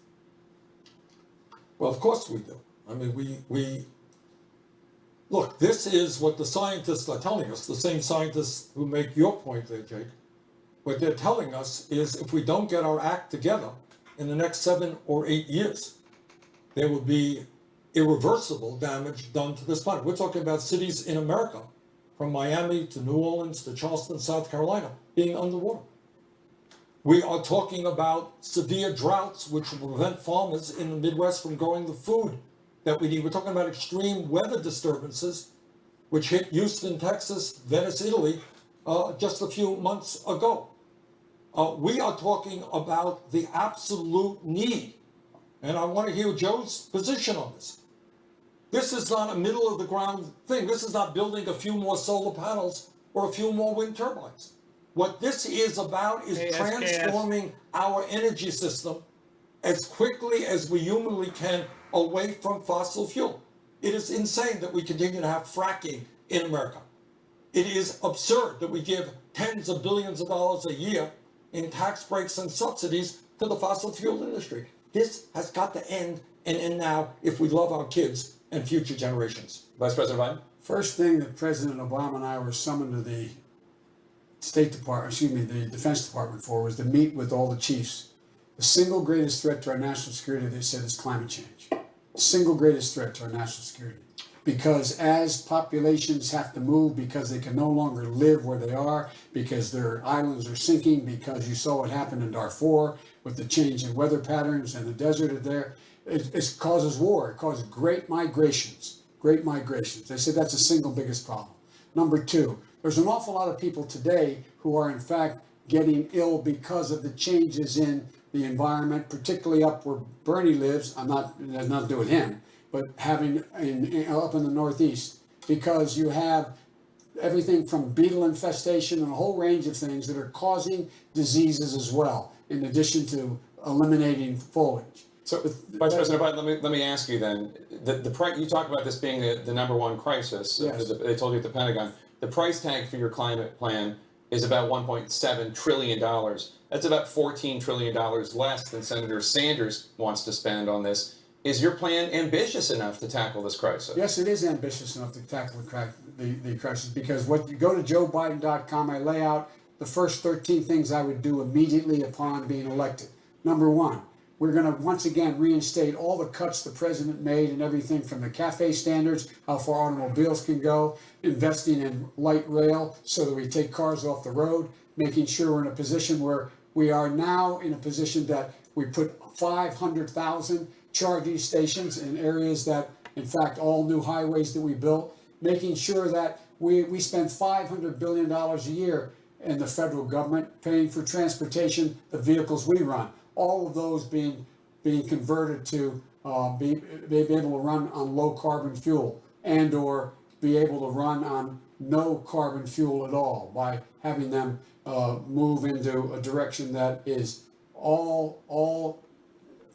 Well, of course we do. I mean, we look, this is what the scientists are telling us, the same scientists who make your point there, Jake. What they're telling us is if we don't get our act together in the next 7 or 8 years, there will be irreversible damage done to this planet. We're talking about cities in America, from Miami to New Orleans to Charleston, South Carolina, being underwater. We are talking about severe droughts, which will prevent farmers in the Midwest from growing the food that we need. We're talking about extreme weather disturbances, which hit Houston, Texas, Venice, Italy, just a few months ago. We are talking about the absolute need, and I want to hear Joe's position on this. This is not a middle of the ground thing. This is not building a few more solar panels or a few more wind turbines. What this is about is transforming our energy system as quickly as we humanly can away from fossil fuel. It is insane that we continue to have fracking in America. It is absurd that we give tens of billions of dollars a year in tax breaks and subsidies to the fossil fuel industry. This has got to end and end now if we love our kids and future generations. Vice President Biden? First thing that President Obama and I were summoned to the the Defense Department for was to meet with all the chiefs. The single greatest threat to our national security, they said, is climate change. Single greatest threat to our national security. Because as populations have to move, because they can no longer live where they are, because their islands are sinking, because you saw what happened in Darfur with the change in weather patterns and the desert there, it causes war. It causes great migrations. Great migrations. They said that's the single biggest problem. Number two, there's an awful lot of people today who are in fact getting ill because of the changes in the environment, particularly up where Bernie lives. It has nothing to do with him, but up in the Northeast, because you have everything from beetle infestation and a whole range of things that are causing diseases as well, in addition to eliminating foliage. So, Vice President Biden, let me ask you then. You talk about this being the number one crisis. Yes. They told you at the Pentagon. The price tag for your climate plan is about $1.7 trillion. That's about $14 trillion less than Senator Sanders wants to spend on this. Is your plan ambitious enough to tackle this crisis? Yes, it is ambitious enough to tackle the crisis, because what you go to joebiden.com, I lay out the first 13 things I would do immediately upon being elected. Number one, we're going to once again reinstate all the cuts the president made and everything from the CAFE standards, how far automobiles can go, investing in light rail so that we take cars off the road, making sure we're in a position where we are now in a position that we put 500,000 charging stations in areas that, in fact, all new highways that we built, making sure that we spend $500 billion a year in the federal government paying for transportation, the vehicles we run. All of those being converted to be able to run on low carbon fuel, and or be able to run on no carbon fuel at all, by having them move into a direction that is all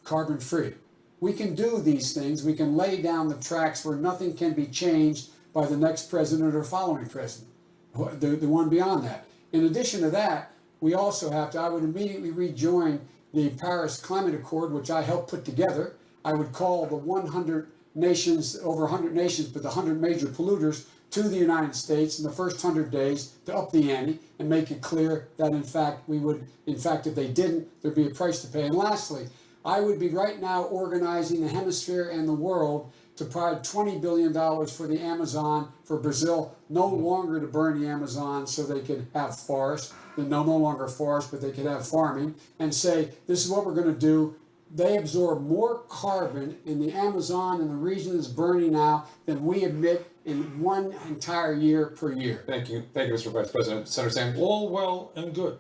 carbon free. We can do these things. We can lay down the tracks where nothing can be changed by the next president or following president, the one beyond that. In addition to that, we also have to, I would immediately rejoin the Paris Climate Accord, which I helped put together. I would call the 100 nations, over 100 nations, but the 100 major polluters to the United States in the first 100 days to up the ante and make it clear that in fact if they didn't, there'd be a price to pay. And lastly, I would be right now organizing the hemisphere and the world to provide $20 billion for the Amazon, for Brazil, no longer to burn the Amazon so they could have forests, no longer forest, but they could have farming, and say, this is what we're going to do. They absorb more carbon in the Amazon and the region that's burning now than we emit in one entire year per year. Thank you, Mr. Vice President. Senator Sanders? All well and good,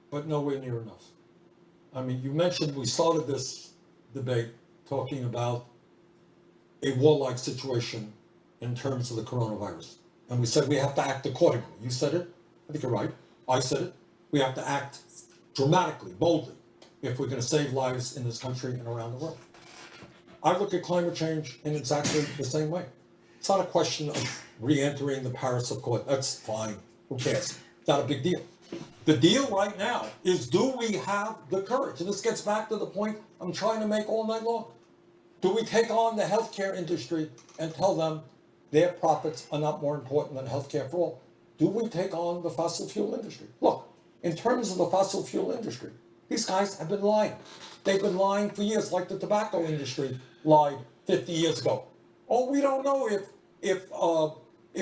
but nowhere near enough. I mean, you mentioned we started this debate talking about a warlike situation in terms of the coronavirus. And we said we have to act accordingly. You said it. I think you're right. I said it. We have to act dramatically, boldly, if we're going to save lives in this country and around the world. I look at climate change in exactly the same way. It's not a question of re-entering the Paris Accord. That's fine. Who cares? It's not a big deal. The deal right now is, do we have the courage? And this gets back to the point I'm trying to make all night long. Do we take on the healthcare industry and tell them their profits are not more important than healthcare for all? Do we take on the fossil fuel industry? Look, in terms of the fossil fuel industry, these guys have been lying. They've been lying for years, like the tobacco industry lied 50 years ago. Oh, we don't know if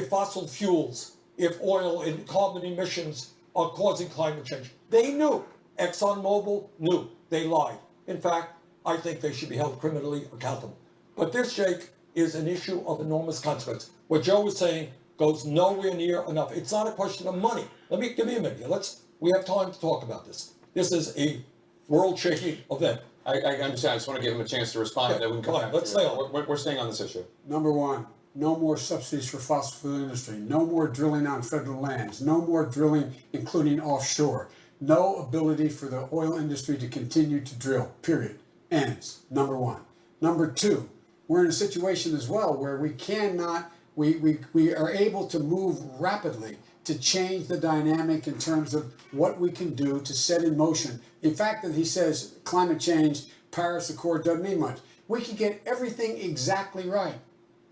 fossil fuels, if oil and carbon emissions are causing climate change. They knew. ExxonMobil knew. They lied. In fact, I think they should be held criminally accountable. But this, Jake, is an issue of enormous consequence. What Joe was saying goes nowhere near enough. It's not a question of money. Give me a minute. We have time to talk about this. This is a world-shaking event. I understand. I just want to give him a chance to respond. Okay, Then we can come fine. back. Let's stay on. We're staying on this issue. Number one, no more subsidies for fossil fuel industry, no more drilling on federal lands, no more drilling, including offshore, no ability for the oil industry to continue to drill, period. ends, number one. Number two, we're in a situation as well where we cannot, we are able to move rapidly to change the dynamic in terms of what we can do to set in motion. The fact that he says climate change, Paris Accord doesn't mean much. We can get everything exactly right.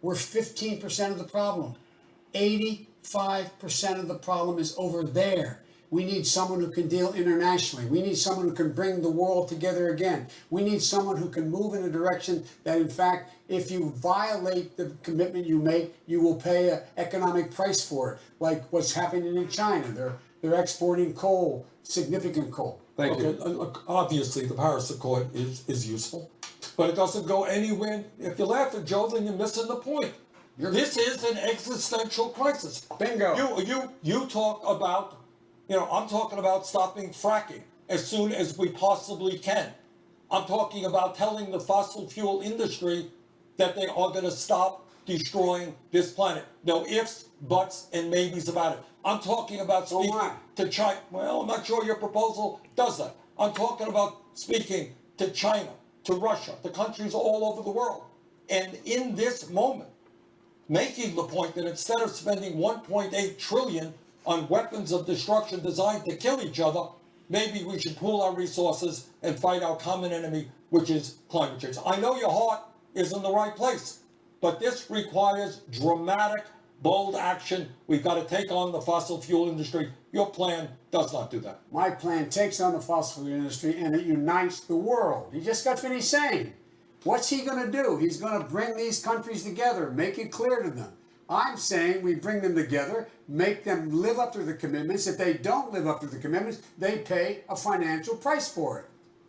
We're 15% of the problem. 85% of the problem is over there. We need someone who can deal internationally. We need someone who can bring the world together again. We need someone who can move in a direction that, in fact, if you violate the commitment you make, you will pay an economic price for it, like what's happening in China. They're exporting coal, significant coal. Thank you. Look, obviously, the Paris Accord is useful, but it doesn't go anywhere. If you laugh at Joe, then you're missing the point. This is an existential crisis. Bingo. You talk about, I'm talking about stopping fracking as soon as we possibly can. I'm talking about telling the fossil fuel industry that they are going to stop destroying this planet. No ifs, buts, and maybes about it. I'm talking about speaking to China. Well, I'm not sure your proposal does that. I'm talking about speaking to China, to Russia, to countries all over the world. And in this moment, making the point that instead of spending 1.8 trillion on weapons of destruction designed to kill each other, maybe we should pool our resources and fight our common enemy, which is climate change. I know your heart is in the right place, but this requires dramatic, bold action. We've got to take on the fossil fuel industry. Your plan does not do that. My plan takes on the fossil fuel industry and it unites the world. He just got finished saying. What's he going to do? He's going to bring these countries together, make it clear to them. I'm saying we bring them together, make them live up to the commitments. If they don't live up to the commitments, they pay a financial price for it.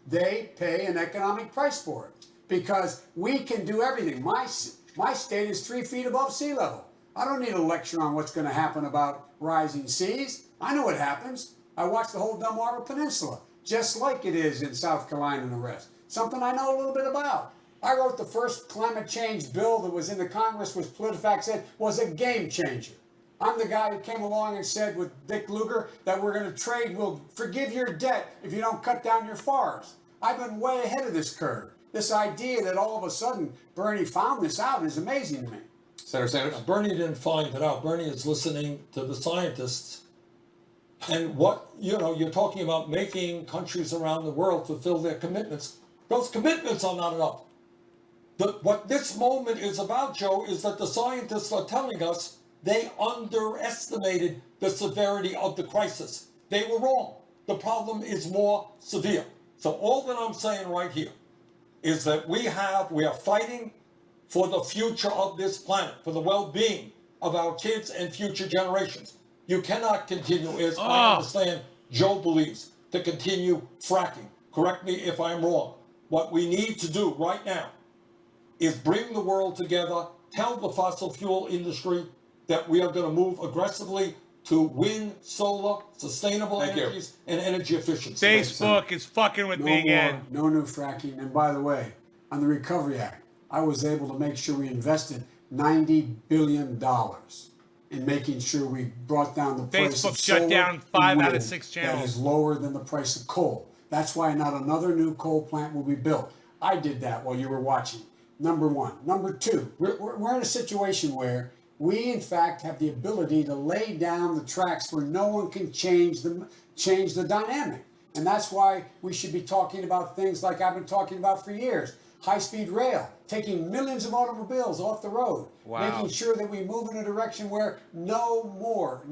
They pay an economic price for it because we can do everything. My state is 3 feet above sea level. I don't need a lecture on what's going to happen about rising seas. I know what happens. I watched the whole Delmarva Peninsula, just like it is in South Carolina and the rest. Something I know a little bit about. I wrote the first climate change bill that was in the Congress, which PolitiFact said was a game changer. I'm the guy who came along and said with Dick Lugar that we're going to trade, we'll forgive your debt if you don't cut down your forests. I've been way ahead of this curve. This idea that all of a sudden Bernie found this out is amazing to me. Senator Sanders? Bernie didn't find it out. Bernie is listening to the scientists. And what, you're talking about making countries around the world fulfill their commitments. Those commitments are not enough. What this moment is about, Joe, is that the scientists are telling us they underestimated the severity of the crisis. They were wrong. The problem is more severe. So all that I'm saying right here is that we are fighting for the future of this planet, for the well-being of our kids and future generations. You cannot continue, as I understand Joe believes, to continue fracking. Correct me if I'm wrong. What we need to do right now is bring the world together, tell the fossil fuel industry that we are going to move aggressively to wind, solar, sustainable energies, and energy efficiency. Facebook is fucking with me again. No new fracking. And by the way, on the Recovery Act, I was able to make sure we invested $90 billion in making sure we brought down the price of Facebook shut solar down and 5 out of wind 6 channels. That is lower than the price of coal. That's why not another new coal plant will be built. I did that while you were watching. Number one. Number two, we're in a situation where we, in fact, have the ability to lay down the tracks where no one can change the dynamic. And that's why we should be talking about things like I've been talking about for years. High-speed rail, taking millions of automobiles off the road, making sure that we move in a direction where no more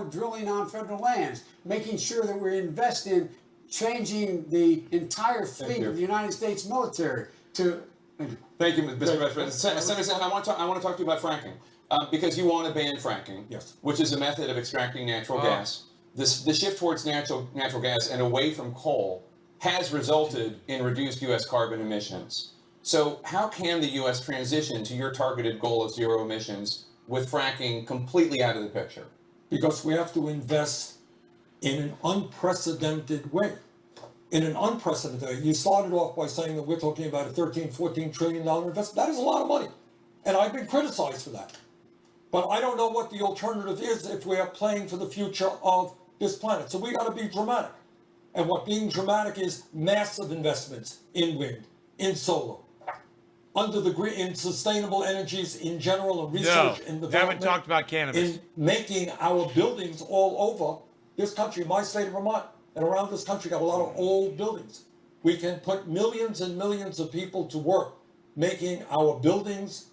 drilling on federal lands, making sure that we invest in changing the entire fleet of the United States military to... Thank you, Mr. Vice President. Senator Sanders, I want to talk to you about fracking. Because you want to ban fracking, which is a method of extracting natural gas. The shift towards natural gas and away from coal has resulted in reduced U.S. carbon emissions. So how can the U.S. transition to your targeted goal of zero emissions with fracking completely out of the picture? Because we have to invest in an unprecedented way. In an unprecedented way. You started off by saying that we're talking about a $13-14 trillion investment. That is a lot of money. And I've been criticized for that. But I don't know what the alternative is if we are playing for the future of this planet. So we got to be dramatic. And what being dramatic is massive investments in wind, in solar, under the green, in sustainable energies in general, and research and No, development. haven't talked about cannabis. In making our buildings all over this country, my state of Vermont, and around this country, got a lot of old buildings. We can put millions and millions of people to work making our buildings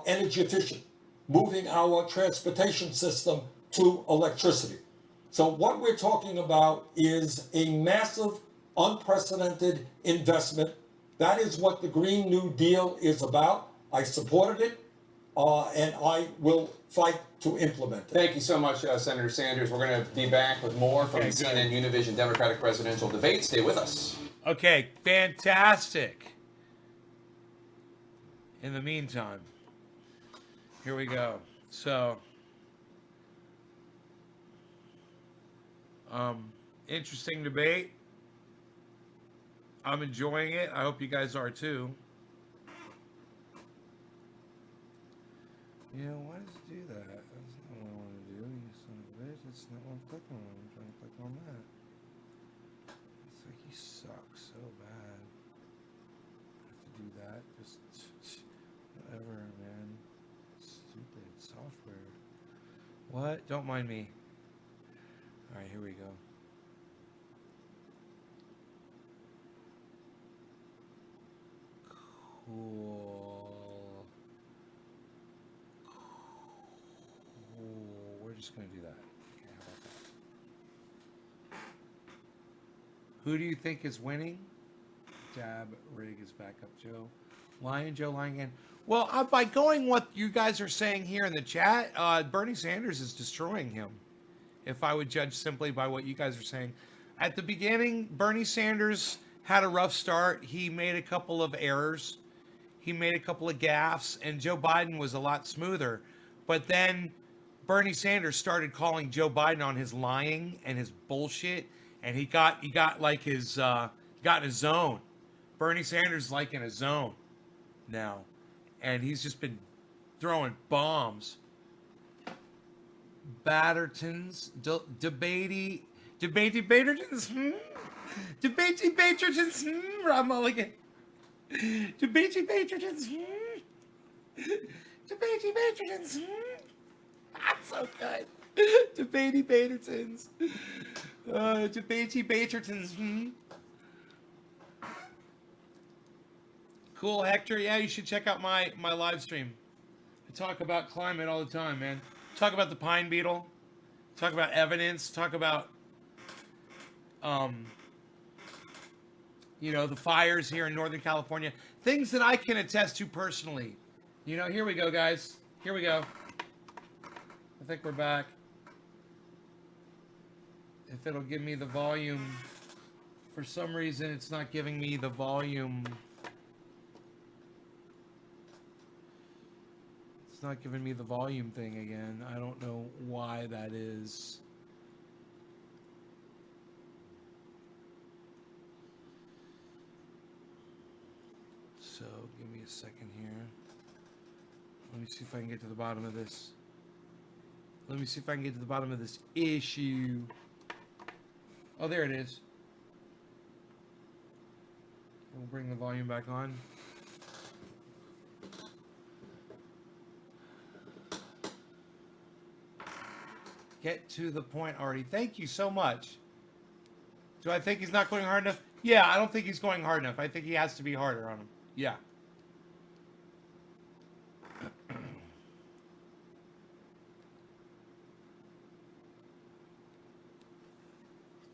energy efficient, moving our transportation system to electricity. So what we're talking about is a massive, unprecedented investment. That is what the Green New Deal is about. I supported it, and I will fight to implement it. Thank you so much, Senator Sanders. We're going to be back with more from the CNN Univision Democratic presidential debate. Stay with us. Okay, fantastic. In the meantime, here we go. So, interesting debate. I'm enjoying it. I hope you guys are too. Yeah, why does it do that? That's not what I want to do. You son of a bitch. That's not what I'm clicking on. I'm trying to click on that. It's like you suck so bad. I have to do that. Just whatever, man. Stupid software. What? Don't mind me. Alright, here we go. Cool. Cool. We're just going to do that. Okay, how about that? Who do you think is winning? Dab rig is back up, Joe. Joe Lion again. Well, by going what you guys are saying here in the chat, Bernie Sanders is destroying him. If I would judge simply by what you guys are saying. At the beginning, Bernie Sanders had a rough start. He made a couple of errors. He made a couple of gaffes, and Joe Biden was a lot smoother. But then Bernie Sanders started calling Joe Biden on his lying and his bullshit, and he got like his got in a zone. Bernie Sanders is like in a zone now, and he's just been throwing bombs. Battertons, debatey Batertons, debatey Batertons, Rob Mulligan, debatey Batertons, debatey Batertons, that's so good, debatey Batertons, debatey Batertons, Cool, Hector. Yeah, you should check out my live stream. I talk about climate all the time, man. Talk about the pine beetle. Talk about evidence. Talk about, the fires here in Northern California. Things that I can attest to personally. Here we go, guys. Here we go. I think we're back. If it'll give me the volume. For some reason, it's not giving me the volume. It's not giving me the volume thing again. I don't know why that is. So give me a second here. Let me see if I can get to the bottom of this. Let me see if I can get to the bottom of this issue. Oh, there it is. We'll bring the volume back on. Get to the point already. Thank you so much. Do I think he's not going hard enough? Yeah, I don't think he's going hard enough. I think he has to be harder on him. Yeah.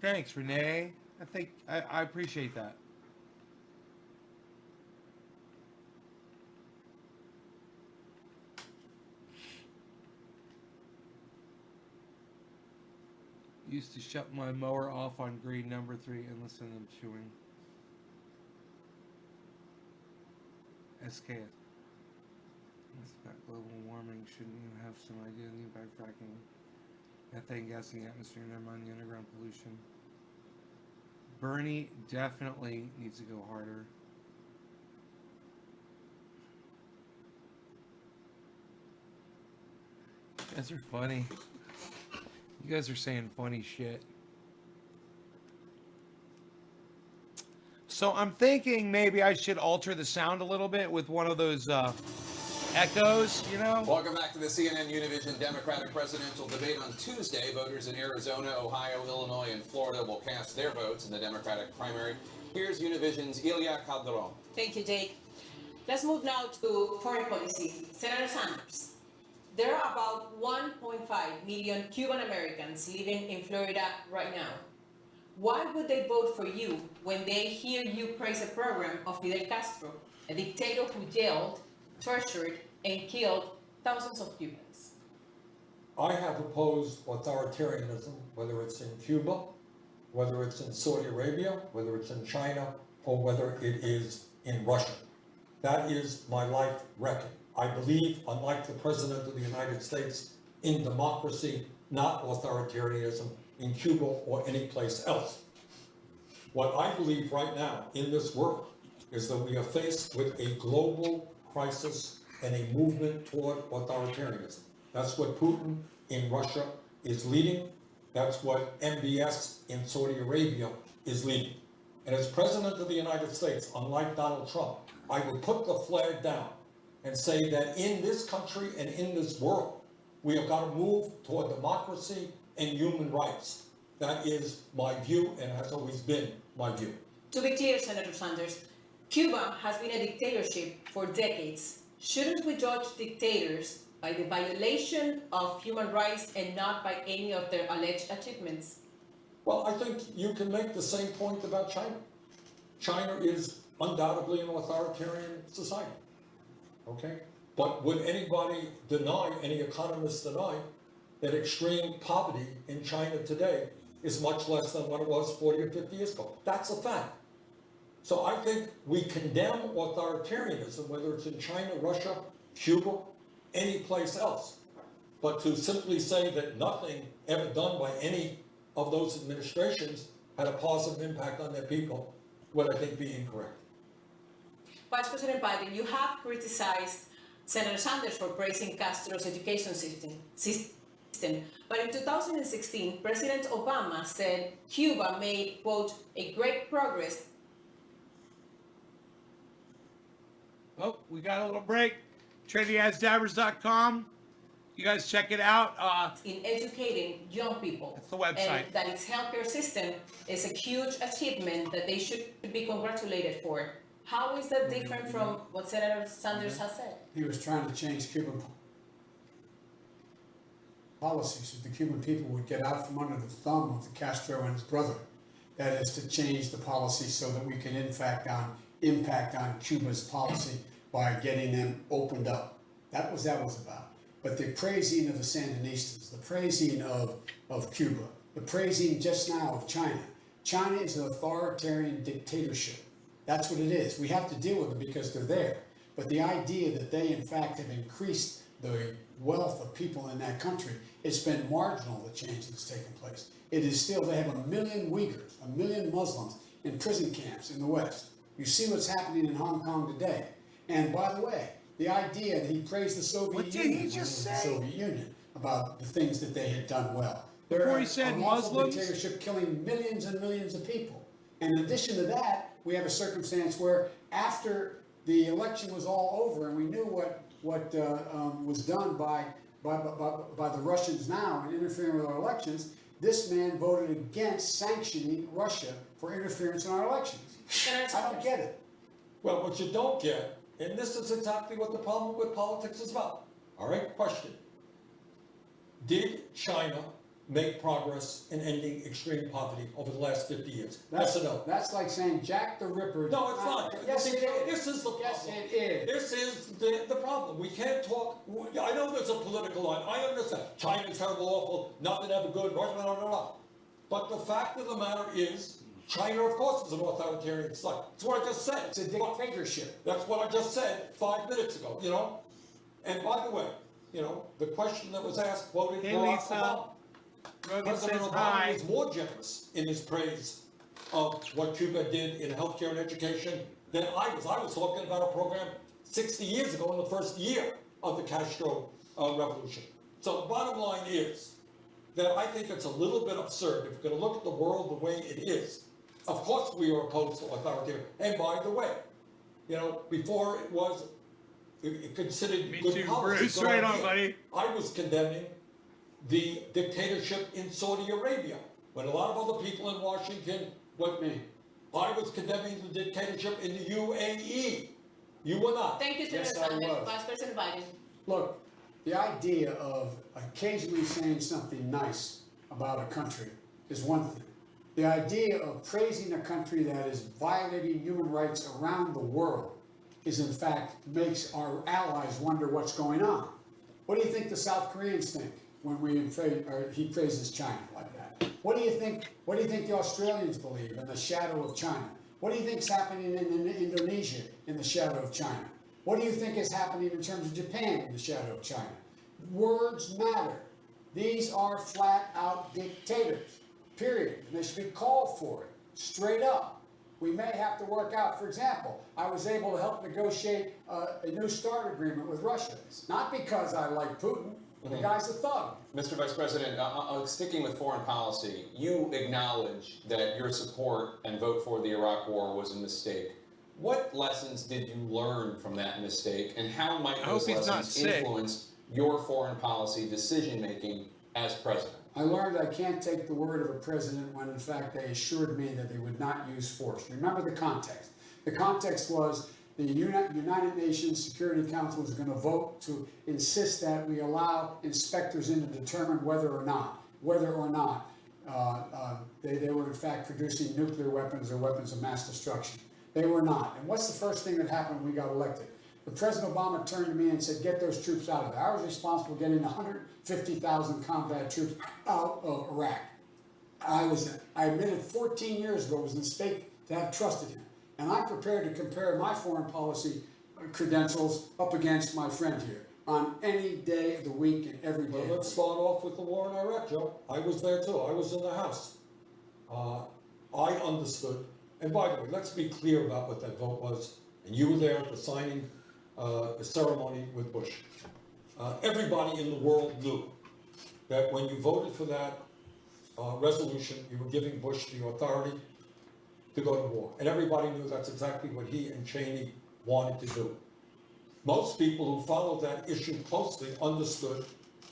Thanks, Renee. I appreciate that. Used to shut my mower off on green number 3 and listen to them chewing. SKS. It's about global warming. Shouldn't you have some idea of the impact fracking? Methane gas in the atmosphere, never mind the underground pollution. Bernie definitely needs to go harder. You guys are funny. You guys are saying funny shit. So I'm thinking maybe I should alter the sound a little bit with one of those echoes, you know? Welcome back to the CNN Univision Democratic presidential debate on Tuesday. Voters in Arizona, Ohio, Illinois, and Florida will cast their votes in the Democratic primary. Here's Univision's Ilia Calderon. Thank you, Jake. Let's move now to foreign policy. Senator Sanders, there are about 1.5 million Cuban Americans living in Florida right now. Why would they vote for you when they hear you praise a program of Fidel Castro, a dictator who jailed, tortured, and killed thousands of Cubans? I have opposed authoritarianism, whether it's in Cuba, whether it's in Saudi Arabia, whether it's in China, or whether it is in Russia. That is my life record. I believe, unlike the President of the United States, in democracy, not authoritarianism in Cuba or any place else. What I believe right now in this world is that we are faced with a global crisis and a movement toward authoritarianism. That's what Putin in Russia is leading. That's what MBS in Saudi Arabia is leading. And as President of the United States, unlike Donald Trump, I would put the flag down and say that in this country and in this world, we have got to move toward democracy and human rights. That is my view and has always been my view. To be clear, Senator Sanders, Cuba has been a dictatorship for decades. Shouldn't we judge dictators by the violation of human rights and not by any of their alleged achievements? Well, I think you can make the same point about China. China is undoubtedly an authoritarian society, okay? But would anybody deny, any economists deny, that extreme poverty in China today is much less than what it was 40 or 50 years ago? That's a fact. So I think we condemn authoritarianism, whether it's in China, Russia, Cuba, any place else. But to simply say that nothing ever done by any of those administrations had a positive impact on their people would, I think, be incorrect. Vice President Biden, you have criticized Senator Sanders for praising Castro's education system. But in 2016, President Obama said Cuba made, quote, a great progress. Oh, we got a little break. TrinityAsDabbers.com. You guys check it out. In educating young people. That's the website. And that its healthcare system is a huge achievement that they should be congratulated for. How is that different from what Senator Sanders has said? He was trying to change Cuban policies so the Cuban people would get out from under the thumb of the Castro and his brother. That is to change the policy so that we can impact on Cuba's policy by getting them opened up. That was about. But the praising of the Sandinistas, the praising of Cuba, the praising just now of China. China is an authoritarian dictatorship. That's what it is. We have to deal with them because they're there. But the idea that they, in fact, have increased the wealth of people in that country, it's been marginal, the change that's taken place. It is still, they have 1 million Uyghurs, 1 million Muslims in prison camps in the West. You see what's happening in Hong Kong today. And by the way, the idea that he praised the Soviet Union about the things that they had done well. Before he said Muslims? Dictatorship killing millions and millions of people. And in addition to that, we have a circumstance where after the election was all over and we knew what was done by the Russians now in interfering with our elections, this man voted against sanctioning Russia for interference in our elections. I don't get it. Well, what you don't get, and this is exactly what the problem with politics is about. All right, question. Did China make progress in ending extreme poverty over the last 50 years? Yes or no? That's like saying Jack the Ripper. No, it's not. Yes, it is. This is the problem. Yes, it is. This is the problem. We can't talk. I know there's a political line. I understand. China's terrible, awful, nothing ever good. But the fact of the matter is, China, of course, is an authoritarian society. That's what I just said. It's a dictatorship. That's what I just said 5 minutes ago, you know? And by the way, you know, the question that was asked, voting for Barack Obama. President Obama was more generous in his praise of what Cuba did in healthcare and education than I was. I was talking about a program 60 years ago in the first year of the Castro revolution. So the bottom line is that I think it's a little bit absurd if you're going to look at the world the way it is, Of course we are opposed to authoritarian. And by the way, before it was considered good policy. Bruce. Right on, buddy. I was condemning the dictatorship in Saudi Arabia, when a lot of other people in Washington with me. I was condemning the dictatorship in the UAE. You were not. Thank you, Senator Yes, I Sanders. was. Vice President Biden. Look, the idea of occasionally saying something nice about a country is one thing. The idea of praising a country that is violating human rights around the world is, in fact, makes our allies wonder what's going on. What do you think the South Koreans think when he praises China like that? What do you think the Australians believe in the shadow of China? What do you think is happening in Indonesia in the shadow of China? What do you think is happening in terms of Japan in the shadow of China? Words matter. These are flat out dictators, period. And they should be called for it, straight up. We may have to work out, for example, I was able to help negotiate a new START agreement with Russia. Not because I like Putin, the guy's a thug. Mr. Vice President, sticking with foreign policy, you acknowledge that your support and vote for the Iraq War was a mistake. What lessons did you learn from that mistake, and how might those lessons influence your foreign policy decision-making as president? I learned I can't take the word of a president when, in fact, they assured me that they would not use force. Remember the context. The context was the United Nations Security Council was going to vote to insist that we allow inspectors in to determine whether or not they were, in fact, producing nuclear weapons or weapons of mass destruction. They were not. And what's the first thing that happened when we got elected? President Obama turned to me and said, get those troops out of there. I was responsible for getting 150,000 combat troops out of Iraq. I admitted 14 years ago it was a mistake to have trusted him. And I'm prepared to compare my foreign policy credentials up against my friend here on any day of the week and every day. Well, let's start off with the war in Iraq, Joe. I was there too. I was in the House. I understood. And by the way, let's be clear about what that vote was. And you were there at the signing ceremony with Bush. Everybody in the world knew that when you voted for that resolution, you were giving Bush the authority to go to war. And everybody knew that's exactly what he and Cheney wanted to do. Most people who followed that issue closely understood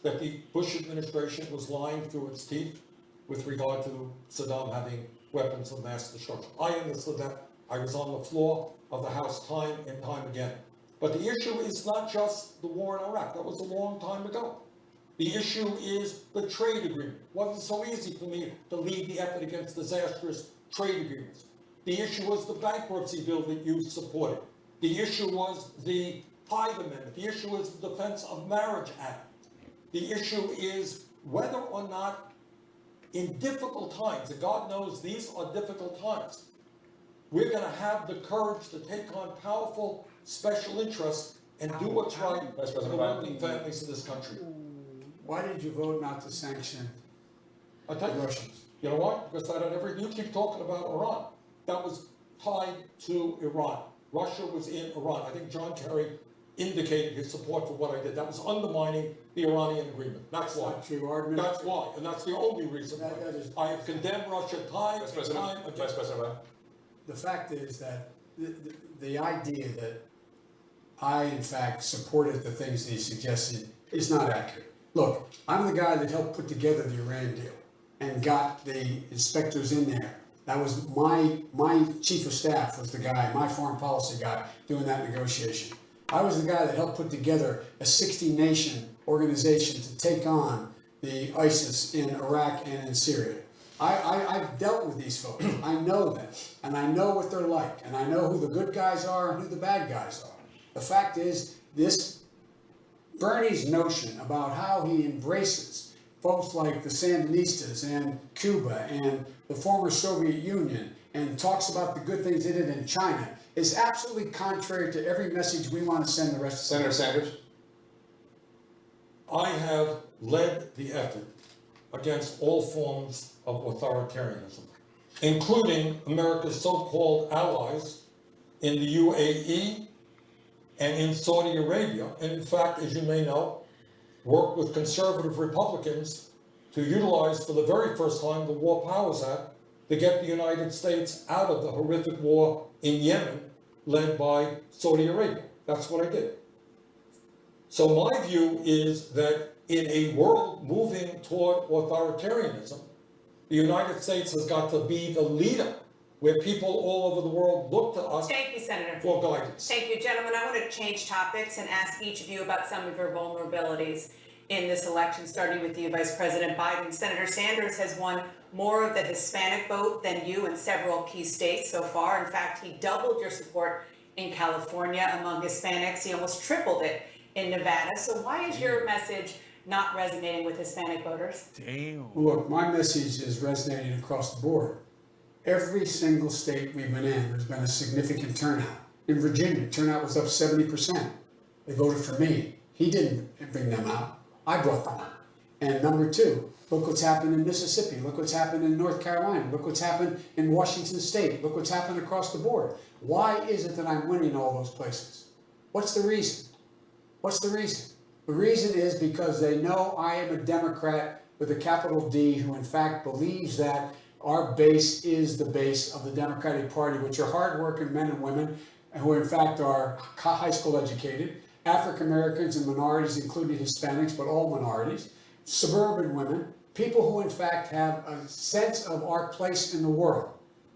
that the Bush administration was lying through its teeth with regard to Saddam having weapons of mass destruction. I understood that. I was on the floor of the House time and time again. But the issue is not just the war in Iraq. That was a long time ago. The issue is the trade agreement. It wasn't so easy for me to lead the effort against disastrous trade agreements. The issue was the bankruptcy bill that you supported. The issue was the Hyde Amendment. The issue was the Defense of Marriage Act. The issue is whether or not in difficult times, and God knows these are difficult times, we're going to have the courage to take on powerful special interests and do what's right for the working families of this country. Why did you vote not to sanction I tell you, Russians? You know what? Because that had you keep talking about Iran. That was tied to Iran. Russia was in Iran. I think John Kerry indicated his support for what I did. That was undermining the Iranian agreement. That's why. True argument. That's why, and that's the only reason why. I have condemned Russia time and time again. Vice President. The fact is that the idea that I, in fact, supported the things that he suggested is not accurate. Look, I'm the guy that helped put together the Iran deal and got the inspectors in there. That was my chief of staff was the guy, my foreign policy guy, doing that negotiation. I was the guy that helped put together a 60-nation organization to take on the ISIS in Iraq and in Syria. I've dealt with these folks. I know them, and I know what they're like, and I know who the good guys are and who the bad guys are. The fact is, this Bernie's notion about how he embraces folks like the Sandinistas and Cuba and the former Soviet Union and talks about the good things they did in China is absolutely contrary to every message we want to send the rest of the Senator Sanders. I have led the effort against all forms of authoritarianism, including America's so-called allies in the UAE and in Saudi Arabia, and in fact, as you may know, worked with conservative Republicans to utilize for the very first time the War Powers Act to get the United States out of the horrific war in Yemen led by Saudi Arabia. That's what I did. So my view is that in a world moving toward authoritarianism, the United States has got to be the leader where people all over the world look to us Thank you, Senator. for guidance. Thank you, gentlemen. I want to change topics and ask each of you about some of your vulnerabilities in this election, starting with you, Vice President Biden. Senator Sanders has won more of the Hispanic vote than you in several key states so far. In fact, he doubled your support in California among Hispanics. He almost tripled it in Nevada. So why is your message not resonating with Hispanic voters? Damn. Look, my message is resonating across the board. Every single state we've been in, there's been a significant turnout. In Virginia, turnout was up 70%. They voted for me. He didn't bring them out. I brought them out. And number two, look what's happened in Mississippi. Look what's happened in North Carolina. Look what's happened in Washington State. Look what's happened across the board. Why is it that I'm winning all those places? What's the reason? What's the reason? The reason is because they know I am a Democrat with a capital D who in fact believes that our base is the base of the Democratic Party, which are hardworking men and women who in fact are high school educated, African Americans and minorities, including Hispanics, but all minorities, suburban women, people who in fact have a sense of our place in the world.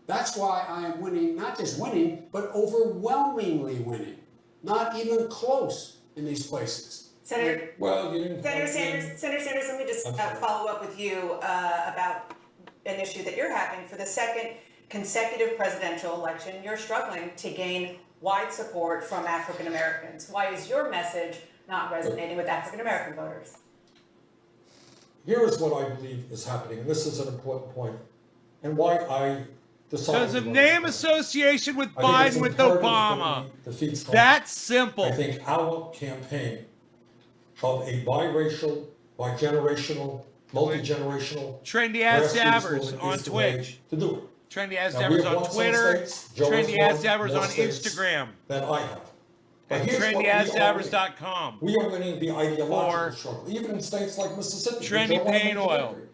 That's why I am winning, not just winning, but overwhelmingly winning. Not even close in these places. Senator, Well, you didn't. Senator Sanders, let me just follow up with you about an issue that you're having. For the second consecutive presidential election, you're struggling to gain wide support from African Americans. Why is your message not resonating with African American voters? Here is what I believe is happening, and this is an important point, and why I decided. Because of to name run. association with I think it's Biden with imperative Obama. that we defeat Trump. That's simple. I think our campaign of a biracial, bigenerational, multi-generational, Trendy Ass grassroots Dabbers movement on is the way Twitch. to do it. Trendy Ass Now, we Dabbers have on won some Twitter. states. Joe has Trendy Ass won Dabbers more on states Instagram. Than I have. But And here's what we are winning. TrendyAssDabbers.com. We are winning the ideological For struggle, even in states like Mississippi. Trendy which are Pain one of the Oil. victory.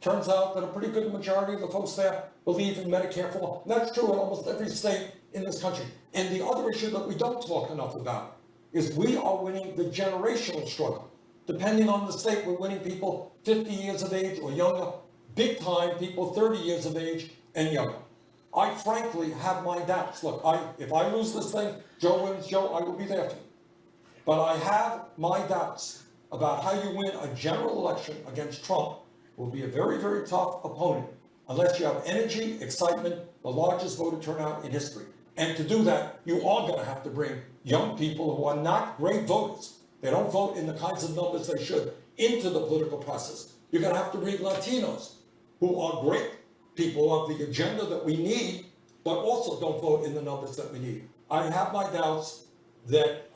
Turns out that a pretty good majority of the folks there believe in Medicare for all. And that's true in almost every state in this country. And the other issue that we don't talk enough about is we are winning the generational struggle. Depending on the state, we're winning people 50 years of age or younger, big time people 30 years of age and younger. I frankly have my doubts. Look, if I lose this thing, Joe wins, Joe, I will be there for you. But I have my doubts about how you win a general election against Trump. Will be a very, very tough opponent unless you have energy, excitement, the largest voter turnout in history. And to do that, you are going to have to bring young people who are not great voters. They don't vote in the kinds of numbers they should into the political process. You're going to have to bring Latinos who are great people of the agenda that we need, but also don't vote in the numbers that we need. I have my doubts that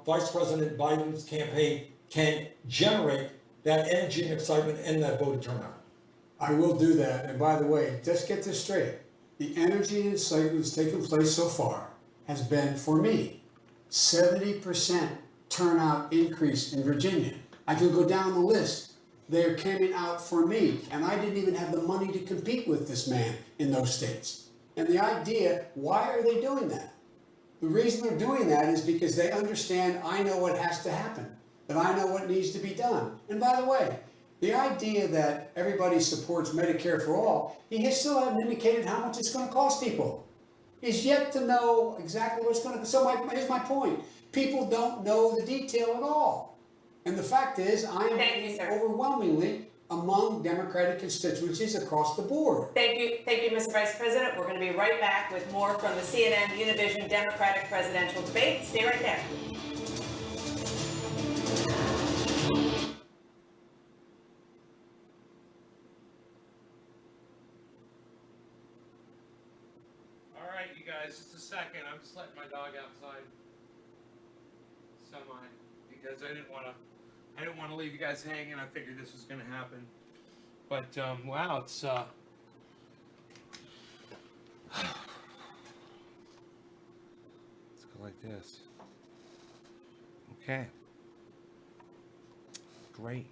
Vice President Biden's campaign can generate that energy and excitement and that voter turnout. I will do that. And by the way, just get this straight. The energy and excitement that's taken place so far has been, for me, 70% turnout increase in Virginia. I can go down the list. They're coming out for me. And I didn't even have the money to compete with this man in those states. And the idea, why are they doing that? The reason they're doing that is because they understand I know what has to happen, that I know what needs to be done. And by the way, the idea that everybody supports Medicare for all, he still hasn't indicated how much it's going to cost people. He's yet to know exactly what's going to. So here's my point: people don't know the detail at all. And the fact is, I am winning overwhelmingly among Democratic constituencies across the board. Thank you, Mr. Vice President. We're going to be right back with more from the CNN Univision Democratic presidential debate. Stay right there. All right, you guys, just a second. I'm just letting my dog outside. Because I didn't want to leave you guys hanging. I figured this was going to happen. But wow, it's let's go like this. Okay. Great.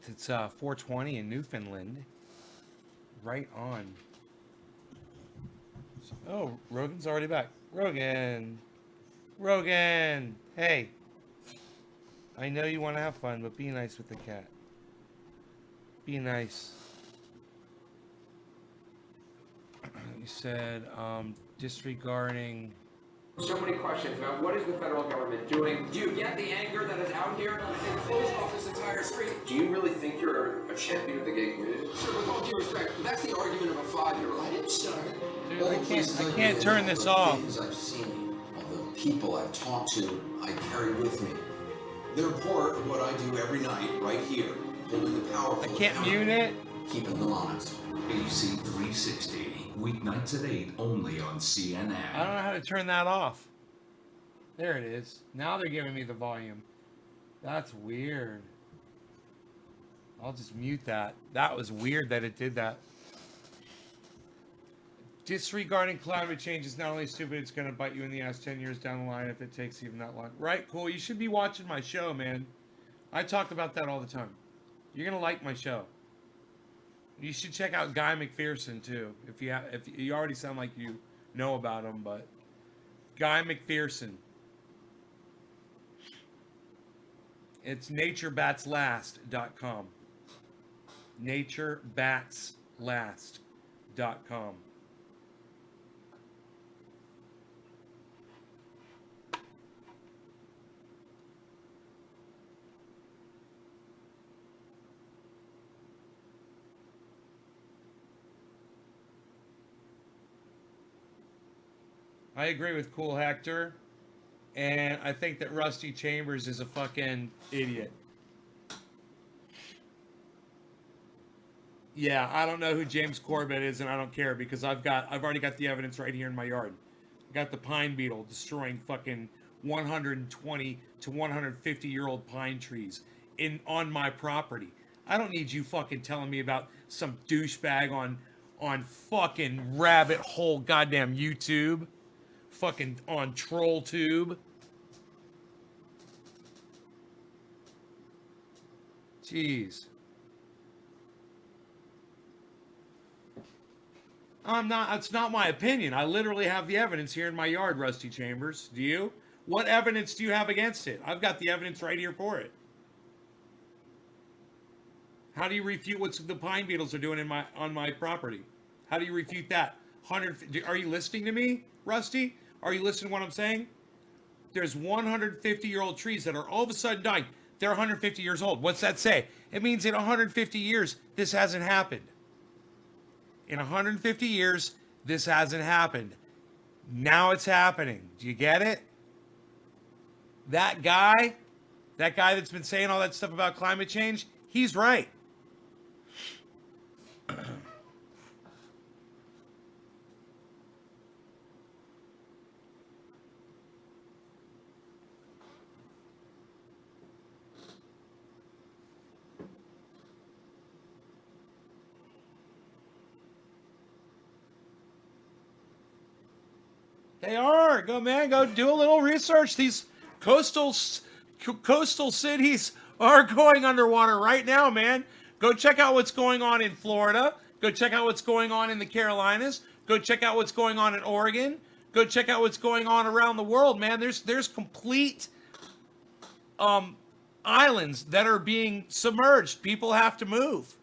It's 4:20 in Newfoundland. right on. Oh, Rogan's already back. Rogan, hey. I know you want to have fun, but be nice with the cat. Be nice. You said, disregarding. So many questions about what is the federal government doing. Do you get the anger that is out here? They closed off this entire street. Do you really think you're a champion of the gay community? Sir, with all due respect, that's the argument of a 5-year-old. I didn't start. Dude, I can't turn this off. Things I've seen, all the people I've talked to, I carry with me. They're part of what I do every night, right here, holding the powerful. I can't mute it. Keeping them honest. AC 360, weeknights at 8, only on CNN. I don't know how to turn that off. There it is. Now they're giving me the volume. That's weird. I'll just mute that. That was weird that it did that. Disregarding climate change is not only stupid, it's going to bite you in the ass 10 years down the line if it takes even that long. Right, cool. You should be watching my show, man. I talk about that all the time. You're going to like my show. You should check out Guy McPherson, too. If you already sound like you know about him, but Guy McPherson. It's naturebatslast.com. naturebatslast.com. I agree with Cool Hector, and I think that Rusty Chambers is a fucking idiot. Yeah, I don't know who James Corbett is, and I don't care because I've already got the evidence right here in my yard. I got the pine beetle destroying fucking 120 to 150-year-old pine trees on my property. I don't need you fucking telling me about some douchebag on fucking rabbit hole goddamn YouTube. Fucking on TrollTube. Jeez. It's not my opinion. I literally have the evidence here in my yard, Rusty Chambers. Do you? What evidence do you have against it? I've got the evidence right here for it. How do you refute what the pine beetles are doing on my property? How do you refute that? Are you listening to me, Rusty? Are you listening to what I'm saying? There's 150-year-old trees that are all of a sudden dying. They're 150 years old. What's that say? It means in 150 years, this hasn't happened. In 150 years, this hasn't happened. Now it's happening. Do you get it? That guy that's been saying all that stuff about climate change, he's right. They are. Go, man. Go do a little research. These coastal cities are going underwater right now, man. Go check out what's going on in Florida. Go check out what's going on in the Carolinas. Go check out what's going on in Oregon. Go check out what's going on around the world, man. There's complete islands that are being submerged. People have to move.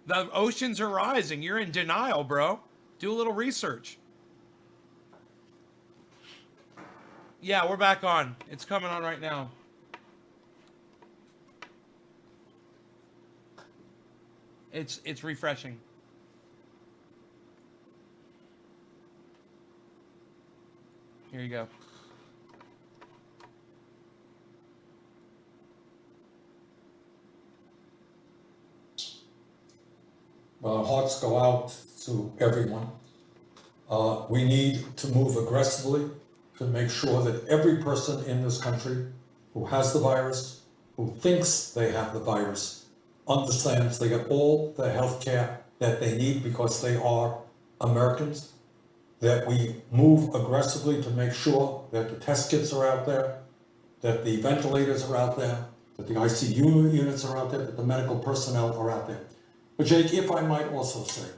The oceans are rising. You're in denial, bro. Do a little research. Yeah, we're back on. It's coming on right now. It's refreshing. Here you go. Well, our hearts go out to everyone. We need to move aggressively to make sure that every person in this country who has the virus, who thinks they have the virus, understands they get all the health care that they need because they are Americans, that we move aggressively to make sure that the test kits are out there, that the ventilators are out there, that the ICU units are out there, that the medical personnel are out there. But Jake, if I might also say,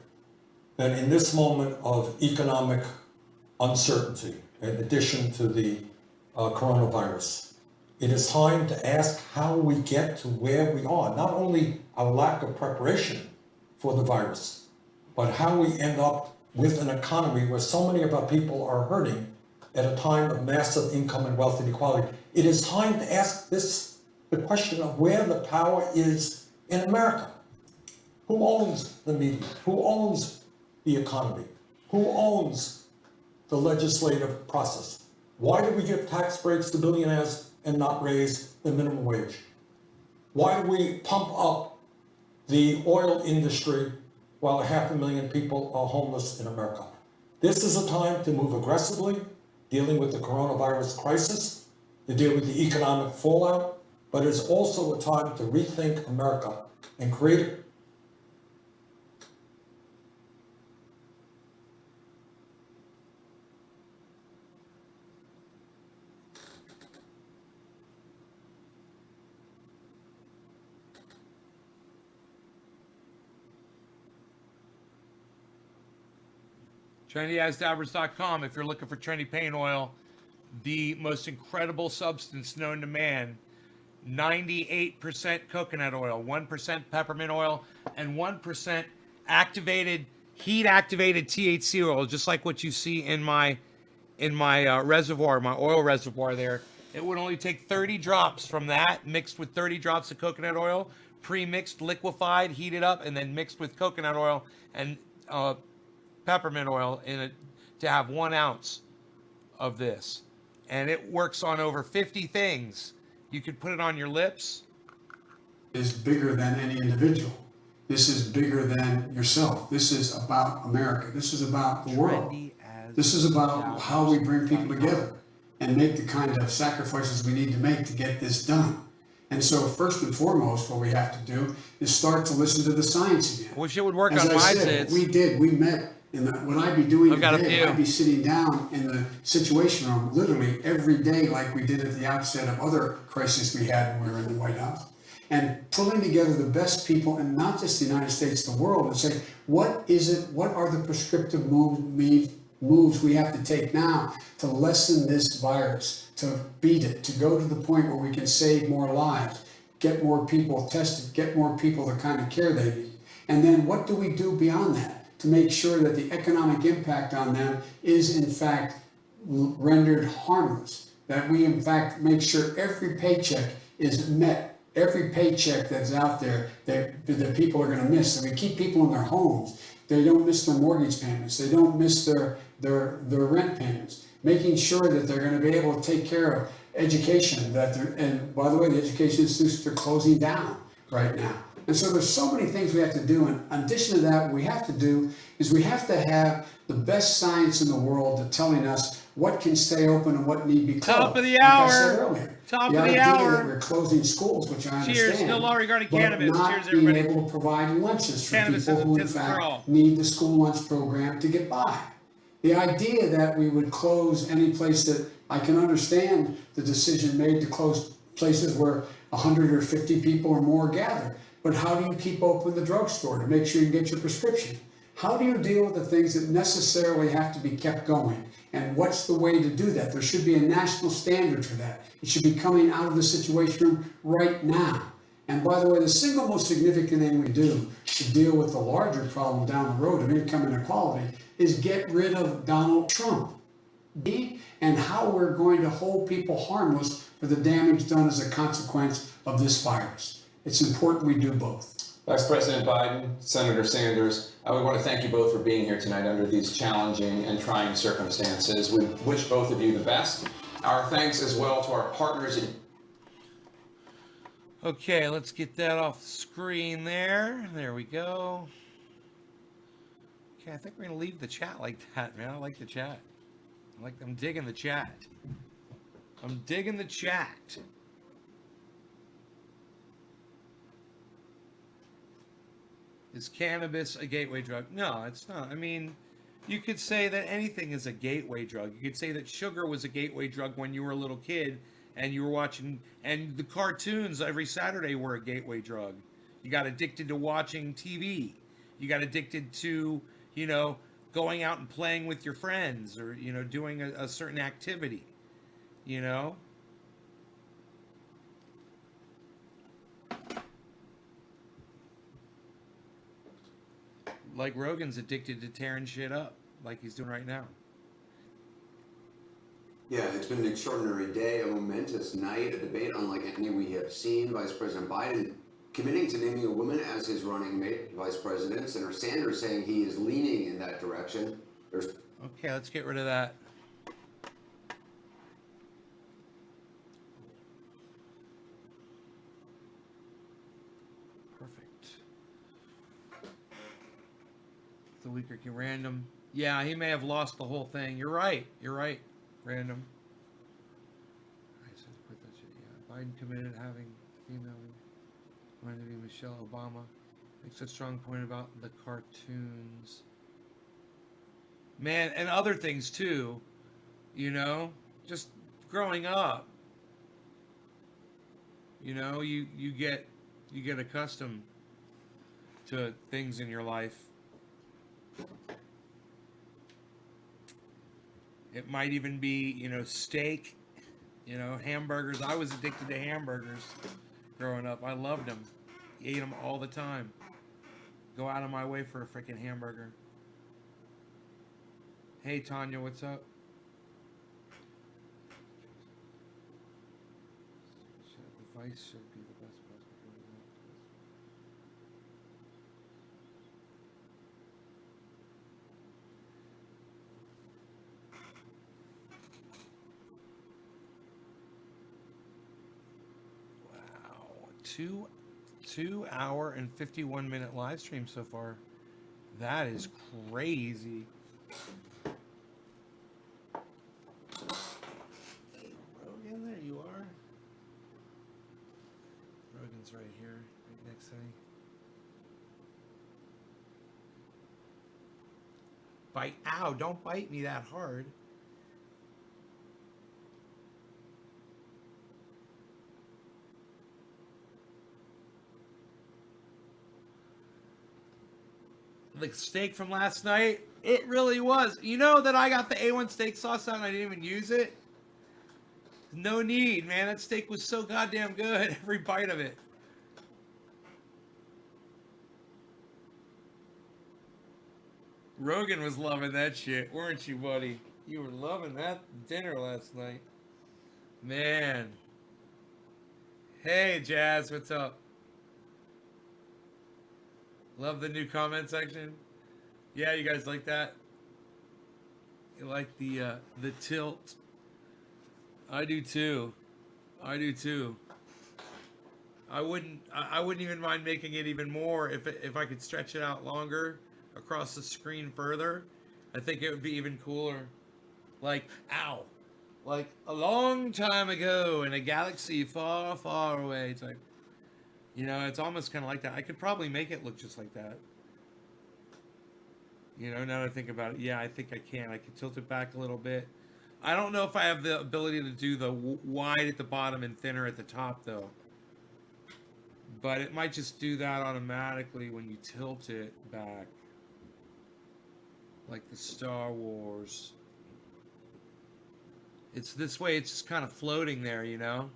that in this moment of economic uncertainty, in addition to the coronavirus, it is time to ask how we get to where we are. Not only our lack of preparation for the virus, but how we end up with an economy where so many of our people are hurting at a time of massive income and wealth inequality. It is time to ask the question of where the power is in America. Who owns the media? Who owns the economy? Who owns the legislative process? Why do we give tax breaks to billionaires and not raise the minimum wage? Why do we pump up the oil industry while 500,000 people are homeless in America? This is a time to move aggressively, dealing with the coronavirus crisis, to deal with the economic fallout, but it's also a time to rethink America and create TrendyAsDabbers.com if you're looking for trendy paint oil, the most incredible substance known to man. 98% coconut oil, 1% peppermint oil, and 1% heat-activated THC oil, just like what you see in my reservoir, my oil reservoir there. It would only take 30 drops from that, mixed with 30 drops of coconut oil, pre-mixed, liquefied, heated up, and then mixed with coconut oil and peppermint oil in it to have 1 ounce of this. And it works on over 50 things. You could put it on your lips. Is bigger than any individual. This is bigger than yourself. This is about America. This is about the world. This is about how we bring people together and make the kind of sacrifices we need to make to get this done. And so first and foremost, what we have to do is start to listen to the science again. Wish it would work As on I my said, zits. we met in the, what I'd be doing I've got a today, few. I'd be sitting down in the Situation Room literally every day like we did at the outset of other crises we had when we were in the White House, and pulling together the best people in not just the United States, the world, and say, what are the prescriptive moves we have to take now to lessen this virus, to beat it, to go to the point where we can save more lives, get more people tested, get more people the kind of care they need. And then what do we do beyond that to make sure that the economic impact on them is in fact rendered harmless, that we in fact make sure every paycheck is met, every paycheck that's out there that people are going to miss, that we keep people in their homes, they don't miss their mortgage payments, they don't miss their rent payments, making sure that they're going to be able to take care of education, and by the way, the education institutions are closing down right now. And so there's so many things we have to do. And in addition to that, what we have to do is we have to have the best science in the world to telling us what can stay open and what need to be closed. Top of the Like I hour. said earlier, Top the of the idea hour. that we're closing schools, which I Cheers. understand, No law regarding but cannabis. not Cheers, being everybody. able to provide lunches for Cannabis people who in isn't for all. fact need the school lunch program to get by. The idea that we would close any place that I can understand the decision made to close places where 100 or 50 people or more gather. But how do you keep open the drugstore to make sure you get your prescription? How do you deal with the things that necessarily have to be kept going? And what's the way to do that? There should be a national standard for that. It should be coming out of the Situation Room right now. And by the way, the single most significant thing we do to deal with the larger problem down the road of income inequality is get rid of Donald Trump. And how we're going to hold people harmless for the damage done as a consequence of this virus. It's important we do both. Vice President Biden, Senator Sanders, we want to thank you both for being here tonight under these challenging and trying circumstances. We wish both of you the best. Our thanks as well to our partners in... Okay, let's get that off the screen there. There we go. Okay, I think we're going to leave the chat like that, man. I like the chat. I'm digging the chat. I'm digging the chat. Is cannabis a gateway drug? No, it's not. I mean, you could say that anything is a gateway drug. You could say that sugar was a gateway drug when you were a little kid and you were watching, and the cartoons every Saturday were a gateway drug. You got addicted to watching TV. You got addicted to, you know, going out and playing with your friends, or, you know, doing a certain activity, you know? Like Rogan's addicted to tearing shit up, like he's doing right now. Yeah, it's been an extraordinary day, a momentous night, a debate unlike any we have seen. Vice President Biden committing to naming a woman as his running mate, Vice President. Senator Sanders saying he is leaning in that direction. Okay, let's get rid of that. Perfect. The weaker can random. Yeah, he may have lost the whole thing. You're right. You're right. Random. I said put that shit. Yeah, Biden committed having female. Wanted to be Michelle Obama. Makes a strong point about the cartoons. Man, and other things too. You know, just growing up. You know, you get accustomed to things in your life. It might even be, you know, steak, you know, hamburgers. I was addicted to hamburgers growing up. I loved them. Ate them all the time. Go out of my way for a freaking hamburger. Hey, Tanya, what's up? The Vice should be the best possible. Wow, 2 hour and 51-minute live stream so far. That is crazy. Rogan, there you are. Rogan's right here, right next to me. Bite, ow, don't bite me that hard. The steak from last night, it really was. You know that I got the A1 steak sauce out and I didn't even use it? No need, man. That steak was so goddamn good. Every bite of it. Rogan was loving that shit, weren't you, buddy? You were loving that dinner last night. Man. Hey, Jazz, what's up? Love the new comment section. Yeah, you guys like that? You like the tilt? I do too. I do too. I wouldn't even mind making it even more if I could stretch it out longer across the screen further. I think it would be even cooler. Like, ow. Like a long time ago in a galaxy far, far away type. You know, it's almost kind of like that. I could probably make it look just like that. You know, now that I think about it, yeah, I think I can. I can tilt it back a little bit. I don't know if I have the ability to do the wide at the bottom and thinner at the top, though. But it might just do that automatically when you tilt it back. Like the Star Wars. It's this way, it's just kind of floating there, you know?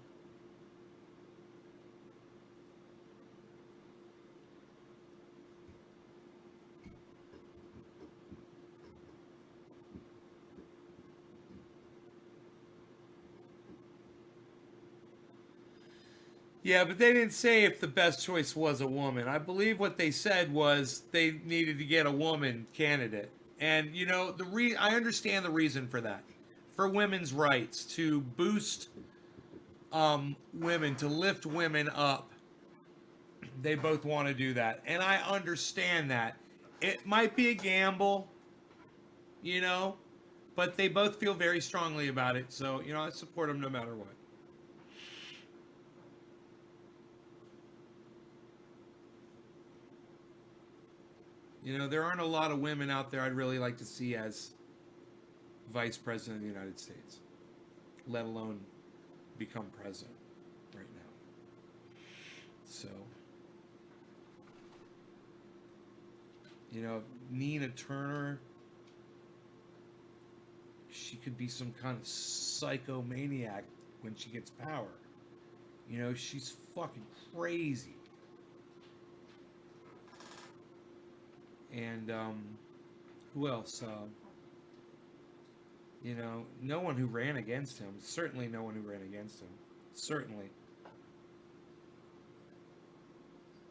Yeah, but they didn't say if the best choice was a woman. I believe what they said was they needed to get a woman candidate. And, you know, I understand the reason for that. For women's rights, to boost women, to lift women up. They both want to do that. And I understand that. It might be a gamble, you know, but they both feel very strongly about it. So, you know, I support them no matter what. You know, there aren't a lot of women out there I'd really like to see as Vice President of the United States, let alone become president right now. So, You know, Nina Turner, she could be some kind of psychomaniac when she gets power. You know, she's fucking crazy. And who else? You know, no one who ran against him. Certainly no one who ran against him. Certainly.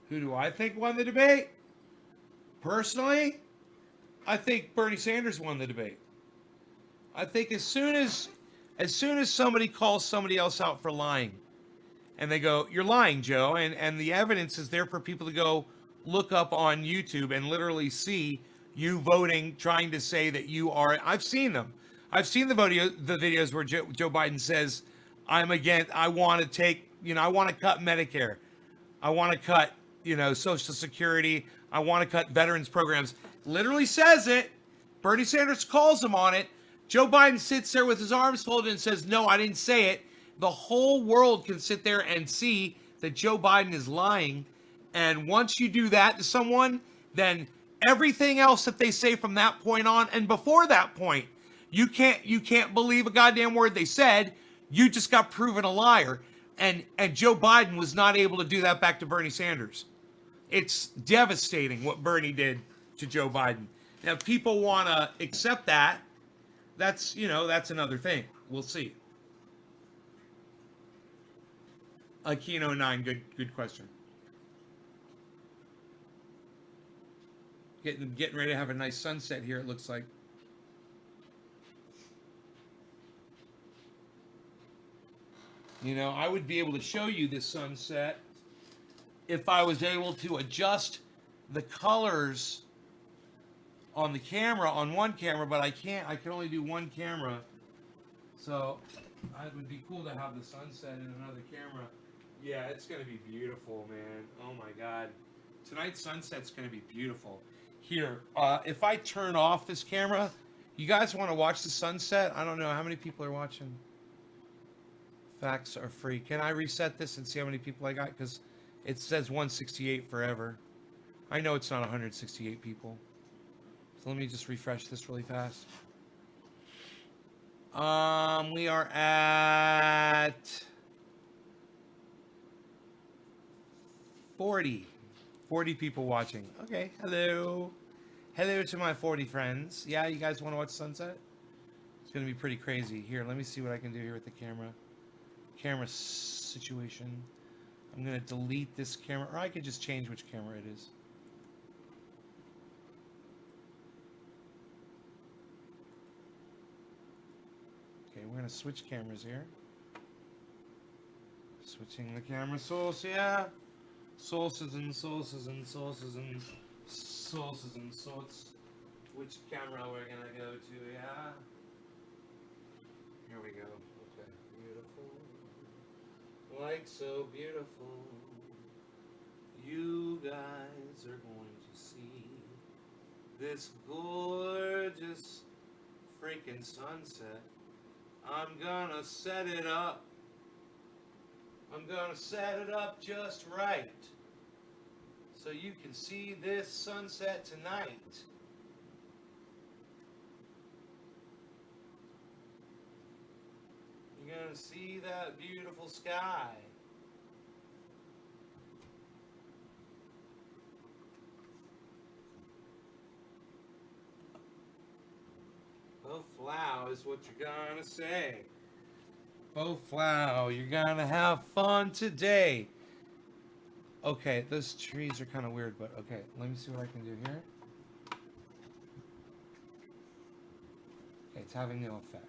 Who do I think won the debate? Personally, I think Bernie Sanders won the debate. I think as soon as somebody calls somebody else out for lying, and they go, "You're lying, Joe," and the evidence is there for people to go look up on YouTube and literally see you voting, trying to say that you are. I've seen them. I've seen the videos where Joe Biden says, "I'm against. I want to take. You know, I want to cut Medicare. I want to cut. You know, Social Security. I want to cut veterans programs." Literally says it. Bernie Sanders calls him on it. Joe Biden sits there with his arms folded and says, "No, I didn't say it." The whole world can sit there and see that Joe Biden is lying. And once you do that to someone, then everything else that they say from that point on and before that point, you can't believe a goddamn word they said. You just got proven a liar. And Joe Biden was not able to do that back to Bernie Sanders. It's devastating what Bernie did to Joe Biden. Now, if people want to accept that, that's another thing. We'll see. Aquino 9, good question. Getting ready to have a nice sunset here, it looks like. You know, I would be able to show you this sunset if I was able to adjust the colors on the camera, on one camera, but I can't. I can only do one camera. So it would be cool to have the sunset in another camera. Yeah, it's going to be beautiful, man. Oh my God. Tonight's sunset's going to be beautiful. Here, if I turn off this camera, you guys want to watch the sunset? I don't know how many people are watching. Facts are free. Can I reset this and see how many people I got? Because it says 168 forever. I know it's not 168 people. So let me just refresh this really fast. We are at 40 people watching. Okay, hello to my 40 friends. Yeah, you guys want to watch sunset? It's gonna be pretty crazy. Here, let me see what I can do here with the camera situation. I'm gonna delete this camera, or I could just change which camera it is. Okay, we're gonna switch cameras here. Switching the camera source, yeah. Sources and sources and sources and sources and sorts. Which camera we're gonna go to, yeah. Here we go. Okay, beautiful. Like so beautiful. You guys are going to see this gorgeous freaking sunset. I'm gonna set it up. I'm gonna set it up just right so you can see this sunset tonight. You're gonna see that beautiful sky. Oh, flow is what you're gonna say. Oh, flow, you're gonna have fun today. Okay, those trees are kind of weird, but okay, let me see what I can do here. Okay, it's having no effect.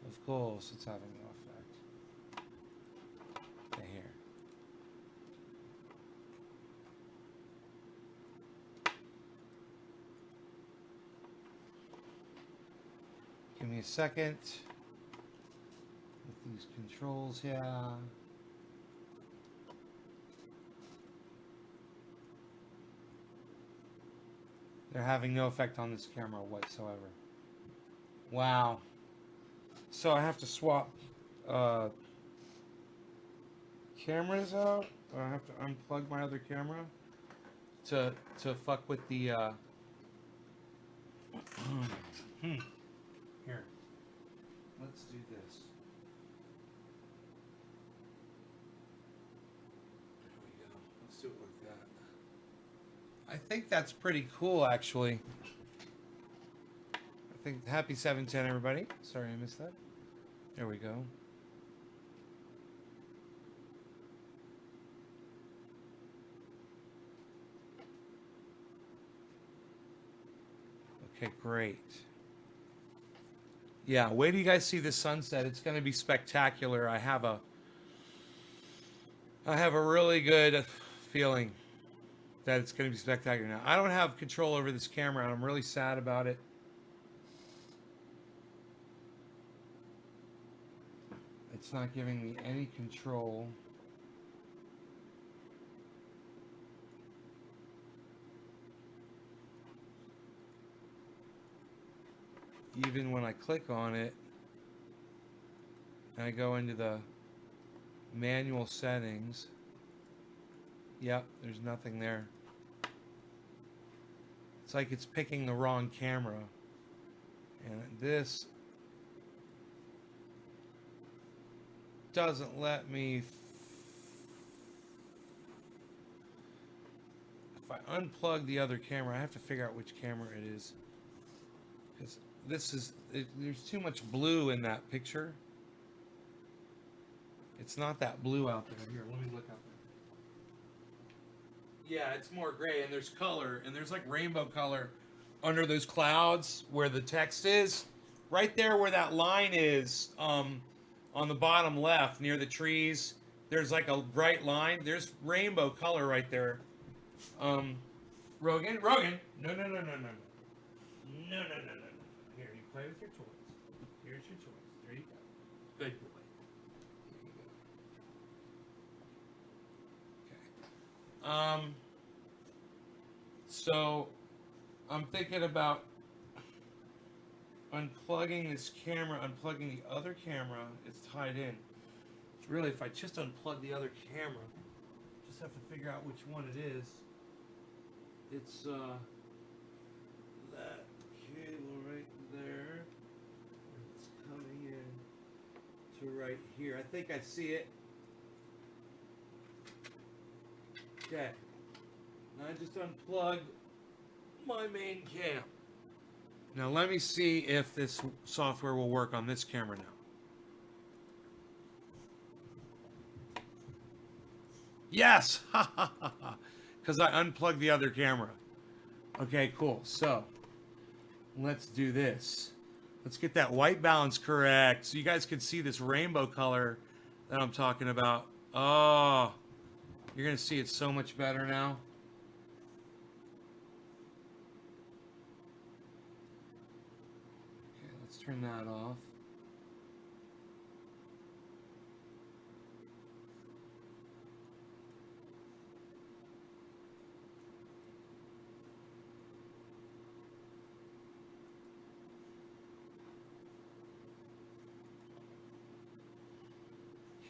Of course, it's having no effect. Okay, here. Give me a second. With these controls here. They're having no effect on this camera whatsoever. Wow. So I have to swap cameras out? Or I have to unplug my other camera? to fuck with the. Here, let's do this. There we go. Let's do it like that. I think that's pretty cool, actually. I think happy 710, everybody. Sorry I missed that. There we go. Okay, great. Yeah, wait till you guys see the sunset. It's going to be spectacular. I have a really good feeling that it's going to be spectacular. Now, I don't have control over this camera, and I'm really sad about it. It's not giving me any control. Even when I click on it and I go into the manual settings, yep, there's nothing there. It's like it's picking the wrong camera. And this doesn't let me. If I unplug the other camera, I have to figure out which camera it is. Because this is, there's too much blue in that picture. It's not that blue out there. Here, let me look out there. Yeah, it's more gray, and there's color, and there's like rainbow color under those clouds where the text is. Right there where that line is, on the bottom left near the trees, there's like a bright line. There's rainbow color right there. Rogan, no. No. Here, you play with your toys. Here's your toys. There you go. Good boy. There you go. Okay. So I'm thinking about unplugging this camera, unplugging the other camera. It's tied in. It's really, if I just unplug the other camera, just have to figure out which one it is. It's that cable right there. It's coming in to right here. I think I see it. Okay. Now I just unplugged my main cam. Now let me see if this software will work on this camera now. Yes! Because I unplugged the other camera. Okay, cool. So, let's do this. Let's get that white balance correct so you guys can see this rainbow color that I'm talking about. Oh, you're going to see it so much better now. Okay, let's turn that off.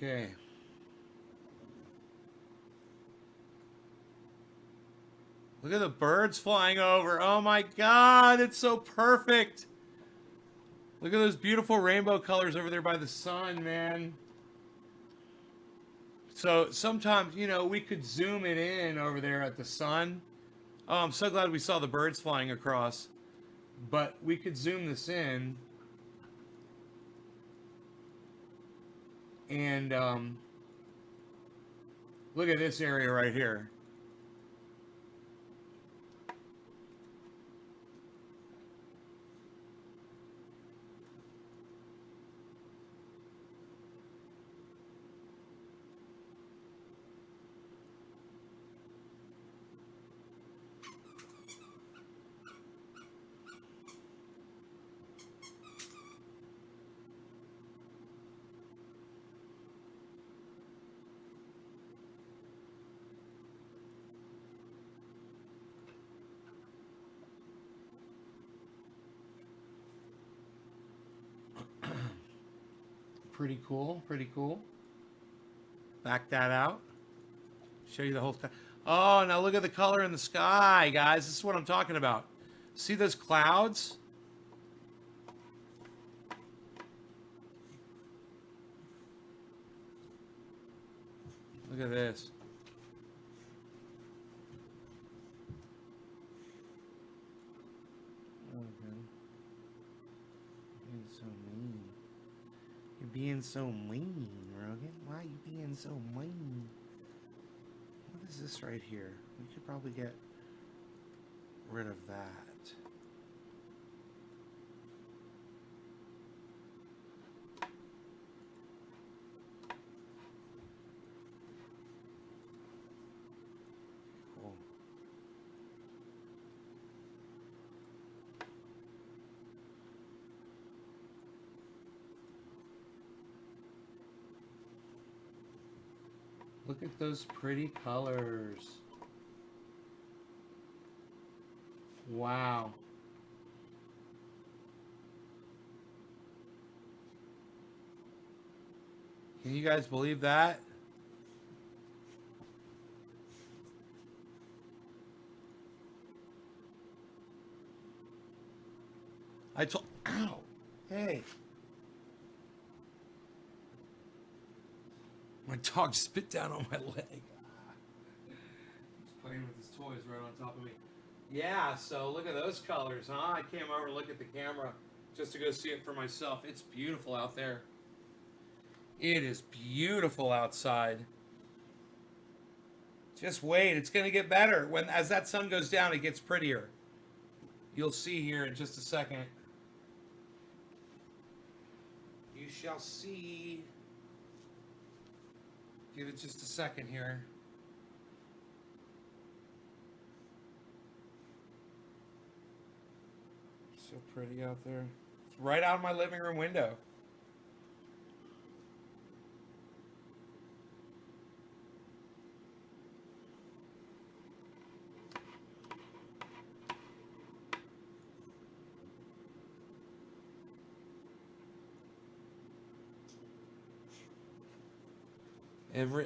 Okay. Look at the birds flying over. Oh my God, it's so perfect. Look at those beautiful rainbow colors over there by the sun, man. So sometimes, you know, we could zoom it in over there at the sun. Oh, I'm so glad we saw the birds flying across. But we could zoom this in. And look at this area right here. Pretty cool, pretty cool. Back that out. Show you the whole thing. Oh, now look at the color in the sky, guys. This is what I'm talking about. See those clouds? Look at this. Okay. Being so mean. You're being so mean, Rogan. Why are you being so mean? What is this right here? We could probably get rid of that. Cool. Look at those pretty colors. Wow. Can you guys believe that? I told, ow, hey. My dog spit down on my leg. He's playing with his toys right on top of me. Yeah, so look at those colors, huh? I came over to look at the camera just to go see it for myself. It's beautiful out there. It is beautiful outside. Just wait, it's gonna get better. As that sun goes down, it gets prettier. You'll see here in just a second. You shall see. Give it just a second here. So pretty out there. It's right out of my living room window.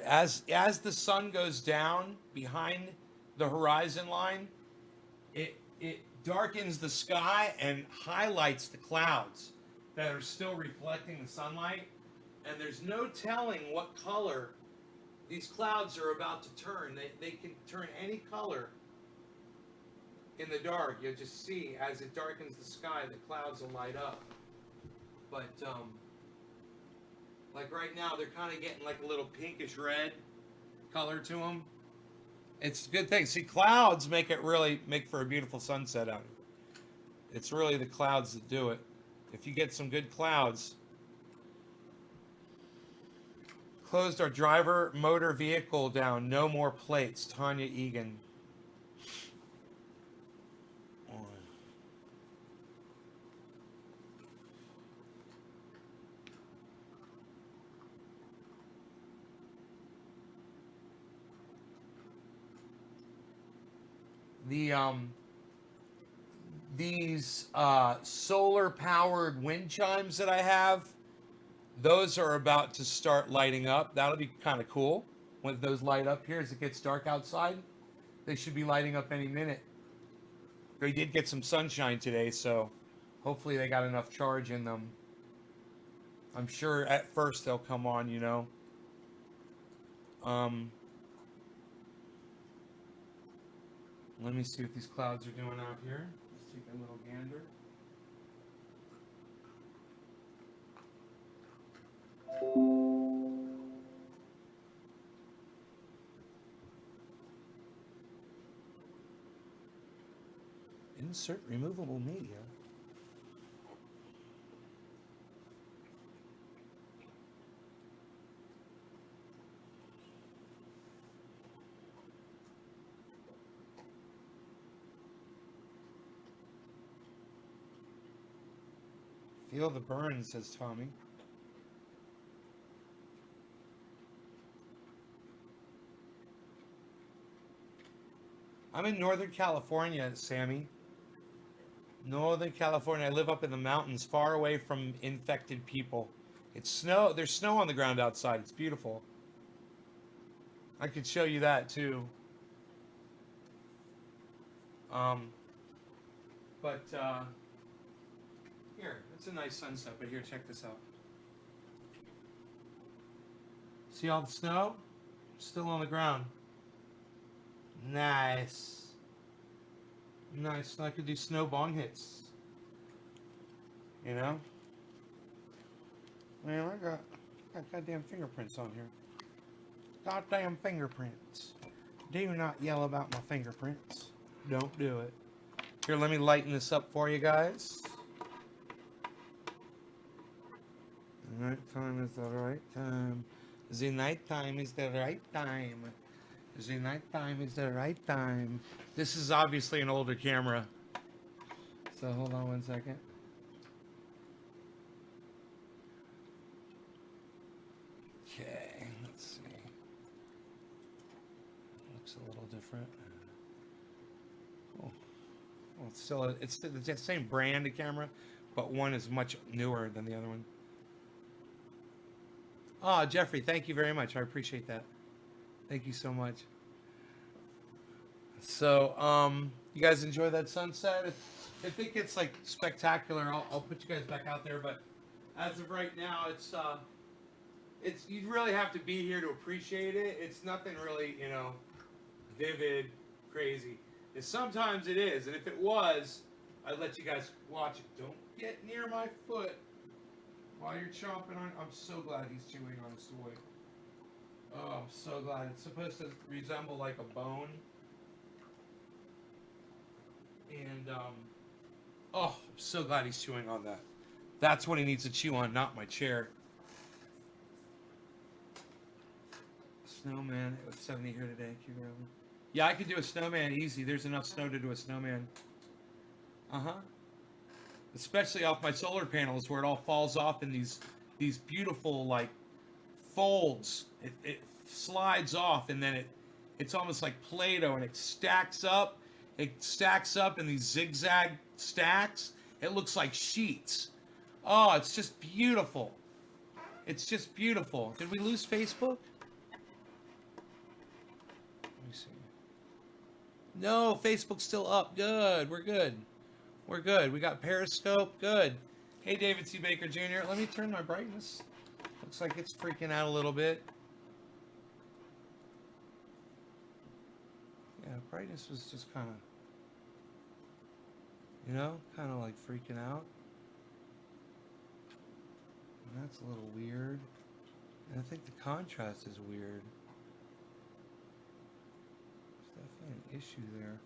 As the sun goes down behind the horizon line, it darkens the sky and highlights the clouds that are still reflecting the sunlight. And there's no telling what color these clouds are about to turn. They can turn any color in the dark. You'll just see as it darkens the sky, the clouds will light up. But like right now, they're kind of getting like a little pinkish red color to them. It's a good thing. See, clouds make for a beautiful sunset out here. It's really the clouds that do it. If you get some good clouds. Closed our driver motor vehicle down. No more plates. Tanya Egan. These solar powered wind chimes that I have, those are about to start lighting up. That'll be kind of cool when those light up here as it gets dark outside. They should be lighting up any minute. They did get some sunshine today, so hopefully they got enough charge in them. I'm sure at first they'll come on, you know. Let me see what these clouds are doing out here. Let's take a little gander. Insert removable media. Feel the burn, says Tommy. I'm in Northern California, Sammy. Northern California. I live up in the mountains, far away from infected people. It's snow. There's snow on the ground outside. It's beautiful. I could show you that too. But here, it's a nice sunset. But here, check this out. See all the snow? Still on the ground. Nice. Nice. I could do snow bong hits. You know? Man, I got goddamn fingerprints on here. Goddamn fingerprints. Do not yell about my fingerprints. Don't do it. Here, let me lighten this up for you guys. Night time is the right time. The night time is the right time. The night time is the right time. This is obviously an older camera. So hold on one second. Okay, let's see. Looks a little different. Cool. Well, it's the same brand of camera, but one is much newer than the other one. Ah, Jeffrey, thank you very much. I appreciate that. Thank you so much. So, you guys enjoy that sunset? I think it's like spectacular. I'll put you guys back out there, but as of right now, it's you really have to be here to appreciate it. It's nothing really, you know, vivid, crazy. And sometimes it is, and if it was, I'd let you guys watch it. Don't get near my foot while you're chomping on. I'm so glad he's chewing on his toy. Oh, I'm so glad. It's supposed to resemble like a bone. And, oh, I'm so glad he's chewing on that. That's what he needs to chew on, not my chair. Snowman. It was 70 here today. Yeah, I could do a snowman easy. There's enough snow to do a snowman. Uh-huh. Especially off my solar panels where it all falls off in these beautiful, like, folds. It slides off, and then it's almost like Play-Doh, and it stacks up. It stacks up in these zigzag stacks. It looks like sheets. Oh, it's just beautiful. It's just beautiful. Did we lose Facebook? Let me see. No, Facebook's still up. Good. We're good. We're good. We got Periscope. Good. Hey, David C. Baker Jr. Let me turn my brightness. Looks like it's freaking out a little bit. Yeah, brightness was just kind of, you know, kind of like freaking out. And that's a little weird. And I think the contrast is weird. There's definitely an issue there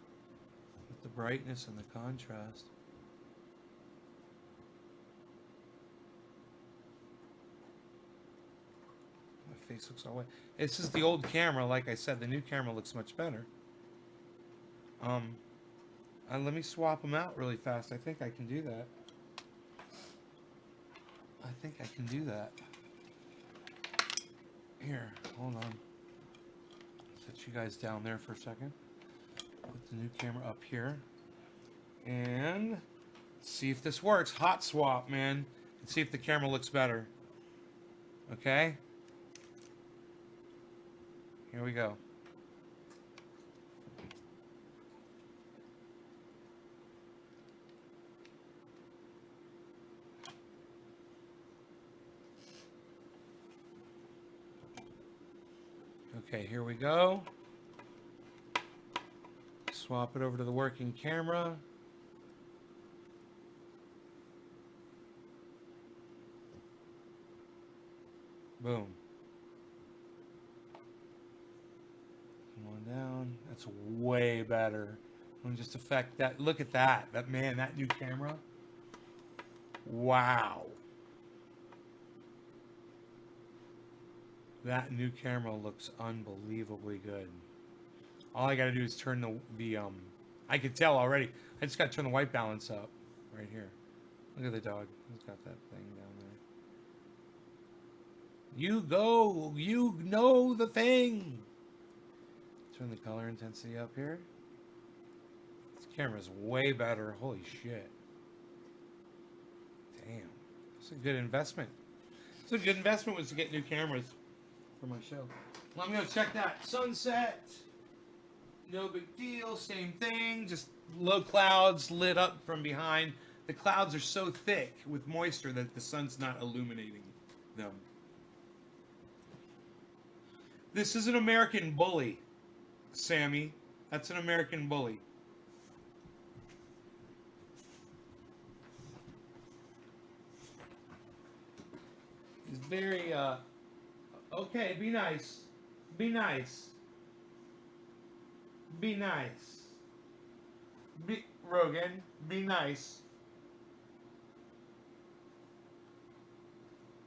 with the brightness and the contrast. My face looks all wet. This is the old camera. Like I said, the new camera looks much better. Let me swap them out really fast. I think I can do that. I think I can do that. Here, hold on. Set you guys down there for a second. Put the new camera up here. And see if this works. Hot swap, man. And see if the camera looks better. Okay? Here we go. Okay, here we go. Swap it over to the working camera. Boom. Come on down. That's way better. Let me just affect that. Look at that. That new camera. Wow. That new camera looks unbelievably good. All I gotta do is turn the I can tell already. I just gotta turn the white balance up right here. Look at the dog. He's got that thing down there. You go. You know the thing. Turn the color intensity up here. This camera's way better. Holy shit. Damn. It's a good investment. It's a good investment was to get new cameras for my show. Well, I'm gonna check that sunset. No big deal, same thing, just low clouds lit up from behind. The clouds are so thick with moisture that the sun's not illuminating them. This is an American bully, Sammy. That's an American bully. He's very, okay, be nice. Be nice. Be nice. Rogan, be nice.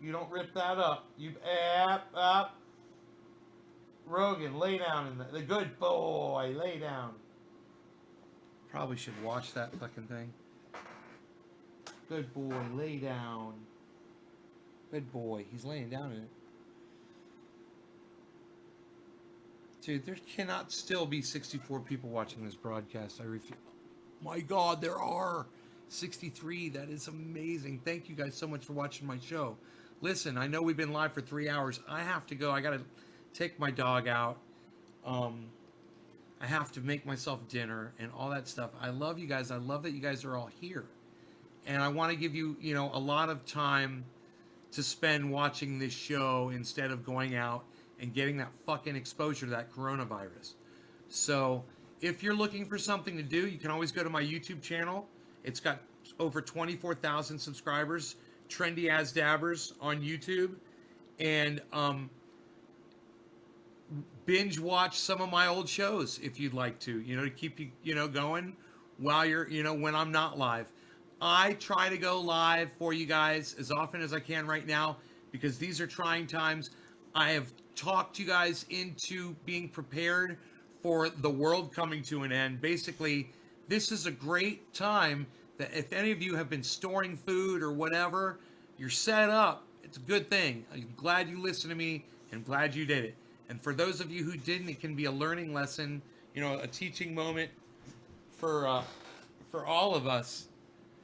You don't rip that up. You up. Rogan, lay down in the good boy, lay down. Probably should watch that fucking thing. Good boy, lay down. Good boy, he's laying down in it. Dude, there cannot still be 64 people watching this broadcast. I refuse. My God, there are 63. That is amazing. Thank you guys so much for watching my show. Listen, I know we've been live for 3 hours. I have to go. I got to take my dog out. I have to make myself dinner and all that stuff. I love you guys. I love that you guys are all here. And I want to give you, you know, a lot of time to spend watching this show instead of going out and getting that fucking exposure to that coronavirus. So if you're looking for something to do, you can always go to my YouTube channel. It's got over 24,000 subscribers, Trendy As Dabbers on YouTube. And binge watch some of my old shows if you'd like to, you know, to keep you, you know, going while you're, you know, when I'm not live. I try to go live for you guys as often as I can right now because these are trying times. I have talked you guys into being prepared for the world coming to an end. Basically, this is a great time that if any of you have been storing food or whatever, you're set up. It's a good thing. I'm glad you listened to me and glad you did it. And for those of you who didn't, it can be a learning lesson, you know, a teaching moment for all of us,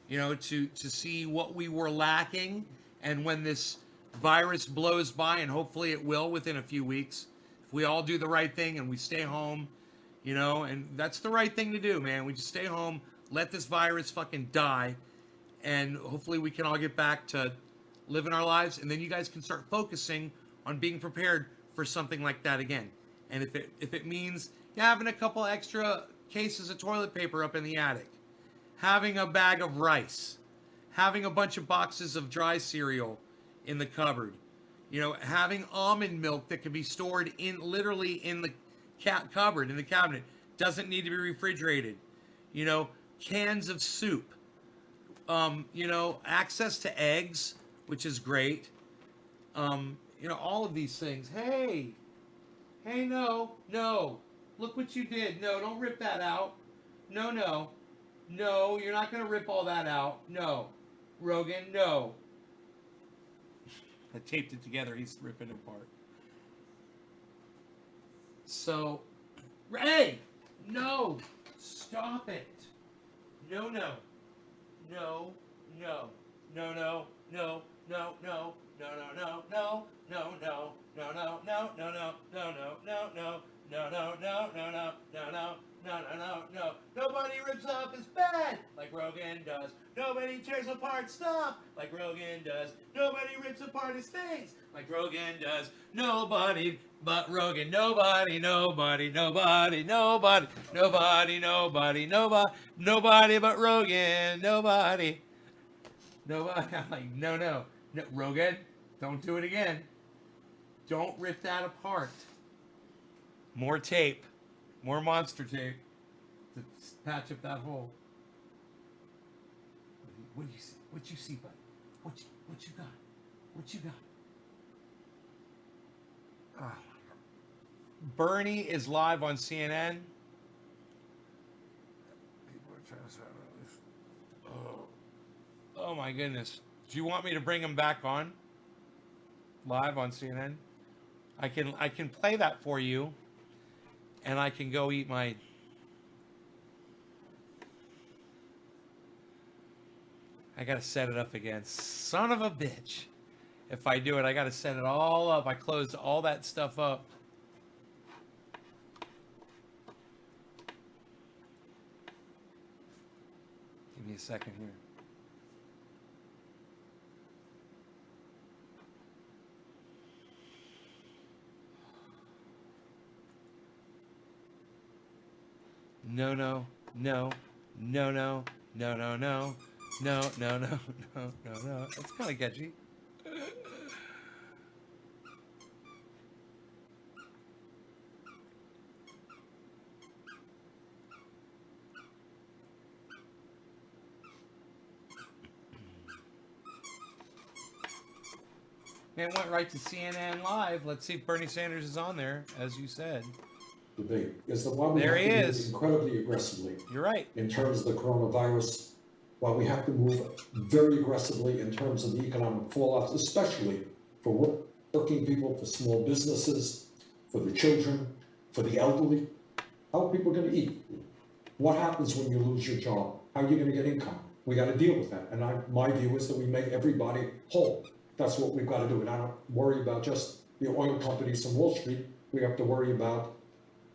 you know, to see what we were lacking. And when this virus blows by, and hopefully it will within a few weeks, if we all do the right thing and we stay home, you know, and that's the right thing to do, man. We just stay home, let this virus fucking die, and hopefully we can all get back to living our lives, and then you guys can start focusing on being prepared for something like that again. And if it means having a couple extra cases of toilet paper up in the attic, having a bag of rice, having a bunch of boxes of dry cereal in the cupboard, you know, having almond milk that can be stored literally in the cupboard, in the cabinet, doesn't need to be refrigerated, you know, cans of soup, you know, access to eggs, which is great, you know, all of these things. Hey, no, look what you did. No, don't rip that out. No, you're not going to rip all that out. No, Rogan, no. I taped it together. He's ripping it apart. So, hey, no, stop it. No. Nobody rips up his bed like Rogan does. Nobody tears apart stuff like Rogan does. Nobody rips apart his things like Rogan does. Nobody but Rogan. Nobody but Rogan. Nobody. I'm like, no, Rogan, don't do it again. Don't rip that apart. More tape. More monster tape to patch up that hole. What do you see? What you see, buddy? What you got? What you got? Oh. Bernie is live on CNN. People are trying to say this. Oh my goodness. Do you want me to bring him back on? Live on CNN? I can play that for you. And I can go eat my... I gotta set it up again. Son of a bitch. If I do it, I gotta set it all up. I closed all that stuff up. Give me a second here. No, no, no, no, no, no, no, no, no, no, no, no, no, no. That's kind of catchy. Man went right to CNN Live. Let's see if Bernie Sanders is on there, as you said. Debate is that while we There have he to is. move incredibly aggressively You're right. in terms of the coronavirus, while we have to move very aggressively in terms of the economic fallout, especially for working people, for small businesses, for the children, for the elderly, how are people going to eat? What happens when you lose your job? How are you going to get income? We got to deal with that. And my view is that we make everybody whole. That's what we've got to do. And I don't worry about just the oil companies from Wall Street. We have to worry about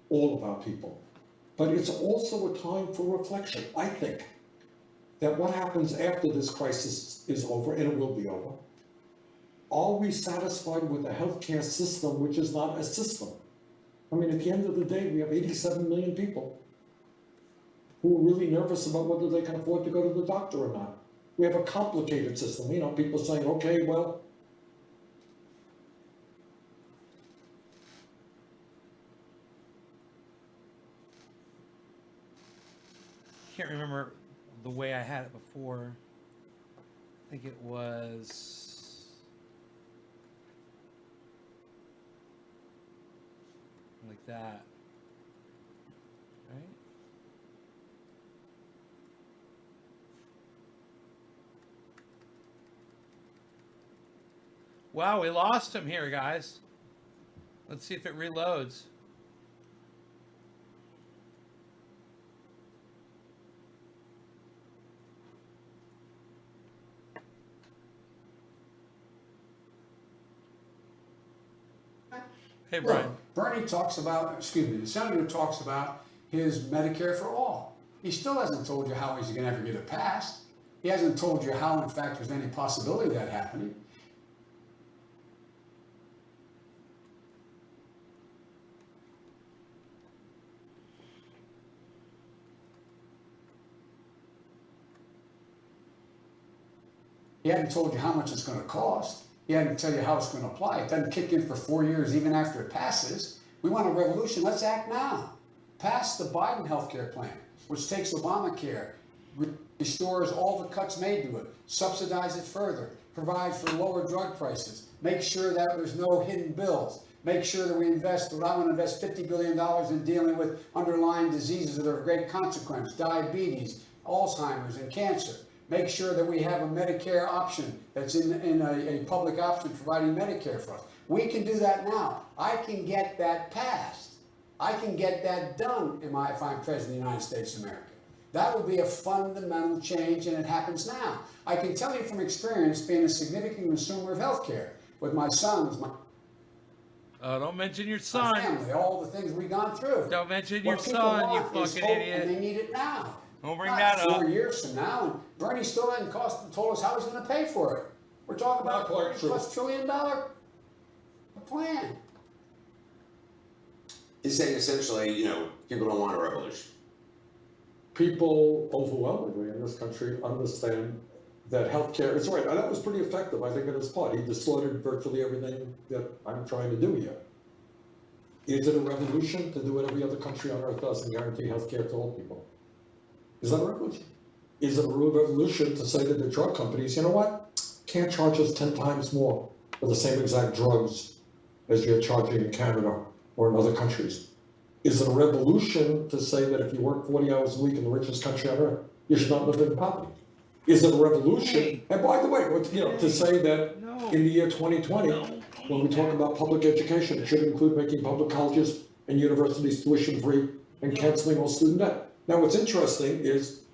all of our people. But it's also a time for reflection. I think that what happens after this crisis is over, and it will be over, are we satisfied with a healthcare system which is not a system? I mean, at the end of the day, we have 87 million people who are really nervous about whether they can afford to go to the doctor or not. We have a complicated system. You know, people saying, okay, well, Can't remember the way I had it before. I think it was like that, right? Wow, we lost him here, guys. Let's see if it reloads. Hey, Brian. Look, Bernie talks about, the senator talks about his Medicare for all. He still hasn't told you how he's going to ever get it passed. He hasn't told you how, in fact, there's any possibility of that happening. He hadn't told you how much it's going to cost. He hadn't tell you how it's going to apply. It doesn't kick in for 4 years, even after it passes. We want a revolution. Let's act now. Pass the Biden healthcare plan, which takes Obamacare, restores all the cuts made to it, subsidize it further, provide for lower drug prices, make sure that there's no hidden bills, make sure that we invest, I want to invest $50 billion in dealing with underlying diseases that are of great consequence, diabetes, Alzheimer's, and cancer. Make sure that we have a Medicare option that's in a public option providing Medicare for us. We can do that now. I can get that passed. I can get that done if I'm President of the United States of America. That would be a fundamental change, and it happens now. I can tell you from experience, being a significant consumer of healthcare, with my sons, Don't mention your son. my family, all the things we've gone through. Don't mention your What people son, you want is fucking hope, idiot. and they need it now. Don't bring Not that up. 4 years from now, and Bernie still hasn't told us how he's going to pay for it. We're talking about a $40+ trillion plan. He's saying essentially, you know, people don't want a revolution. people overwhelmingly in this country understand that healthcare is right. And that was pretty effective, I think, in his part. He distorted virtually everything that I'm trying to do here. Is it a revolution to do what every other country on earth does and guarantee healthcare to all people? Is that a revolution? Is it a real revolution to say to the drug companies, you know what? Can't charge us 10 times more for the same exact drugs as you're charging in Canada or in other countries? Is it a revolution to say that if you work 40 hours a week in the richest country on earth, you should not live in poverty? Is it a revolution? And by the way, to say that in the year 2020, when we talk about public education, it should include making public colleges and universities tuition free and canceling all student debt. Now, what's interesting is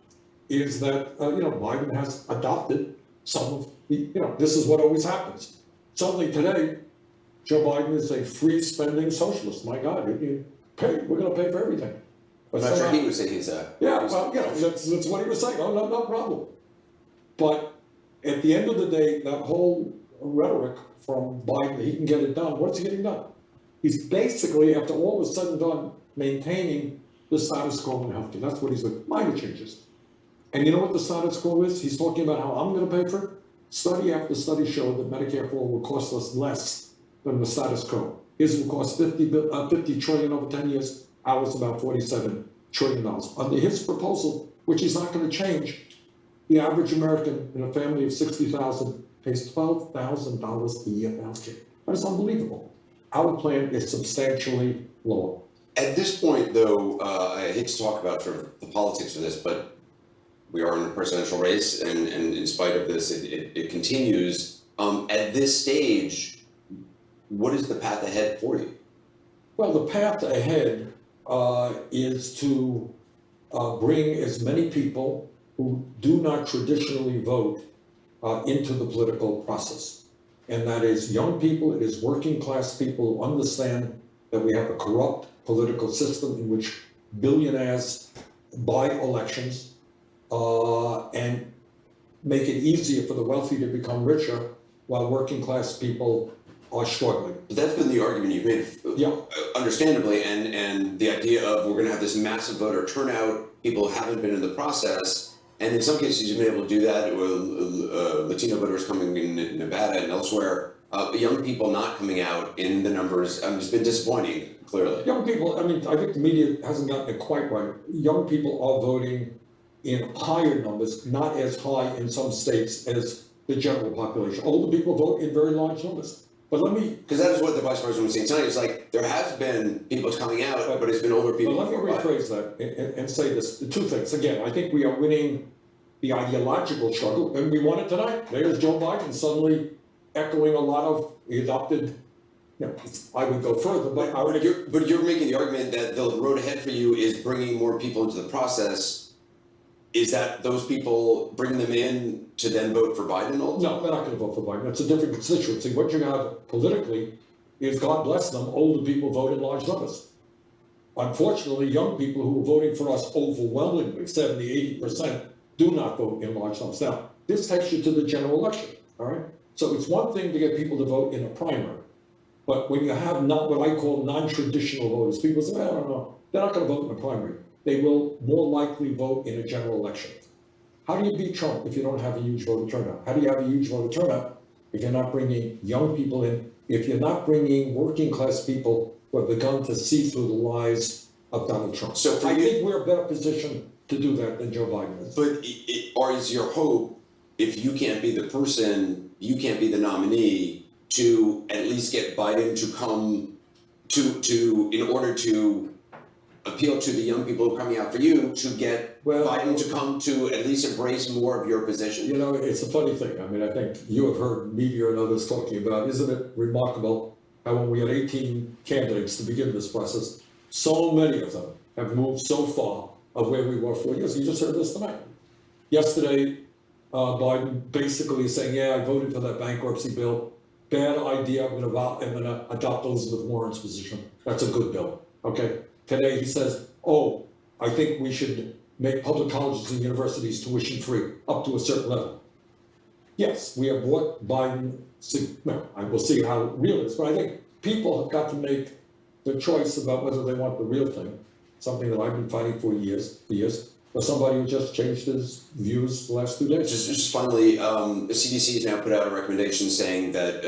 that Biden has adopted some of the, this is what always happens. Suddenly today, Joe Biden is a free spending socialist. My God, we're going to pay for everything. I'm not sure he would say he's a. Yeah, well, you know, that's what he was saying, oh, no problem. But at the end of the day, that whole rhetoric from Biden, he can get it done, what's he getting done? He's basically, after all is said and done, maintaining the status quo in healthcare. That's what he's doing, minor changes. And you know what the status quo is? He's talking about how I'm gonna pay for it. Study after study showed that Medicare for all will cost us less than the status quo. His will cost 50 trillion over 10 years, ours about $47 trillion. Under his proposal, which he's not gonna change, the average American in a family of 60,000 pays $12,000 a year for healthcare. That is unbelievable. Our plan is substantially lower. At this point, though, I hate to talk about sort of the politics of this, but we are in a presidential race, and in spite of this, it continues. At this stage, what is the path ahead for you? Well, the path ahead is to bring as many people who do not traditionally vote into the political process. And that is young people, it is working class people who understand that we have a corrupt political system in which billionaires buy elections and make it easier for the wealthy to become richer while working class people are struggling. But that's been the argument you've made, understandably, and the idea of we're going to have this massive voter turnout, people haven't been in the process, and in some cases you've been able to do that with Latino voters coming in Nevada and elsewhere, young people not coming out in the numbers. It's been disappointing, clearly. Young people, I mean, I think the media hasn't gotten it quite right. Young people are voting in higher numbers, not as high in some states as the general population. Older people vote in very large numbers. But let me... Because that is what the vice president was saying tonight. It's like, there has been people coming out, but it's been older people. But let me rephrase that and say this, two things. Again, I think we are winning the ideological struggle, and we won it tonight. There's Joe Biden suddenly echoing a lot of, he adopted, you know, I would go further, but I would... But you're making the argument that the road ahead for you is bringing more people into the process. Is that those people, bring them in to then vote for Biden ultimately? No, they're not gonna vote for Biden. That's a different constituency. What you have politically is, God bless them, older people vote in large numbers. Unfortunately, young people who are voting for us overwhelmingly, 70, 80%, do not vote in large numbers. Now, this takes you to the general election, all right? So it's one thing to get people to vote in a primary, but when you have not what I call non-traditional voters, people say, I don't know, they're not gonna vote in a primary. They will more likely vote in a general election. How do you beat Trump if you don't have a huge voter turnout? How do you have a huge voter turnout if you're not bringing young people in, if you're not bringing working class people who have begun to see through the lies of Donald Trump? So I think we're a better position to do that than Joe Biden is. But or is your hope, if you can't be the person, you can't be the nominee, to at least get Biden to come to in order to appeal to the young people who are coming out for you, to get Biden to come to at least embrace more of your position? You know, it's a funny thing. I mean, I think you have heard media and others talking about, isn't it remarkable how when we had 18 candidates to begin this process, so many of them have moved so far of where we were 4 years. You just heard this tonight. Yesterday, Biden basically saying, yeah, I voted for that bankruptcy bill. Bad idea, I'm gonna adopt Elizabeth Warren's position. That's a good bill, okay? Today he says, oh, I think we should make public colleges and universities tuition free up to a certain level. Yes, we have brought Biden, no, I will see how real it is, but I think people have got to make the choice about whether they want the real thing, something that I've been fighting for years, or somebody who just changed his views the last 2 days. Just finally, the CDC has now put out a recommendation saying that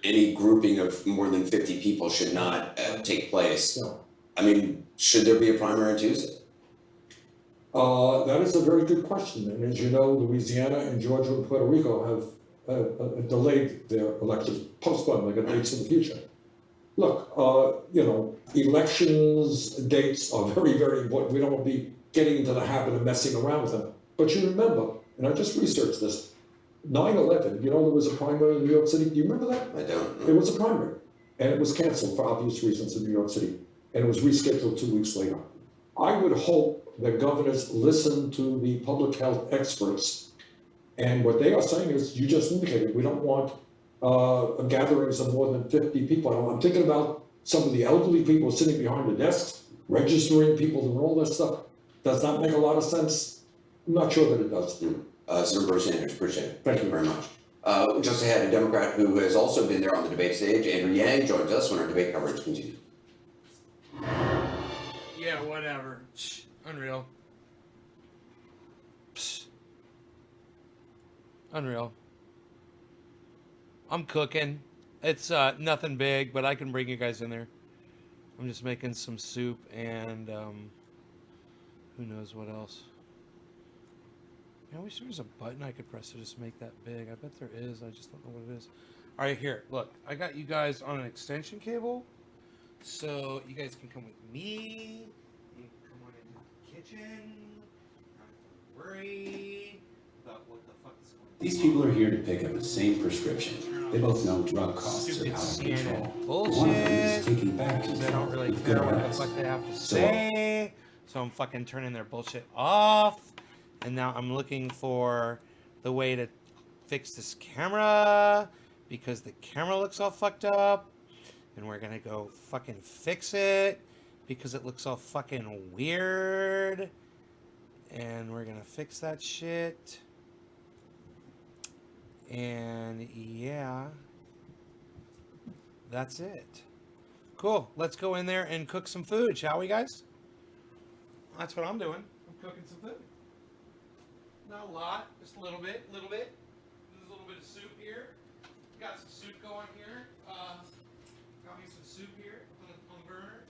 any grouping of more than 50 people should not take place. No. I mean, should there be a primary on Tuesday? That is a very good question. And as you know, Louisiana and Georgia and Puerto Rico have delayed their elections, postponed, they got dates in the future. Look, you know, elections dates are very, very important. We don't want to be getting into the habit of messing around with them. But you remember, and I just researched this, 9/11, you know, there was a primary in New York City. Do you remember that? I don't. There was a primary, and it was canceled for obvious reasons in New York City, and it was rescheduled 2 weeks later. I would hope that governors listen to the public health experts, and what they are saying is, you just indicated, we don't want gatherings of more than 50 people. I'm thinking about some of the elderly people sitting behind the desks registering people and all this stuff. Does that make a lot of sense? I'm not sure that it does, Steve. Senator Bernie Sanders, appreciate it. Thank you very much. Just ahead, a Democrat who has also been there on the debate stage, Andrew Yang, joins us when our debate coverage continues. Yeah, whatever. Unreal. Unreal. I'm cooking. It's nothing big, but I can bring you guys in there. I'm just making some soup and who knows what else. I wish there was a button I could press to just make that big. I bet there is. I just don't know what it is. All right, here. Look, I got you guys on an extension cable, so you guys can come with me. You can come on into the kitchen. Not worry about what the fuck is going on. These people are here to pick up the same prescription. They both know drug costs are out of control. Bullshit. One of them is taking back control. They don't really with good care what the ads. fuck they have to So, say. So I'm fucking turning their bullshit off. And now I'm looking for the way to fix this camera because the camera looks all fucked up. And we're gonna go fucking fix it because it looks all fucking weird. And we're gonna fix that shit. And yeah, that's it. Cool. Let's go in there and cook some food, shall we, guys? That's what I'm doing. I'm cooking some food. Not a lot, just a little bit, There's a little bit of soup here. Got some soup going here. Got me some soup here on the burner.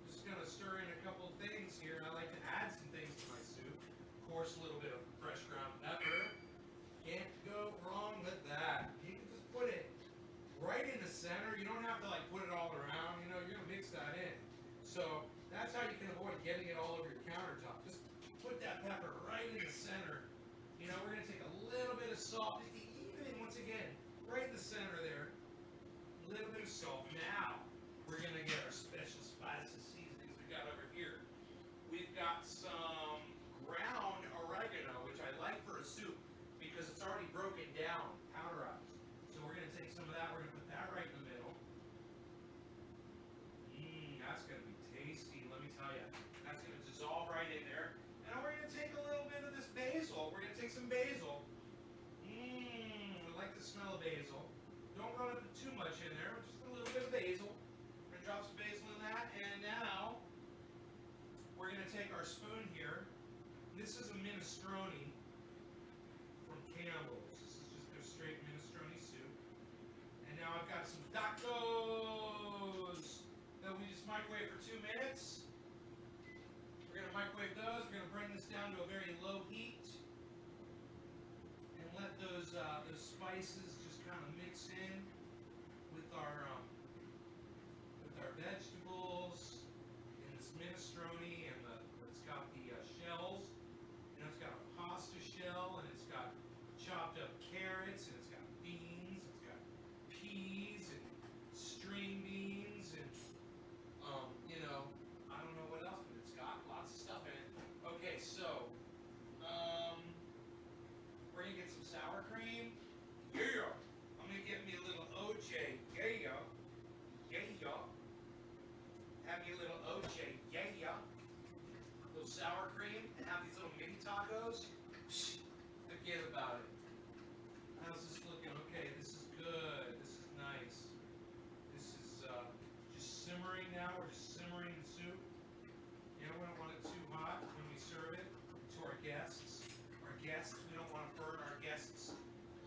Just gonna stir in a couple things here. I like to add some things to my soup. Of course, a little bit of fresh ground pepper. Can't go wrong with that. You can just put it right in the center. You don't have to like put it all around. You know, you're gonna mix that in. So that's how you can avoid getting it all over your countertop. Just put that pepper right in the center. You know, we're gonna take a little bit of salt, even once again, right in the center there. A little bit of salt. Now we're gonna get our special spices seasonings we got over here. We've got some ground oregano, which I like for a soup because it's already broken down, powderized. So we're gonna take some of that. We're gonna put that right in the middle. That's gonna be tasty. Let me tell you, that's gonna dissolve right in there. And we're gonna take a little bit of this basil. We're gonna take some basil. I like the smell of basil. Don't run up too much in there. Just a little bit of basil. We're gonna drop some basil in that. And now we're gonna take our spoon here. This is a minestrone from Campbell's. This is just a straight minestrone soup. And now I've got some tacos that we just microwave for 2 minutes. We're gonna microwave those. We're gonna bring this down to a very low heat and let those spices just kind of mix in with our vegetables and this minestrone and it's got the shells. You know, it's got a pasta shell and it's got chopped up carrots and it's got beans. It's got peas and string beans and you know, I don't know what else, but it's got lots of stuff in it. Okay, so we're gonna get some sour cream. Yeah, I'm gonna get me a little OJ. Yeah, yeah. Have me a little OJ. Yeah. A little sour cream and have these little mini tacos. Forget about it. How's this looking? Okay, this is good. This is nice. This is just simmering now. We're just simmering the soup. You know, we don't want it too hot when we serve it to our guests. We don't want to burn our guests'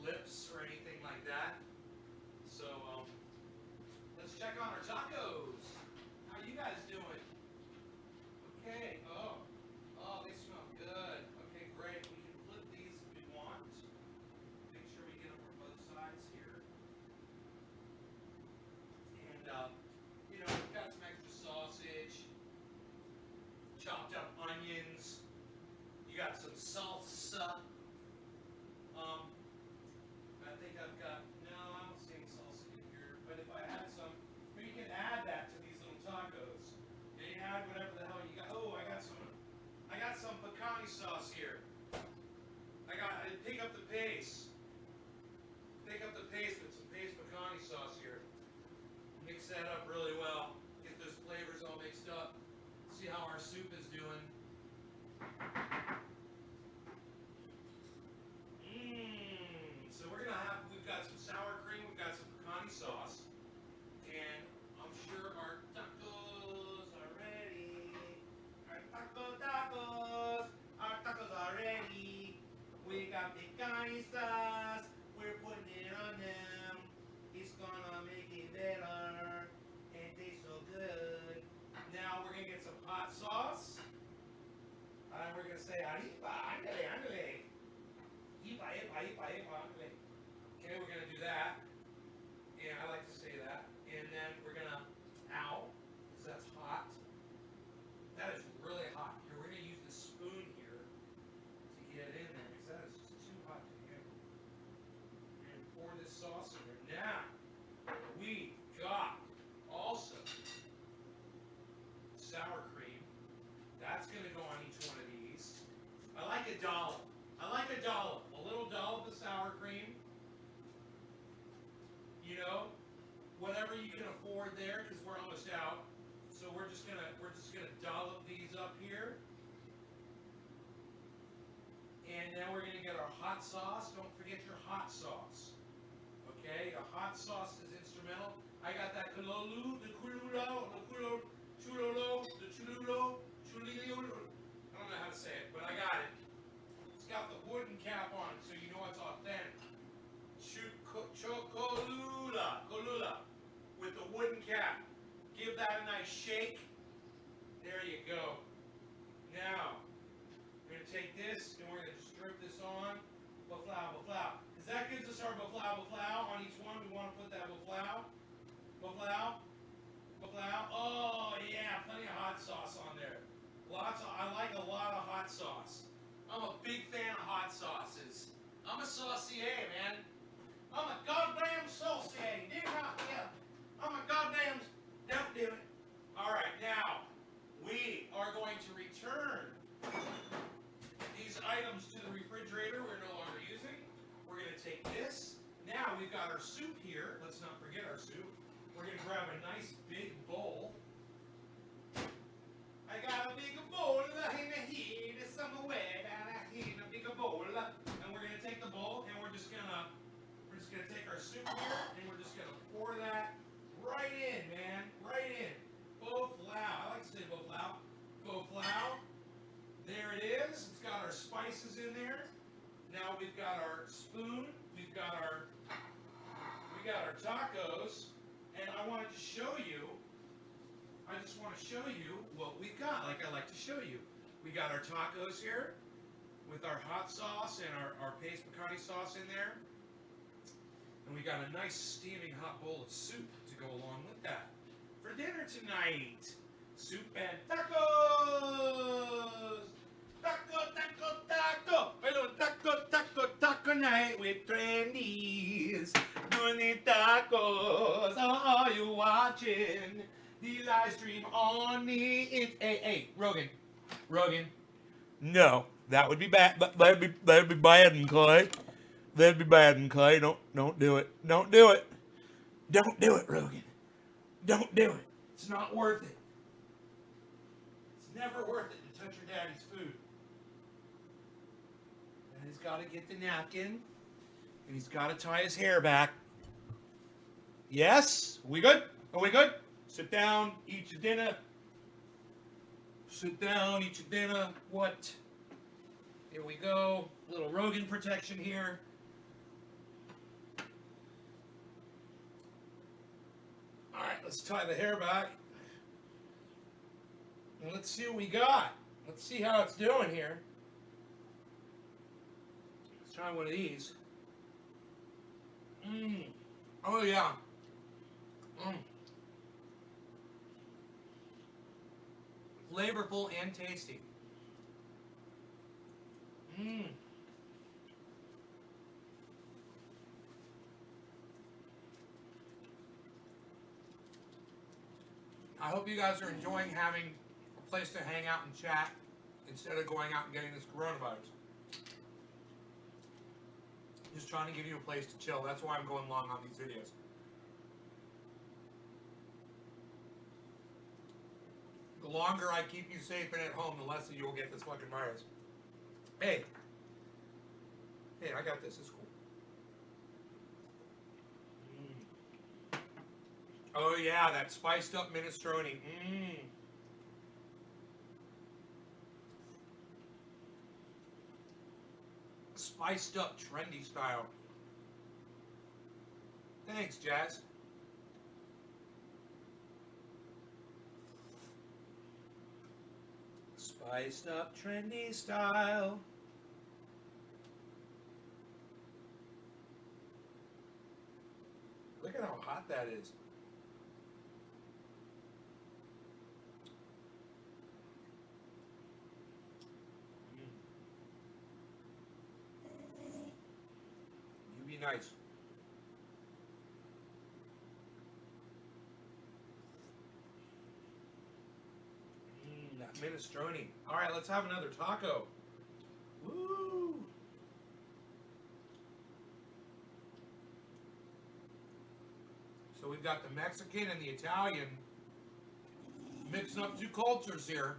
lips or anything like that. So, let's check on our tacos. How you guys doing? Okay. Oh, they smell good. Okay, great. We can flip these if we want. Make sure we get them from both sides here. And, you know, we've got some extra sausage, chopped up onions. You got some salsa. I think I've got, no, I don't see any salsa in here. But if I had some, we can add that to these little tacos. And you add whatever the hell you got. Oh, I got some pecani sauce here. I pick up the paste. Pick up the paste with some paste pecani sauce here. Mix that up really well. Get those flavors all mixed up. See soup is doing. So we've got some sour cream, we've got some pecani sauce, and I'm sure our tacos are ready. Our tacos are ready. We got pecani sauce, we're putting it on them. It's gonna make it better, and taste so good. Now we're gonna get some hot sauce, and we're gonna say, arriba, ándale, ándale. Okay, we're gonna do that. And I like to say that. And then we're gonna, ow, because that's hot. That is really hot. Here, we're gonna use the spoon here to get it in there, because that is just too hot to handle. And pour this sauce in there. Now, we got also sour cream. That's gonna go on each one of these. I like a dollop. A little dollop of sour cream. You know, whatever you can afford there, because we're almost out. So we're just gonna dollop these up here. And then we're gonna get our hot sauce. Don't forget your hot sauce. Okay, a hot sauce is instrumental. I got that Cholulu, the Cholula, the Chulolo, I don't know how to say it, but I got it. It's got the wooden cap on it, so you know it's authentic. Cholula, with the wooden cap. Give that a nice shake. There you go. Now, we're going to take this and we're going to just drip this on. Baflau. Because that gives us our baflau on each one. We want to put that baflau. Oh, yeah, plenty of hot sauce on there. I like a lot of hot sauce. I'm a big fan of hot sauces. I'm a saucier, man. I'm a goddamn saucier. Do you not? Yeah. I'm a goddamn. Don't do it. All right, now we are going to return these items to the refrigerator we're no longer using. We're going to take this. Now we've got our soup here. Let's not forget our soup. We're going to grab a nice big bowl. I got a big bowl in here. There's some way down here in a big bowl. And we're going to take the bowl and we're just going to take our soup here and we're just going to pour that right in, man. Right in. Boflau. I like to say boflau. Boflau. There it is. It's got our spices in there. Now we've got our spoon. We got our tacos. And I wanted to show you, I just want to show you what we've got, like I like to show you. We got our tacos here with our hot sauce and our paste pecani sauce in there. And we got a nice steaming hot bowl of soup to go along with that. For dinner tonight, soup and tacos! Taco! Hello, taco night with Trendies. Doing the tacos. Oh, are you watching the live stream on the hey, Rogan. No, that would be bad. That'd be bad, and Clay. That'd be bad, and Clay. Don't do it. Don't do it. Don't do it, Rogan. Don't do it. It's not worth it. It's never worth it to touch your daddy's food. And he's got to get the napkin, and he's got to tie his hair back. Yes? Are we good? Are we good? Sit down, eat your dinner. Sit down, eat your dinner. What? Here we go. A little Rogan protection here. All right, let's tie the hair back. And let's see what we got. Let's see how it's doing here. Let's try one of these. Oh, yeah. Flavorful and tasty. I hope you guys are enjoying having a place to hang out and chat instead of going out and getting this coronavirus. Just trying to give you a place to chill. That's why I'm going long on these videos. The longer I keep you safe and at home, the less you will get this fucking virus. Hey. Hey, I got this. It's cool. Oh yeah, that spiced up minestrone. Spiced up, trendy style. Thanks, Jazz. Spiced up, trendy style. Look at how hot that is. You be nice. That minestrone. All right, let's have another taco. Woo! So we've got the Mexican and the Italian mixing up two cultures here.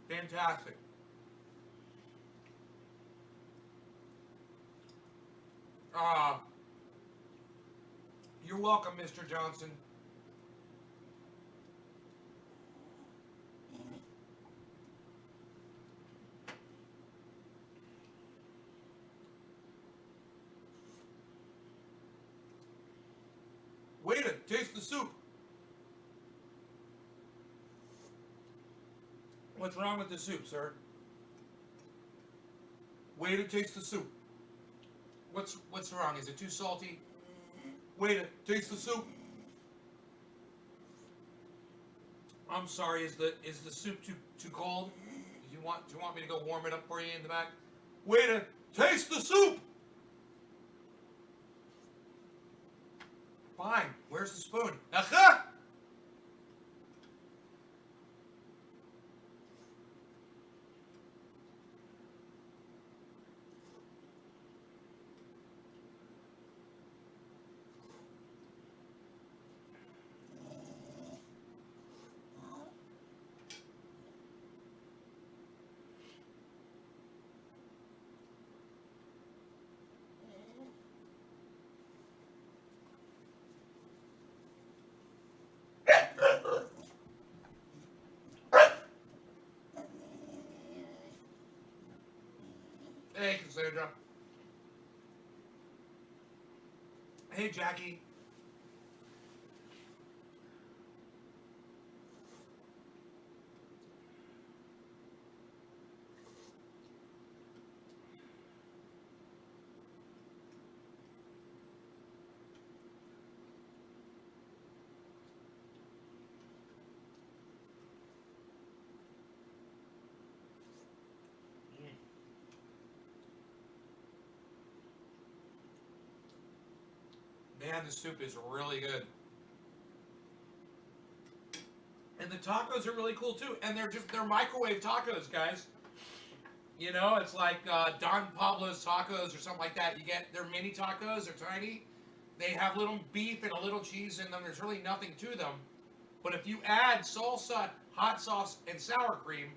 Fantastic. You're welcome, Mr. Johnson. Waiter, taste the soup. What's wrong with the soup, sir? Waiter, taste the soup. What's wrong? Is it too salty? Waiter, taste the soup. I'm sorry. Is the soup too cold? Do you want me to go warm it up for you in the back? Waiter, taste the soup. Fine. Where's the spoon? Aha! Hey, Cassandra. Hey, Jackie. Man, the soup is really good. And the tacos are really cool too. And they're microwave tacos, guys. You know, it's like Don Pablo's tacos or something like that. They're mini tacos, they're tiny. They have little beef and a little cheese in them. There's really nothing to them. But if you add salsa, hot sauce, and sour cream,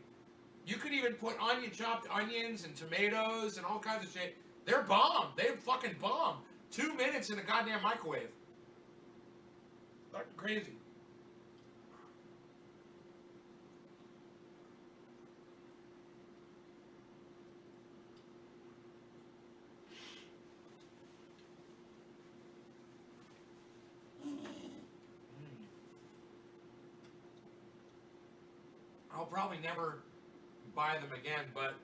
you could even put chopped onions and tomatoes and all kinds of shit. They're bomb. They're fucking bomb. 2 minutes in a goddamn microwave. Fucking crazy. I'll probably never buy them again, but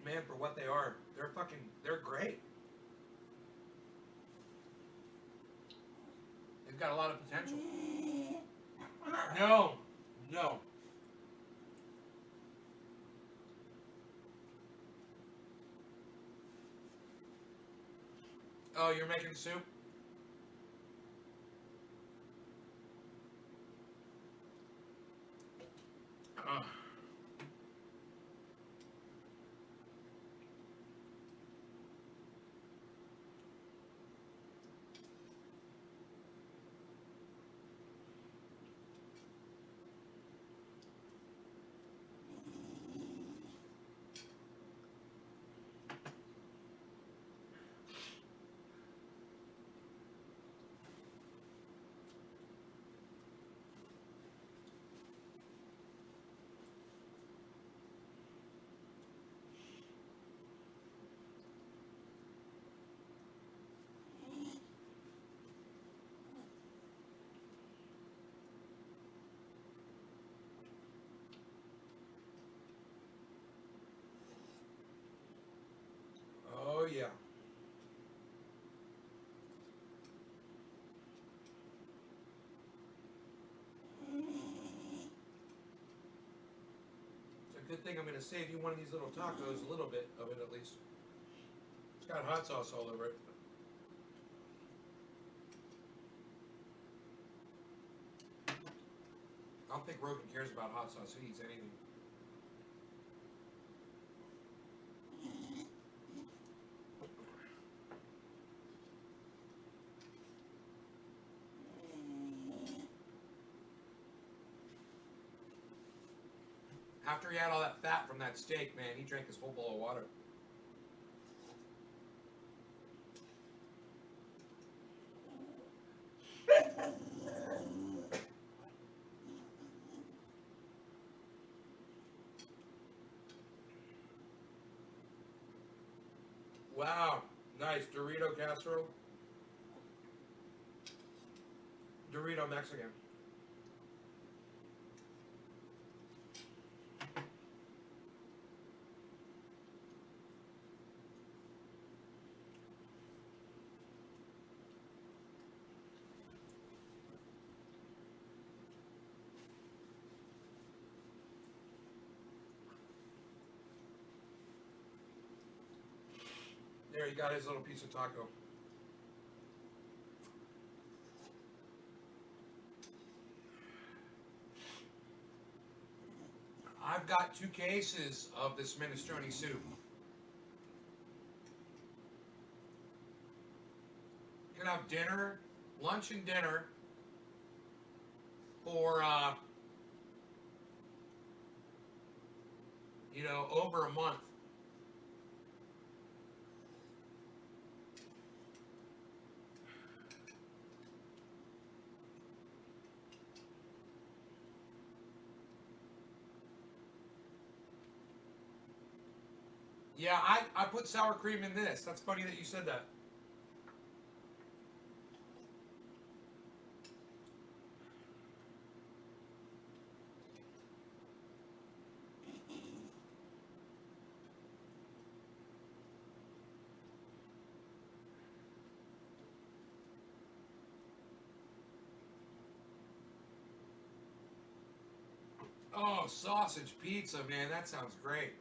man, for what they are, they're great. They've got a lot of potential. No. Oh, you're making soup? thing, I'm gonna save you one of these little tacos, a little bit of it at least. It's got hot sauce all over it. I don't think Rogan cares about hot sauce. He eats anything. After he had all that fat from that steak, man, he drank his whole bowl of water. Wow, nice Dorito casserole. Dorito Mexican. There, he got his little piece of taco. I've got 2 cases of this minestrone soup. You can have dinner, lunch and dinner for, over a month. Yeah, I put sour cream in this. That's funny that you said that. Oh, sausage pizza, man, that sounds great.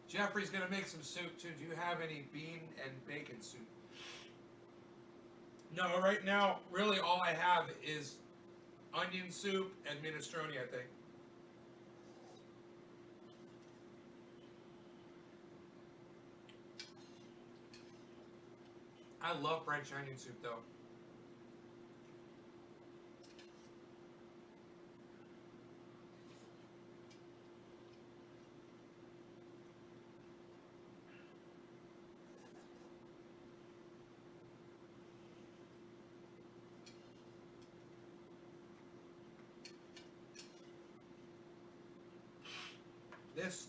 Jeffrey's gonna make some soup too. Do you have any bean and bacon soup? No, right now, really all I have is onion soup and minestrone, I think. I love French onion soup though.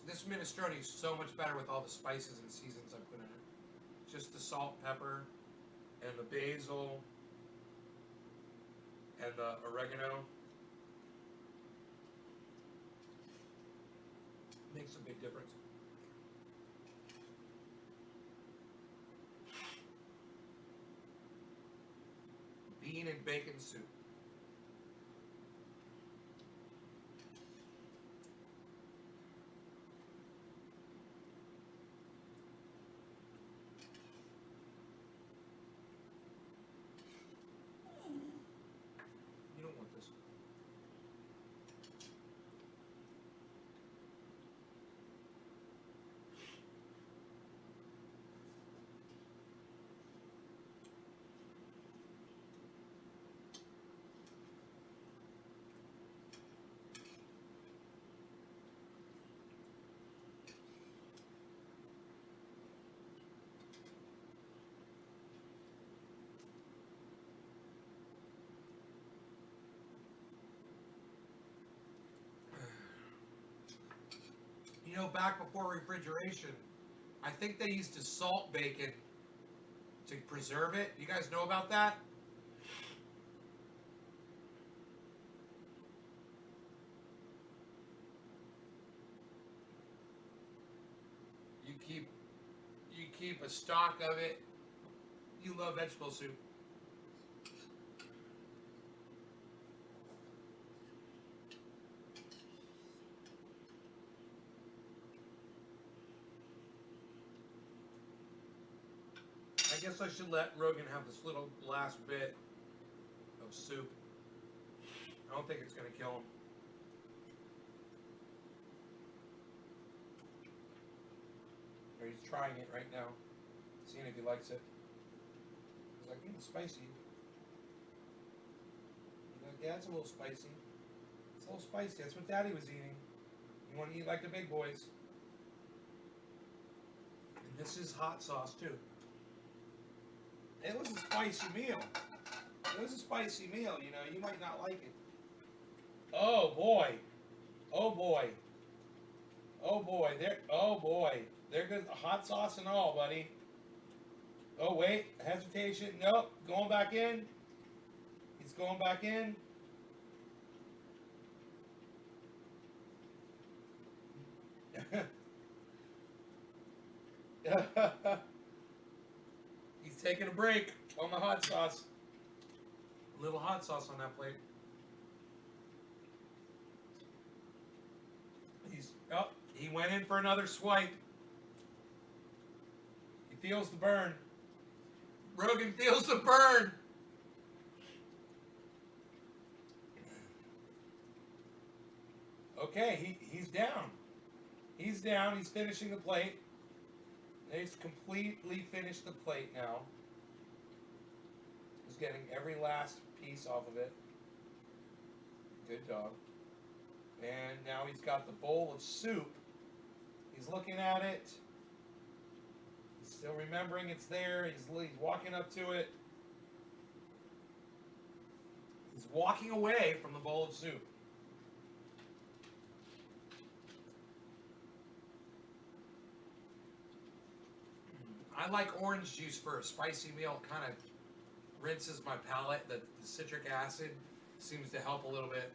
This minestrone is so much better with all the spices and seasons I put in it. Just the salt, pepper, and the basil, and the oregano. Makes a big difference. Bean and bacon soup. You don't want this. You know, back before refrigeration, I think they used to salt bacon to preserve it. You guys know about that? You keep a stock of it. You love vegetable soup. guess I should let Rogan have this little last bit of soup. I don't think it's gonna kill him. Or he's trying it right now, seeing if he likes it. He's like, spicy. He's like, yeah, it's a little spicy. It's a little spicy. That's what Daddy was eating. You want to eat like the big boys. And this is hot sauce too. It was a spicy meal. It was a spicy meal, you know. You might not like it. Oh boy. Oh boy. Oh boy. There. Oh boy. There goes the hot sauce and all, buddy. Oh wait. Hesitation. Nope. Going back in. He's going back in. He's taking a break on the hot sauce. A little hot sauce on that plate. He went in for another swipe. He feels the burn. Rogan feels the burn. Okay, he's down. He's down. He's finishing the plate. He's completely finished the plate now. He's getting every last piece off of it. Good dog. And now he's got the bowl of soup. He's looking at it. He's still remembering it's there. He's walking up to it. He's walking away from the bowl of soup. I like orange juice for a spicy meal. It kind of rinses my palate. The citric acid seems to help a little bit.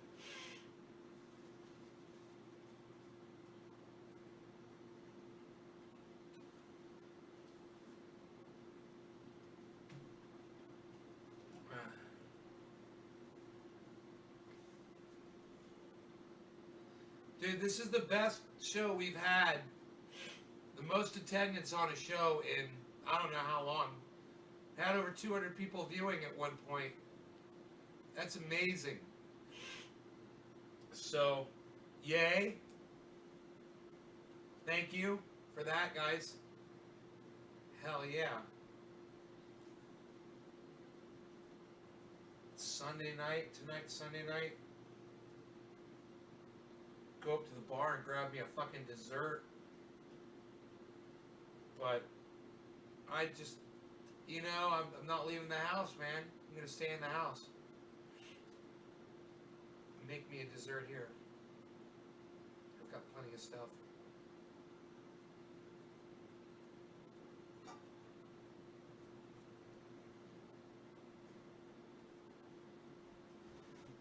Dude, this is the best show we've had. The most attendance on a show in I don't know how long. Had over 200 people viewing at one point. That's amazing. So, yay. Thank you for that, guys. Hell yeah. It's Sunday night. Tonight's Sunday night. Go up to the bar and grab me a fucking dessert. But I just, you know, I'm not leaving the house, man. I'm going to stay in the house. Make me a dessert here. I've got plenty of stuff.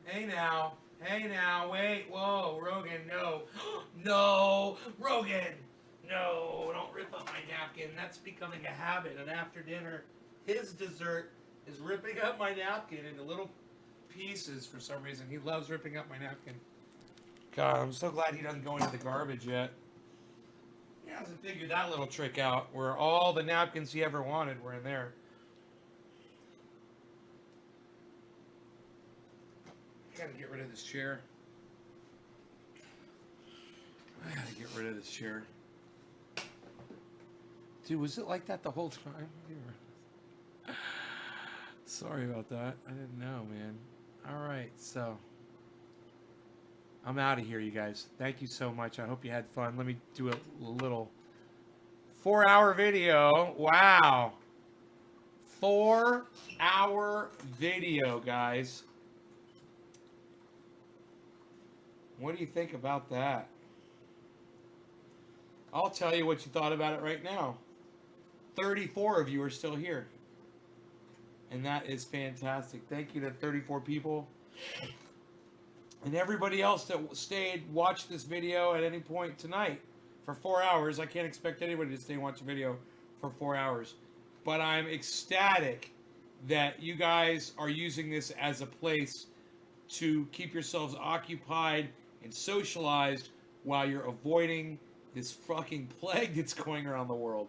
Hey now, wait, whoa, Rogan, no. No, Rogan, no, don't rip up my napkin. That's becoming a habit, and after dinner, his dessert is ripping up my napkin into little pieces for some reason. He loves ripping up my napkin. God, I'm so glad he doesn't go into the garbage yet. He hasn't figured that little trick out, where all the napkins he ever wanted were in there. Gotta get rid of this chair. I gotta get rid of this chair. Dude, was it like that the whole time? Sorry about that. I didn't know, man. Alright, so I'm out of here, you guys. Thank you so much. I hope you had fun. Let me do a little 4-hour video. Wow. 4-hour video, guys. What do you think about that? I'll tell you what you thought about it right now. 34 of you are still here. And that is fantastic. Thank you to 34 people. And everybody else that stayed, watched this video at any point tonight for 4 hours. I can't expect anybody to stay and watch a video for 4 hours. But I'm ecstatic that you guys are using this as a place to keep yourselves occupied and socialized while you're avoiding this fucking plague that's going around the world.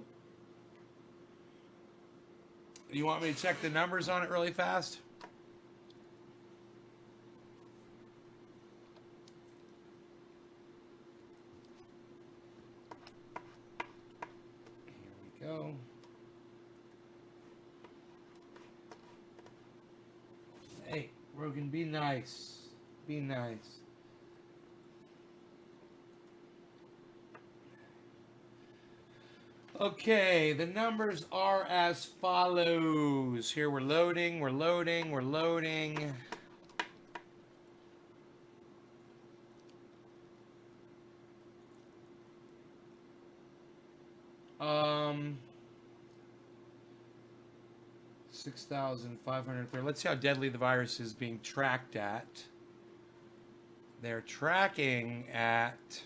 You want me to check the numbers on it really fast? Here we go. Hey, Rogan, be nice. Be nice. Okay, the numbers are as follows. Here we're loading, we're loading, we're loading. Um, 6,530. Let's see how deadly the virus is being tracked at. They're tracking at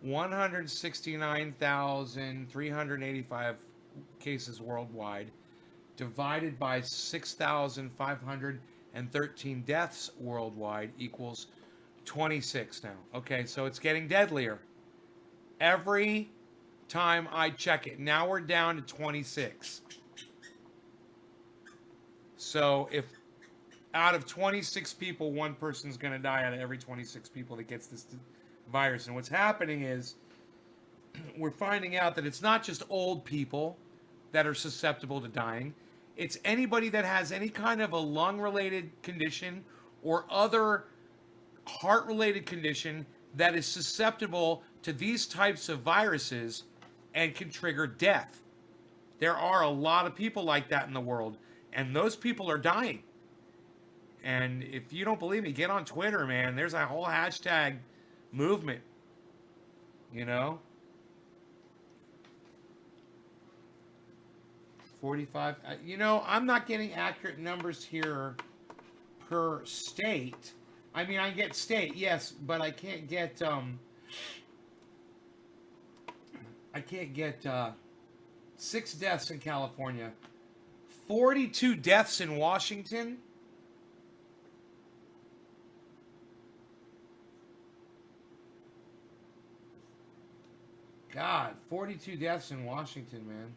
169,385 cases worldwide, divided by 6,513 deaths worldwide equals 26 now. Okay, so it's getting deadlier. Every time I check it. Now we're down to 26. So if out of 26 people, one person's going to die out of every 26 people that gets this virus. And what's happening is we're finding out that it's not just old people that are susceptible to dying. It's anybody that has any kind of a lung-related condition or other heart-related condition that is susceptible to these types of viruses and can trigger death. There are a lot of people like that in the world, and those people are dying. And if you don't believe me, get on Twitter, man. There's a whole hashtag movement, you know? 45, you know, I'm not getting accurate numbers here per state. I mean, I get state, yes, but I can't get, 6 deaths in California, 42 deaths in Washington. God, 42 deaths in Washington, man.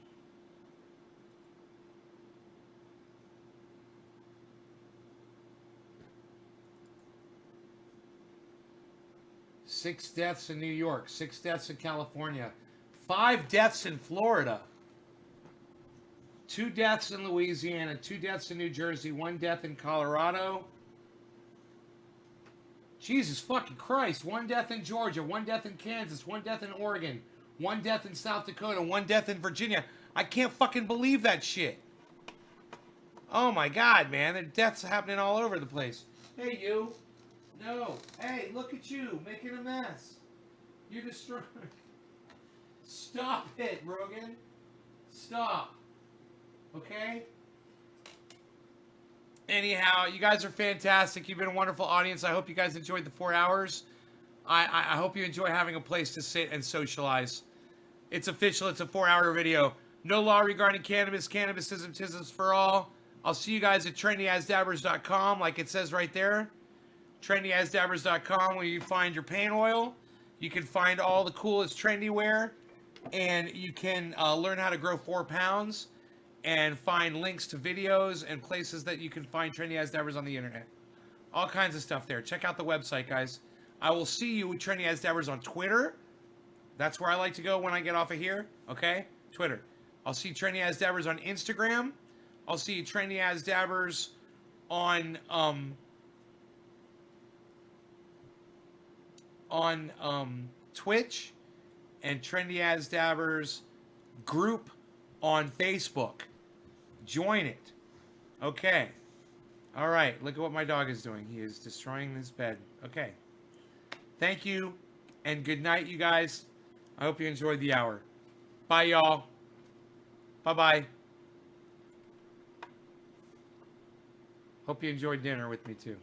Six deaths in New York, 6 deaths in California, 5 deaths in Florida, 2 deaths in Louisiana, 2 deaths in New Jersey, 1 death in Colorado. Jesus fucking Christ, 1 death in Georgia, 1 death in Kansas, 1 death in Oregon, 1 death in South Dakota, 1 death in Virginia. I can't fucking believe that shit. Oh my God, man, the deaths happening all over the place. Hey, you. No. Hey, look at you, making a mess. You're destroying. Stop it, Rogan. Stop. Okay? Anyhow, you guys are fantastic. You've been a wonderful audience. I hope you guys enjoyed the 4 hours. I hope you enjoy having a place to sit and socialize. It's official. It's a 4-hour video. No law regarding cannabis. Cannabisism, tisms for all. I'll see you guys at trendyasdabbers.com, like it says right there. trendyasdabbers.com, where you find your paint oil. You can find all the coolest trendy wear. And you can learn how to grow 4 pounds. And find links to videos and places that you can find Trendy As Dabbers on the internet. All kinds of stuff there. Check out the website, guys. I will see you with Trendy As Dabbers on Twitter. That's where I like to go when I get off of here. Okay? Twitter. I'll see Trendy As Dabbers on Instagram. I'll see Trendy As Dabbers on Twitch. And Trendy As Dabbers group on Facebook. Join it. Okay. All right. Look at what my dog is doing. He is destroying his bed. Okay. Thank you. And good night, you guys. I hope you enjoyed the hour. Bye, y'all. Bye-bye. Hope you enjoyed dinner with me, too.